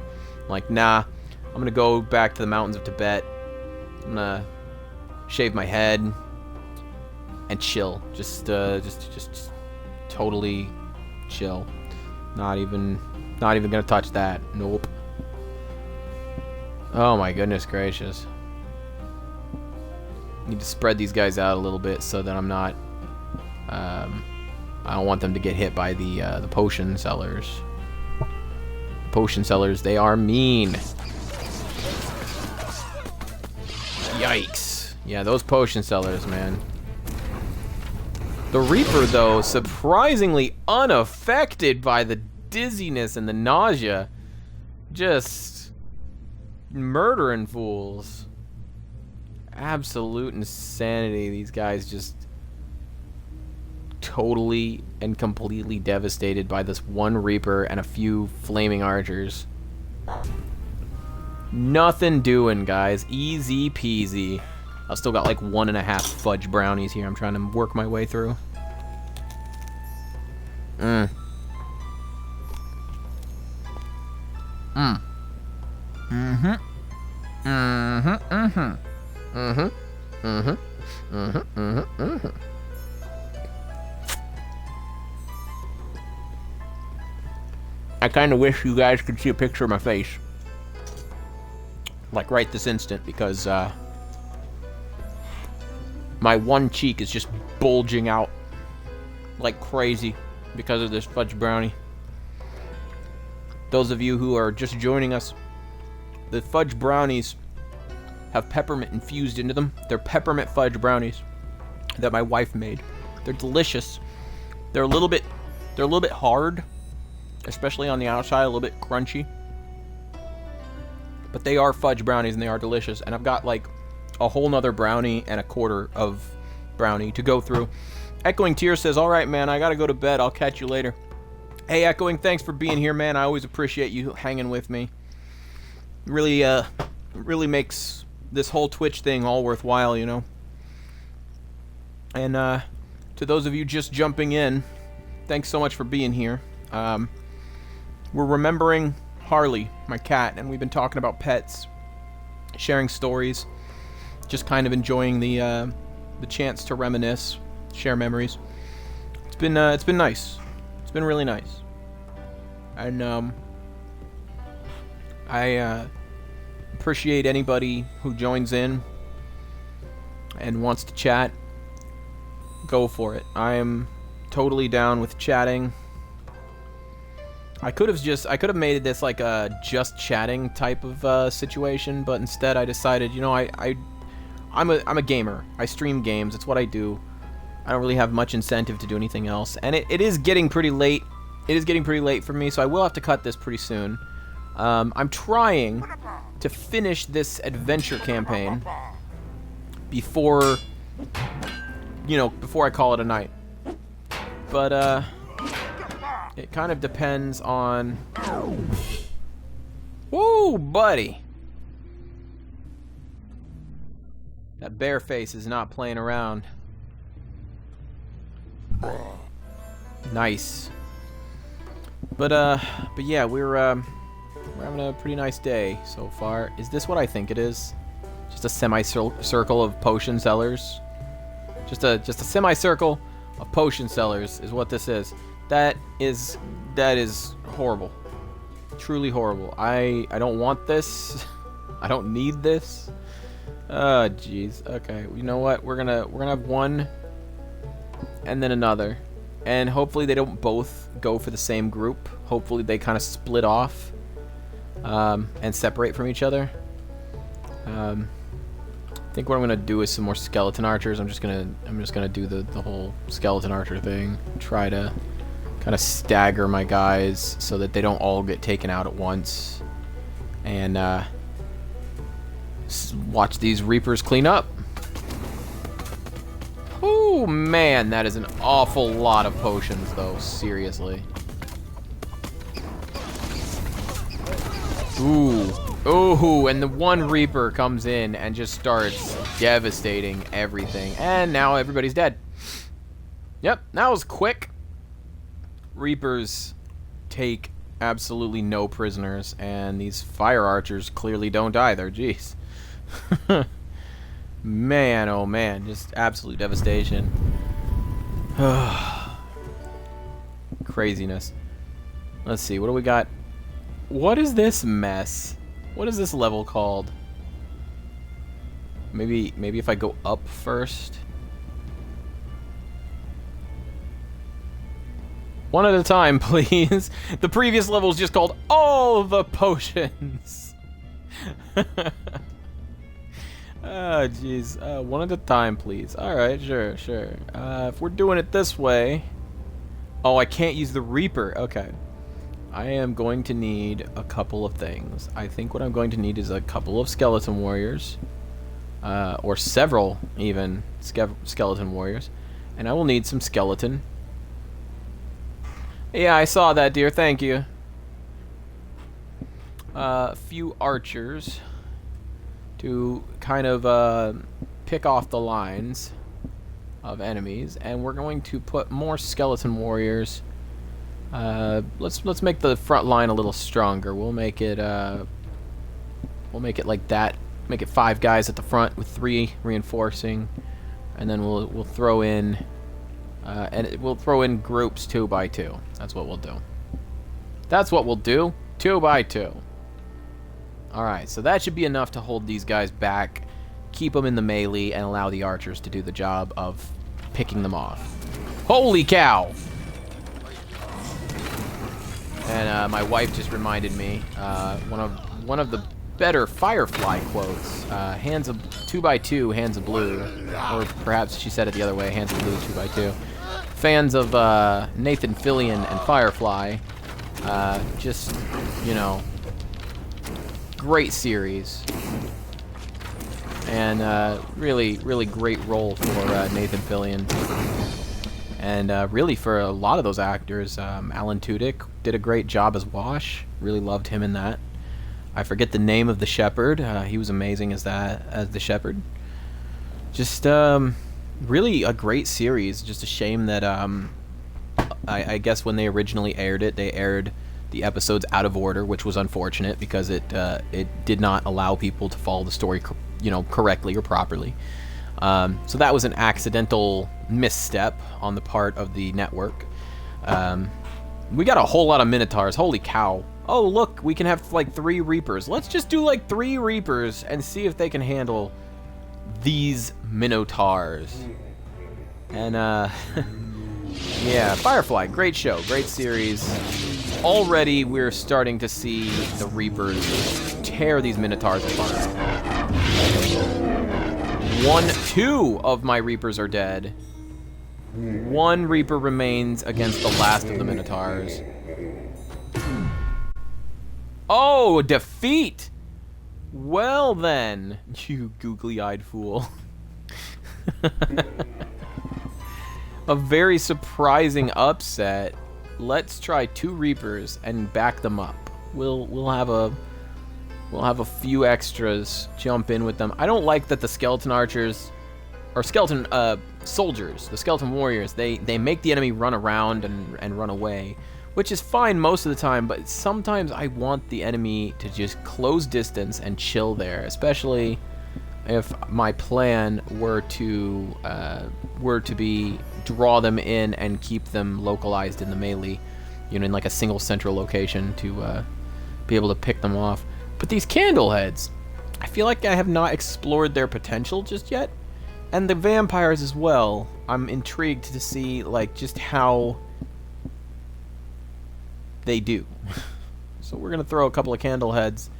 Like, nah, I'm gonna go back to the mountains of Tibet. I'm gonna shave my head and chill. Just totally chill. Not even gonna touch that. Nope. Oh my goodness gracious. Need to spread these guys out a little bit so that I'm not. I don't want them to get hit by the potion sellers. Potion sellers, they are mean. Yikes. Yeah, those potion sellers, man. The Reaper, though, surprisingly unaffected by the dizziness and the nausea. Just murdering fools. Absolute insanity. These guys just totally and completely devastated by this one Reaper and a few flaming archers. Nothing doing, guys. Easy peasy. I've still got like 1.5 fudge brownies here. I'm trying to work my way through. Mm. Mm. Mm-hmm. Mm-hmm. Mm-hmm. Mm-hmm. Mm-hmm. Mm-hmm. Mm-hmm. Mm-hmm. I kind of wish you guys could see a picture of my face. Like right this instant, because my one cheek is just bulging out like crazy because of this fudge brownie. Those of you who are just joining us, the fudge brownies have peppermint infused into them. They're peppermint fudge brownies that my wife made. They're delicious. They're a little bit hard, especially on the outside, a little bit crunchy. But they are fudge brownies and they are delicious. And I've got like a whole nother brownie and a quarter of brownie to go through. Echoing Tears says, all right, man, I gotta go to bed. I'll catch you later. Hey, Echoing, thanks for being here, man. I always appreciate you hanging with me. Really makes this whole Twitch thing all worthwhile, you know. And to those of you just jumping in, thanks so much for being here. We're remembering Harley, my cat, and we've been talking about pets, sharing stories, just kind of enjoying the chance to reminisce, share memories. It's been nice. It's been really nice. And I appreciate anybody who joins in and wants to chat. Go for it. I am totally down with chatting. I could have made this like a just chatting type of situation, but instead I decided, you know, I'm a gamer. I stream games. It's what I do. I don't really have much incentive to do anything else, and it is getting pretty late. It is getting pretty late for me, so I will have to cut this pretty soon. I'm trying to finish this adventure campaign before, you know, before I call it a night. But it kind of depends on... Woo, buddy! That bear face is not playing around. Nice. But yeah, we're having a pretty nice day so far. Is this what I think it is? Just a semicircle of potion sellers? Just a semicircle of potion sellers is what this is. That is horrible. Truly horrible. I don't want this. I don't need this. Oh, jeez. Okay, you know what? We're gonna have one and then another, and hopefully they don't both go for the same group. Hopefully they kind of split off and separate from each other. I think what I'm gonna do is some more skeleton archers. I'm just gonna do the whole skeleton archer thing. Try to kind of stagger my guys so that they don't all get taken out at once, and watch these Reapers clean up. Oh man, that is an awful lot of potions, though. Seriously. Ooh. Ooh, and the one Reaper comes in and just starts devastating everything. And now everybody's dead. Yep, that was quick. Reapers take absolutely no prisoners, and these fire archers clearly don't either. Jeez. Man, oh man, just absolute devastation. Craziness. Let's see, what do we got? What is this mess? What is this level called? Maybe if I go up first. One at a time, please. The previous level is just called All the Potions. Oh, jeez. One at a time, please. Alright, sure, sure. If we're doing it this way... Oh, I can't use the Reaper. Okay. I am going to need a couple of things. I think what I'm going to need is a couple of skeleton warriors. Or several, even, skeleton warriors. And I will need some skeleton. Yeah, I saw that, dear. Thank you. A few archers to kind of pick off the lines of enemies, and we're going to put more skeleton warriors. Let's make the front line a little stronger. We'll make it like that. Make it 5 guys at the front with 3 reinforcing, and then we'll throw in we'll throw in groups 2 by 2. That's what we'll do. That's what we'll do. 2 by 2. Alright, so that should be enough to hold these guys back, keep them in the melee, and allow the archers to do the job of picking them off. Holy cow! And my wife just reminded me, one of the better Firefly quotes, 2 by 2, hands of blue, or perhaps she said it the other way, hands of blue, 2 by 2. Fans of Nathan Fillion and Firefly, just, you know, great series, and really great role for Nathan Fillion, and really for a lot of those actors. Alan Tudyk did a great job as Wash. Really loved him in that. I forget the name of the shepherd. He was amazing as the shepherd. Just really a great series. Just a shame that I guess when they originally aired it, they aired the episodes out of order, which was unfortunate because it did not allow people to follow the story, correctly or properly. So that was an accidental misstep on the part of the network. We got a whole lot of Minotaurs. Holy cow! Oh look, we can have like 3 Reapers. Let's just do like 3 Reapers and see if they can handle these Minotaurs. And yeah, Firefly, great show, great series. Already we're starting to see the Reapers tear these Minotaurs apart. 2 of my Reapers are dead. 1 Reaper remains against the last of the Minotaurs. Oh, defeat! Well then, you googly-eyed fool. A very surprising upset. Let's try 2 Reapers and back them up. We'll have a few extras jump in with them. I don't like that the skeleton archers or skeleton soldiers, the skeleton warriors, they make the enemy run around and run away, which is fine most of the time, but sometimes I want the enemy to just close distance and chill there, especially if my plan were to be draw them in and keep them localized in the melee, in like a single central location to be able to pick them off. But these candle heads, I feel like I have not explored their potential just yet, and the vampires as well. I'm intrigued to see like just how they do. So we're gonna throw a couple of candle heads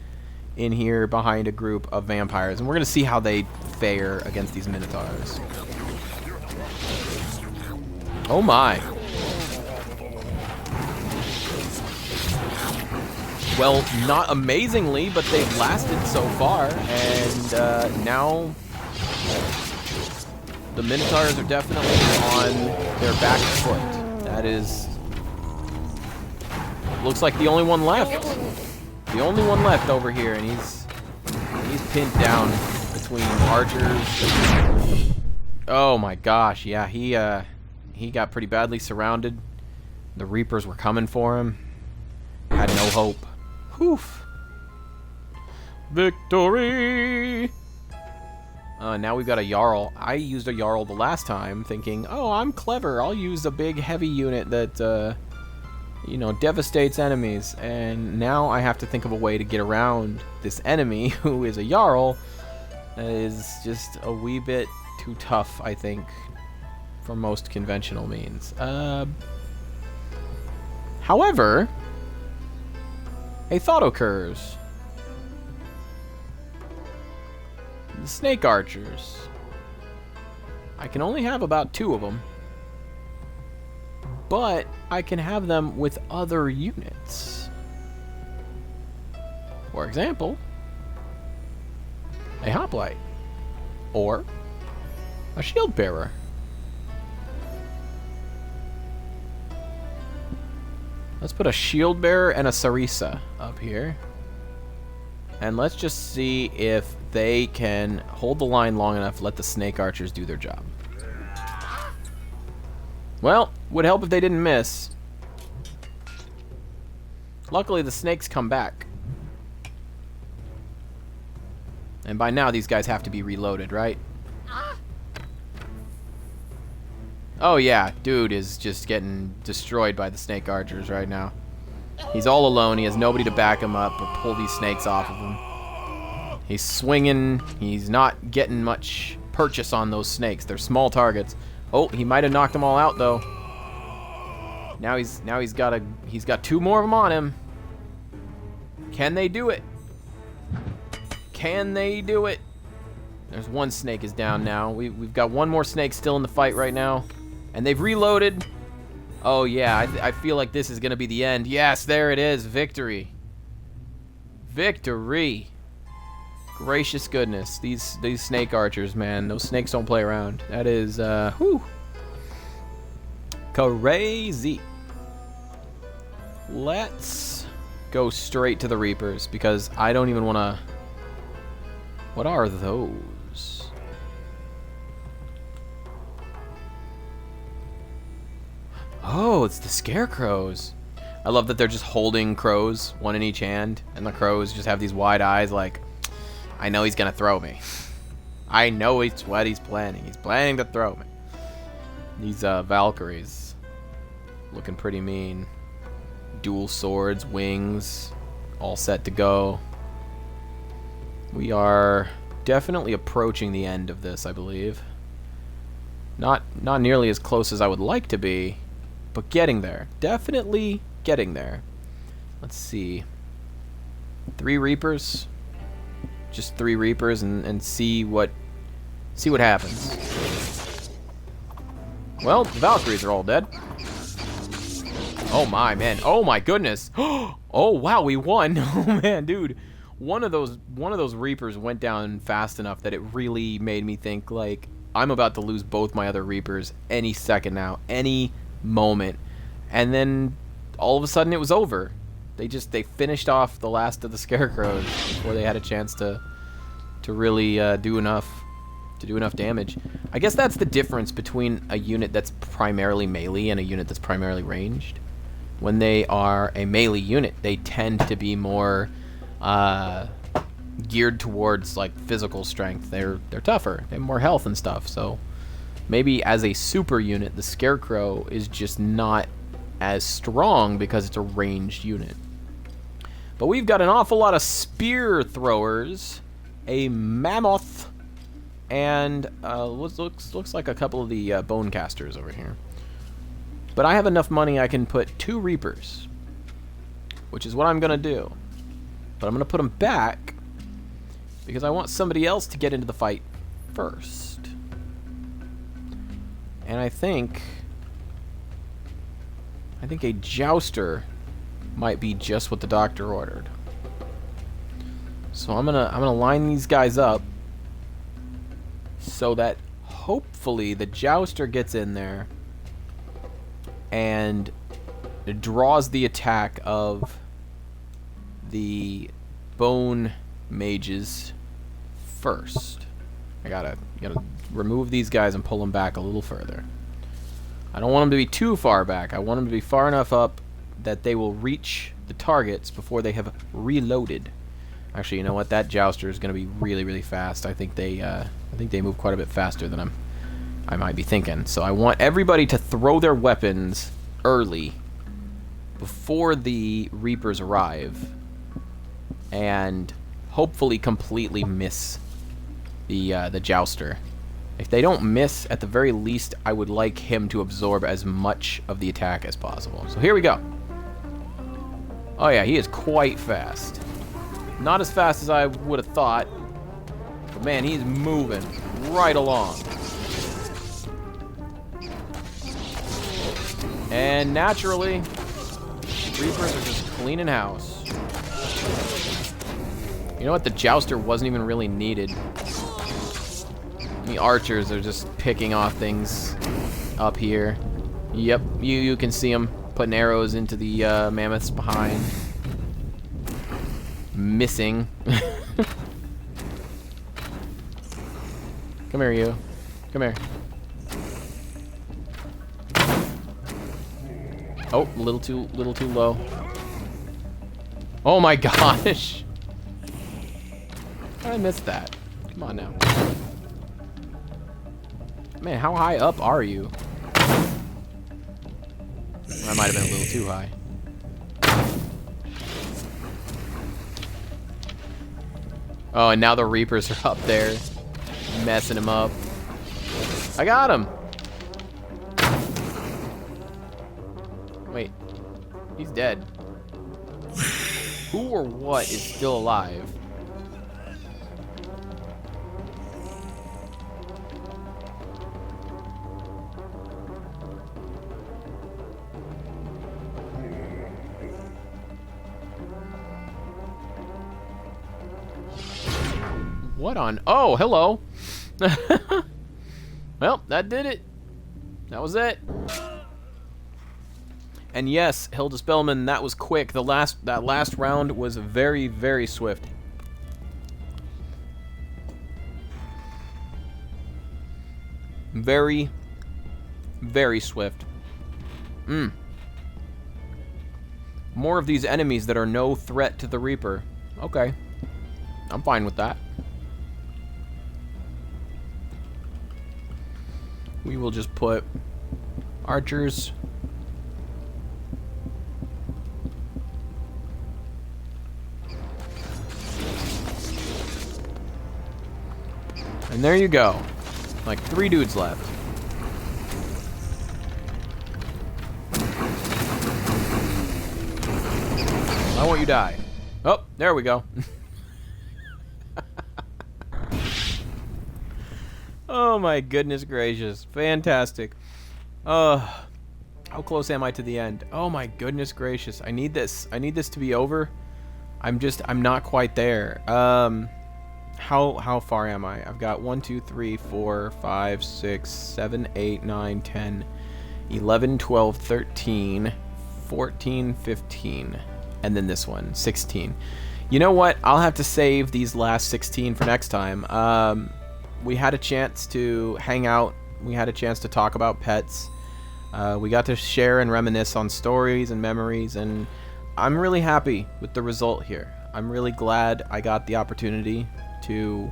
in here behind a group of vampires, and we're gonna see how they fare against these Minotaurs. Oh my. Well, not amazingly, but they've lasted so far, and now the Minotaurs are definitely on their back foot. That is... looks like the only one left. The only one left over here, and he's pinned down between archers. Oh my gosh, yeah, he got pretty badly surrounded. The Reapers were coming for him. Had no hope. Whew. Victory! Now we've got a Jarl. I used a Jarl the last time, thinking, oh, I'm clever. I'll use a big heavy unit that, devastates enemies. And now I have to think of a way to get around this enemy, who is a Jarl, that is just a wee bit too tough, I think, for most conventional means. However, a thought occurs. The snake archers. I can only have about 2 of them. But I can have them with other units. For example, a hoplite. Or a shield bearer. Let's put a shield bearer and a Sarisa up here. And let's just see if they can hold the line long enough to let the snake archers do their job. Well, would help if they didn't miss. Luckily, the snakes come back. And by now, these guys have to be reloaded, right? Oh, yeah. Dude is just getting destroyed by the snake archers right now. He's all alone. He has nobody to back him up or pull these snakes off of him. He's swinging. He's not getting much purchase on those snakes. They're small targets. Oh, he might have knocked them all out, though. Now he's got 2 more of them on him. Can they do it? Can they do it? There's 1 snake is down now. We've got 1 more snake still in the fight right now. And they've reloaded. Oh, yeah. I feel like this is going to be the end. Yes, there it is. Victory. Victory. Gracious goodness. These snake archers, man. Those snakes don't play around. That is, whew. Crazy. Let's go straight to the Reapers because I don't even want to... What are those? Oh, it's the scarecrows. I love that they're just holding crows, 1 in each hand, and the crows just have these wide eyes like, I know he's going to throw me. I know it's what he's planning. He's planning to throw me. These Valkyries looking pretty mean. Dual swords, wings, all set to go. We are definitely approaching the end of this, I believe. Not nearly as close as I would like to be, but getting there. Definitely getting there. Let's see. 3 Reapers. Just 3 Reapers and see what happens. Well, the Valkyries are all dead. Oh my, man. Oh my goodness. Oh wow, we won. Oh man, dude. One of those Reapers went down fast enough that it really made me think like I'm about to lose both my other Reapers any second now, any moment. And then all of a sudden it was over. They finished off the last of the scarecrows before they had a chance to really do enough damage. I guess that's the difference between a unit that's primarily melee and a unit that's primarily ranged. When they are a melee unit, they tend to be more geared towards like physical strength. They're tougher. They have more health and stuff. So maybe as a super unit, the scarecrow is just not as strong because it's a ranged unit. But we've got an awful lot of spear throwers, a mammoth, and looks like a couple of the bone casters over here. But I have enough money I can put 2 Reapers, which is what I'm going to do. But I'm going to put them back because I want somebody else to get into the fight first. And I think a jouster might be just what the doctor ordered. So I'm gonna line these guys up so that hopefully the jouster gets in there and it draws the attack of the bone mages first. I gotta remove these guys and pull them back a little further. I don't want them to be too far back. I want them to be far enough up that they will reach the targets before they have reloaded. Actually, you know what? That jouster is going to be really, really fast. I think they move quite a bit faster than I might be thinking. So I want everybody to throw their weapons early before the Reapers arrive and hopefully completely miss the jouster. If they don't miss, at the very least, I would like him to absorb as much of the attack as possible. So here we go. Oh yeah, he is quite fast. Not as fast as I would have thought, But man, he's moving right along. And naturally, Reapers are just cleaning house. You know what? The Jouster wasn't even really needed. The Archers are just picking off things up here. Yep, you can see them putting arrows into the mammoths behind. Missing. Come here, you. Come here. Oh, a little too low. Oh my gosh! How did I miss that? Come on now. Man, how high up are you? That might have been a little too high. Oh, and now the Reapers are up there, messing him up. I got him! Wait, he's dead. Who or what is still alive? What on? Oh, hello. Well, that did it. That was it. And yes, Hilda Spellman, that was quick. That last round was very, very swift. Very, very swift. More of these enemies that are no threat to the Reaper. Okay. I'm fine with that. We will just put archers. And there you go. Like 3 dudes left. Why won't you die? Oh, there we go. Oh my goodness gracious. Fantastic. How close am I to the end? Oh my goodness gracious. I need this to be over. I'm not quite there. How far am I? I've got 1, 2, 3, 4, 5, 6, 7, 8, 9, 10, 11, 12, 13, 14, 15, and then this one, 16. You know what? I'll have to save these last 16 for next time. We had a chance to hang out. We had a chance to talk about pets. We got to share and reminisce on stories and memories, and I'm really happy with the result here. I'm really glad I got the opportunity to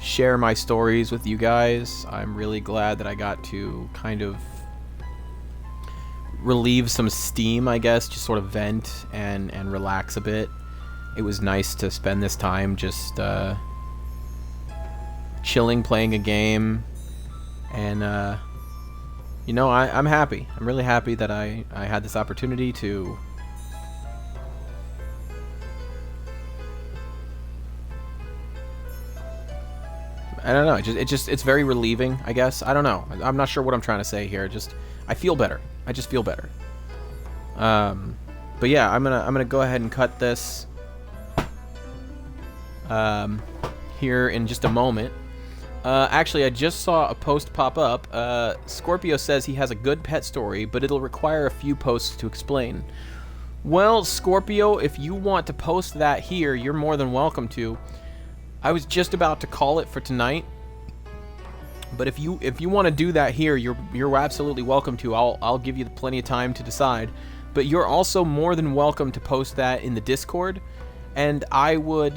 share my stories with you guys. I'm really glad that I got to kind of relieve some steam, I guess, just sort of vent and relax a bit. It was nice to spend this time just chilling, playing a game, and you know, I'm happy. I'm really happy that I had this opportunity to I don't know, it's very relieving, I guess. I don't know. I'm not sure what I'm trying to say here. I feel better. I just feel better. But yeah, I'm gonna go ahead and cut this here in just a moment. Actually, I just saw a post pop up. Scorpio says he has a good pet story, but it'll require a few posts to explain. Well, Scorpio, if you want to post that here, you're more than welcome to. I was just about to call it for tonight, but if you want to do that here, you're absolutely welcome to. I'll give you plenty of time to decide. But you're also more than welcome to post that in the Discord, and I would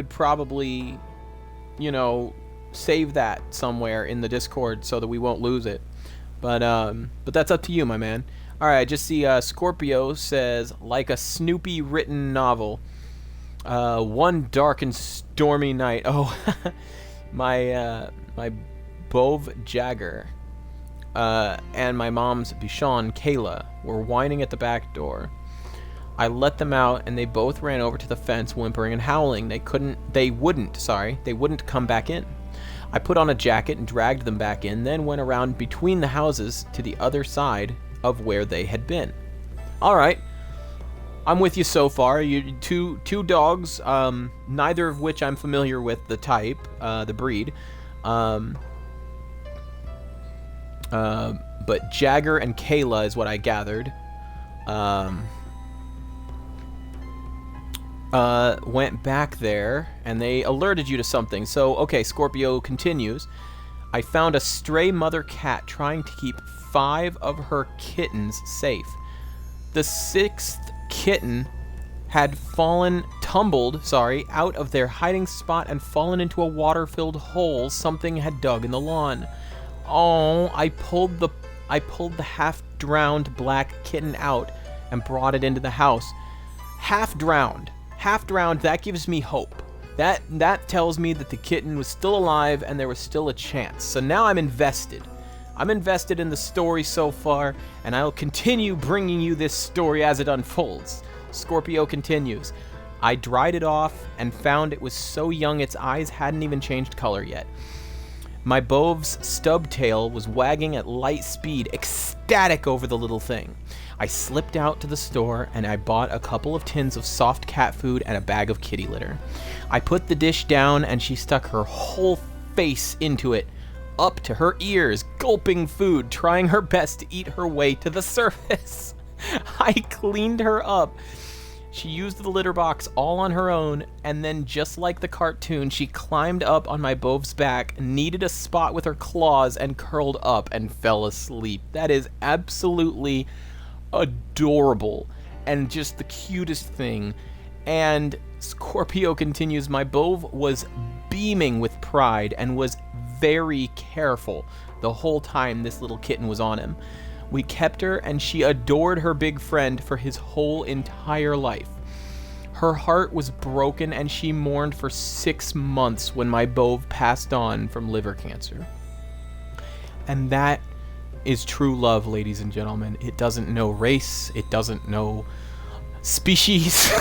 probably, you know, save that somewhere in the Discord so that we won't lose it. But that's up to you, my man. All right, I just see Scorpio says, like a Snoopy written novel. One dark and stormy night. Oh, my Bove Jagger and my mom's Bichon Kayla were whining at the back door. I let them out, and they both ran over to the fence, whimpering and howling. They wouldn't come back in. I put on a jacket and dragged them back in, then went around between the houses to the other side of where they had been. All right, I'm with you so far. You two dogs, neither of which I'm familiar with the type, the breed. But Jagger and Kayla is what I gathered. Went back there, and they alerted you to something. So, okay, Scorpio continues. I found a stray mother cat trying to keep 5 of her kittens safe. The 6th kitten had tumbled out of their hiding spot and fallen into a water-filled hole something had dug in the lawn. Oh, I pulled the half-drowned black kitten out and brought it into the house. Half-drowned, that gives me hope. That tells me that the kitten was still alive and there was still a chance. So now I'm invested. I'm invested in the story so far, and I'll continue bringing you this story as it unfolds. Scorpio continues. I dried it off and found it was so young its eyes hadn't even changed color yet. My Bove's stub tail was wagging at light speed, ecstatic over the little thing. I slipped out to the store and I bought a couple of tins of soft cat food and a bag of kitty litter. I put the dish down and she stuck her whole face into it, up to her ears, gulping food, trying her best to eat her way to the surface. I cleaned her up. She used the litter box all on her own, and then just like the cartoon, she climbed up on my Bove's back, kneaded a spot with her claws, and curled up and fell asleep. That is absolutely adorable and just the cutest thing. And Scorpio continues, my Bove was beaming with pride and was very careful the whole time this little kitten was on him. We kept her, and she adored her big friend for his whole entire life. Her heart was broken, and she mourned for 6 months when my Bove passed on from liver cancer. And that is true love, ladies and gentlemen. It doesn't know race. It doesn't know species.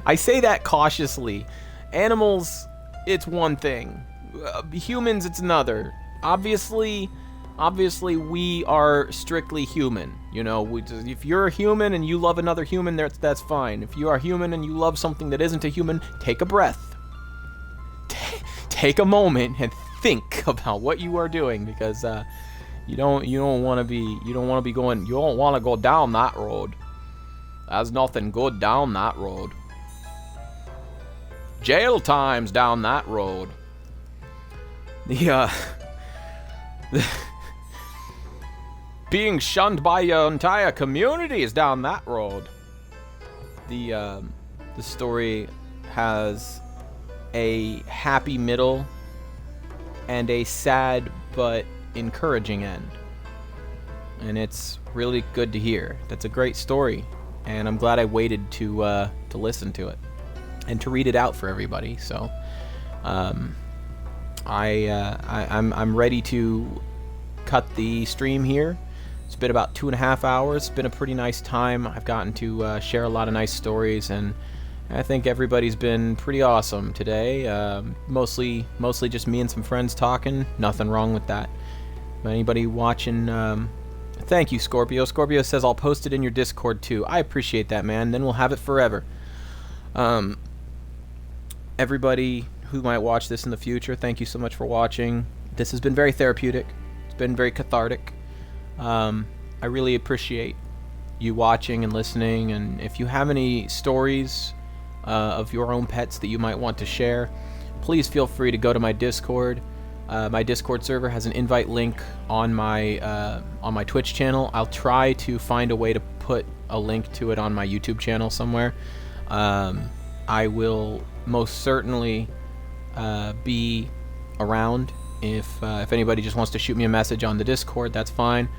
I say that cautiously. Animals, it's one thing. Humans, it's another. Obviously we are strictly human. You know, if you're a human and you love another human, that's fine. If you are human and you love something that isn't a human, take a breath. Take a moment and think about what you are doing, because you don't want to go down that road. There's nothing good down that road. Jail time's down that road. Being shunned by your entire community is down that road. The story has a happy middle and a sad but encouraging end, and it's really good to hear. That's a great story, and I'm glad I waited to listen to it and to read it out for everybody. So I'm ready to cut the stream here. It's been about 2.5 hours. It's been a pretty nice time. I've gotten to share a lot of nice stories, and I think everybody's been pretty awesome today. Mostly just me and some friends talking. Nothing wrong with that. Anybody watching, thank you, Scorpio. Scorpio says, I'll post it in your Discord too. I appreciate that, man. Then we'll have it forever. Everybody who might watch this in the future, thank you so much for watching. This has been very therapeutic. It's been very cathartic. I really appreciate you watching and listening, and if you have any stories of your own pets that you might want to share, please feel free to go to my Discord. My Discord server has an invite link on my Twitch channel. I'll try to find a way to put a link to it on my YouTube channel somewhere. I will most certainly be around. If anybody just wants to shoot me a message on the Discord, that's fine.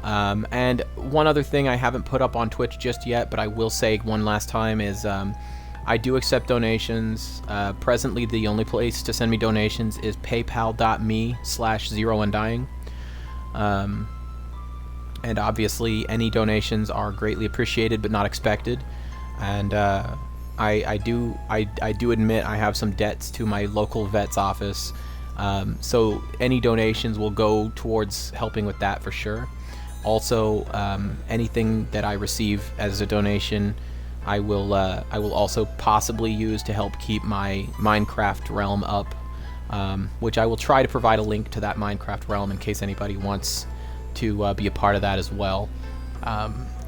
And one other thing I haven't put up on Twitch just yet, but I will say one last time, is I do accept donations. Presently, the only place to send me donations is paypal.me/zeroundying. And obviously, any donations are greatly appreciated but not expected. and I do admit I have some debts to my local vet's office. So any donations will go towards helping with that for sure. Also, anything that I receive as a donation, I will also possibly use to help keep my Minecraft realm up, which I will try to provide a link to that Minecraft realm in case anybody wants to be a part of that as well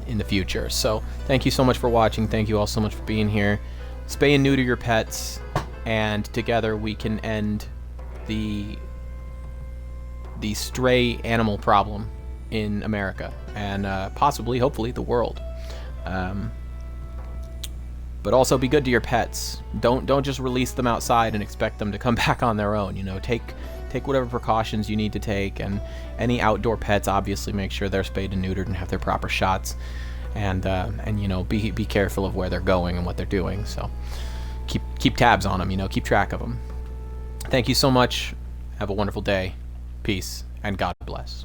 in the future. So thank you so much for watching. Thank you all so much for being here. Spay and neuter your pets, and together we can end the stray animal problem in America, and possibly, hopefully, the world. But also be good to your pets. Don't just release them outside and expect them to come back on their own. You know, take whatever precautions you need to take, and any outdoor pets, obviously make sure they're spayed and neutered and have their proper shots, and you know, be careful of where they're going and what they're doing. So keep tabs on them. You know, keep track of them. Thank you so much. Have a wonderful day. Peace and God bless.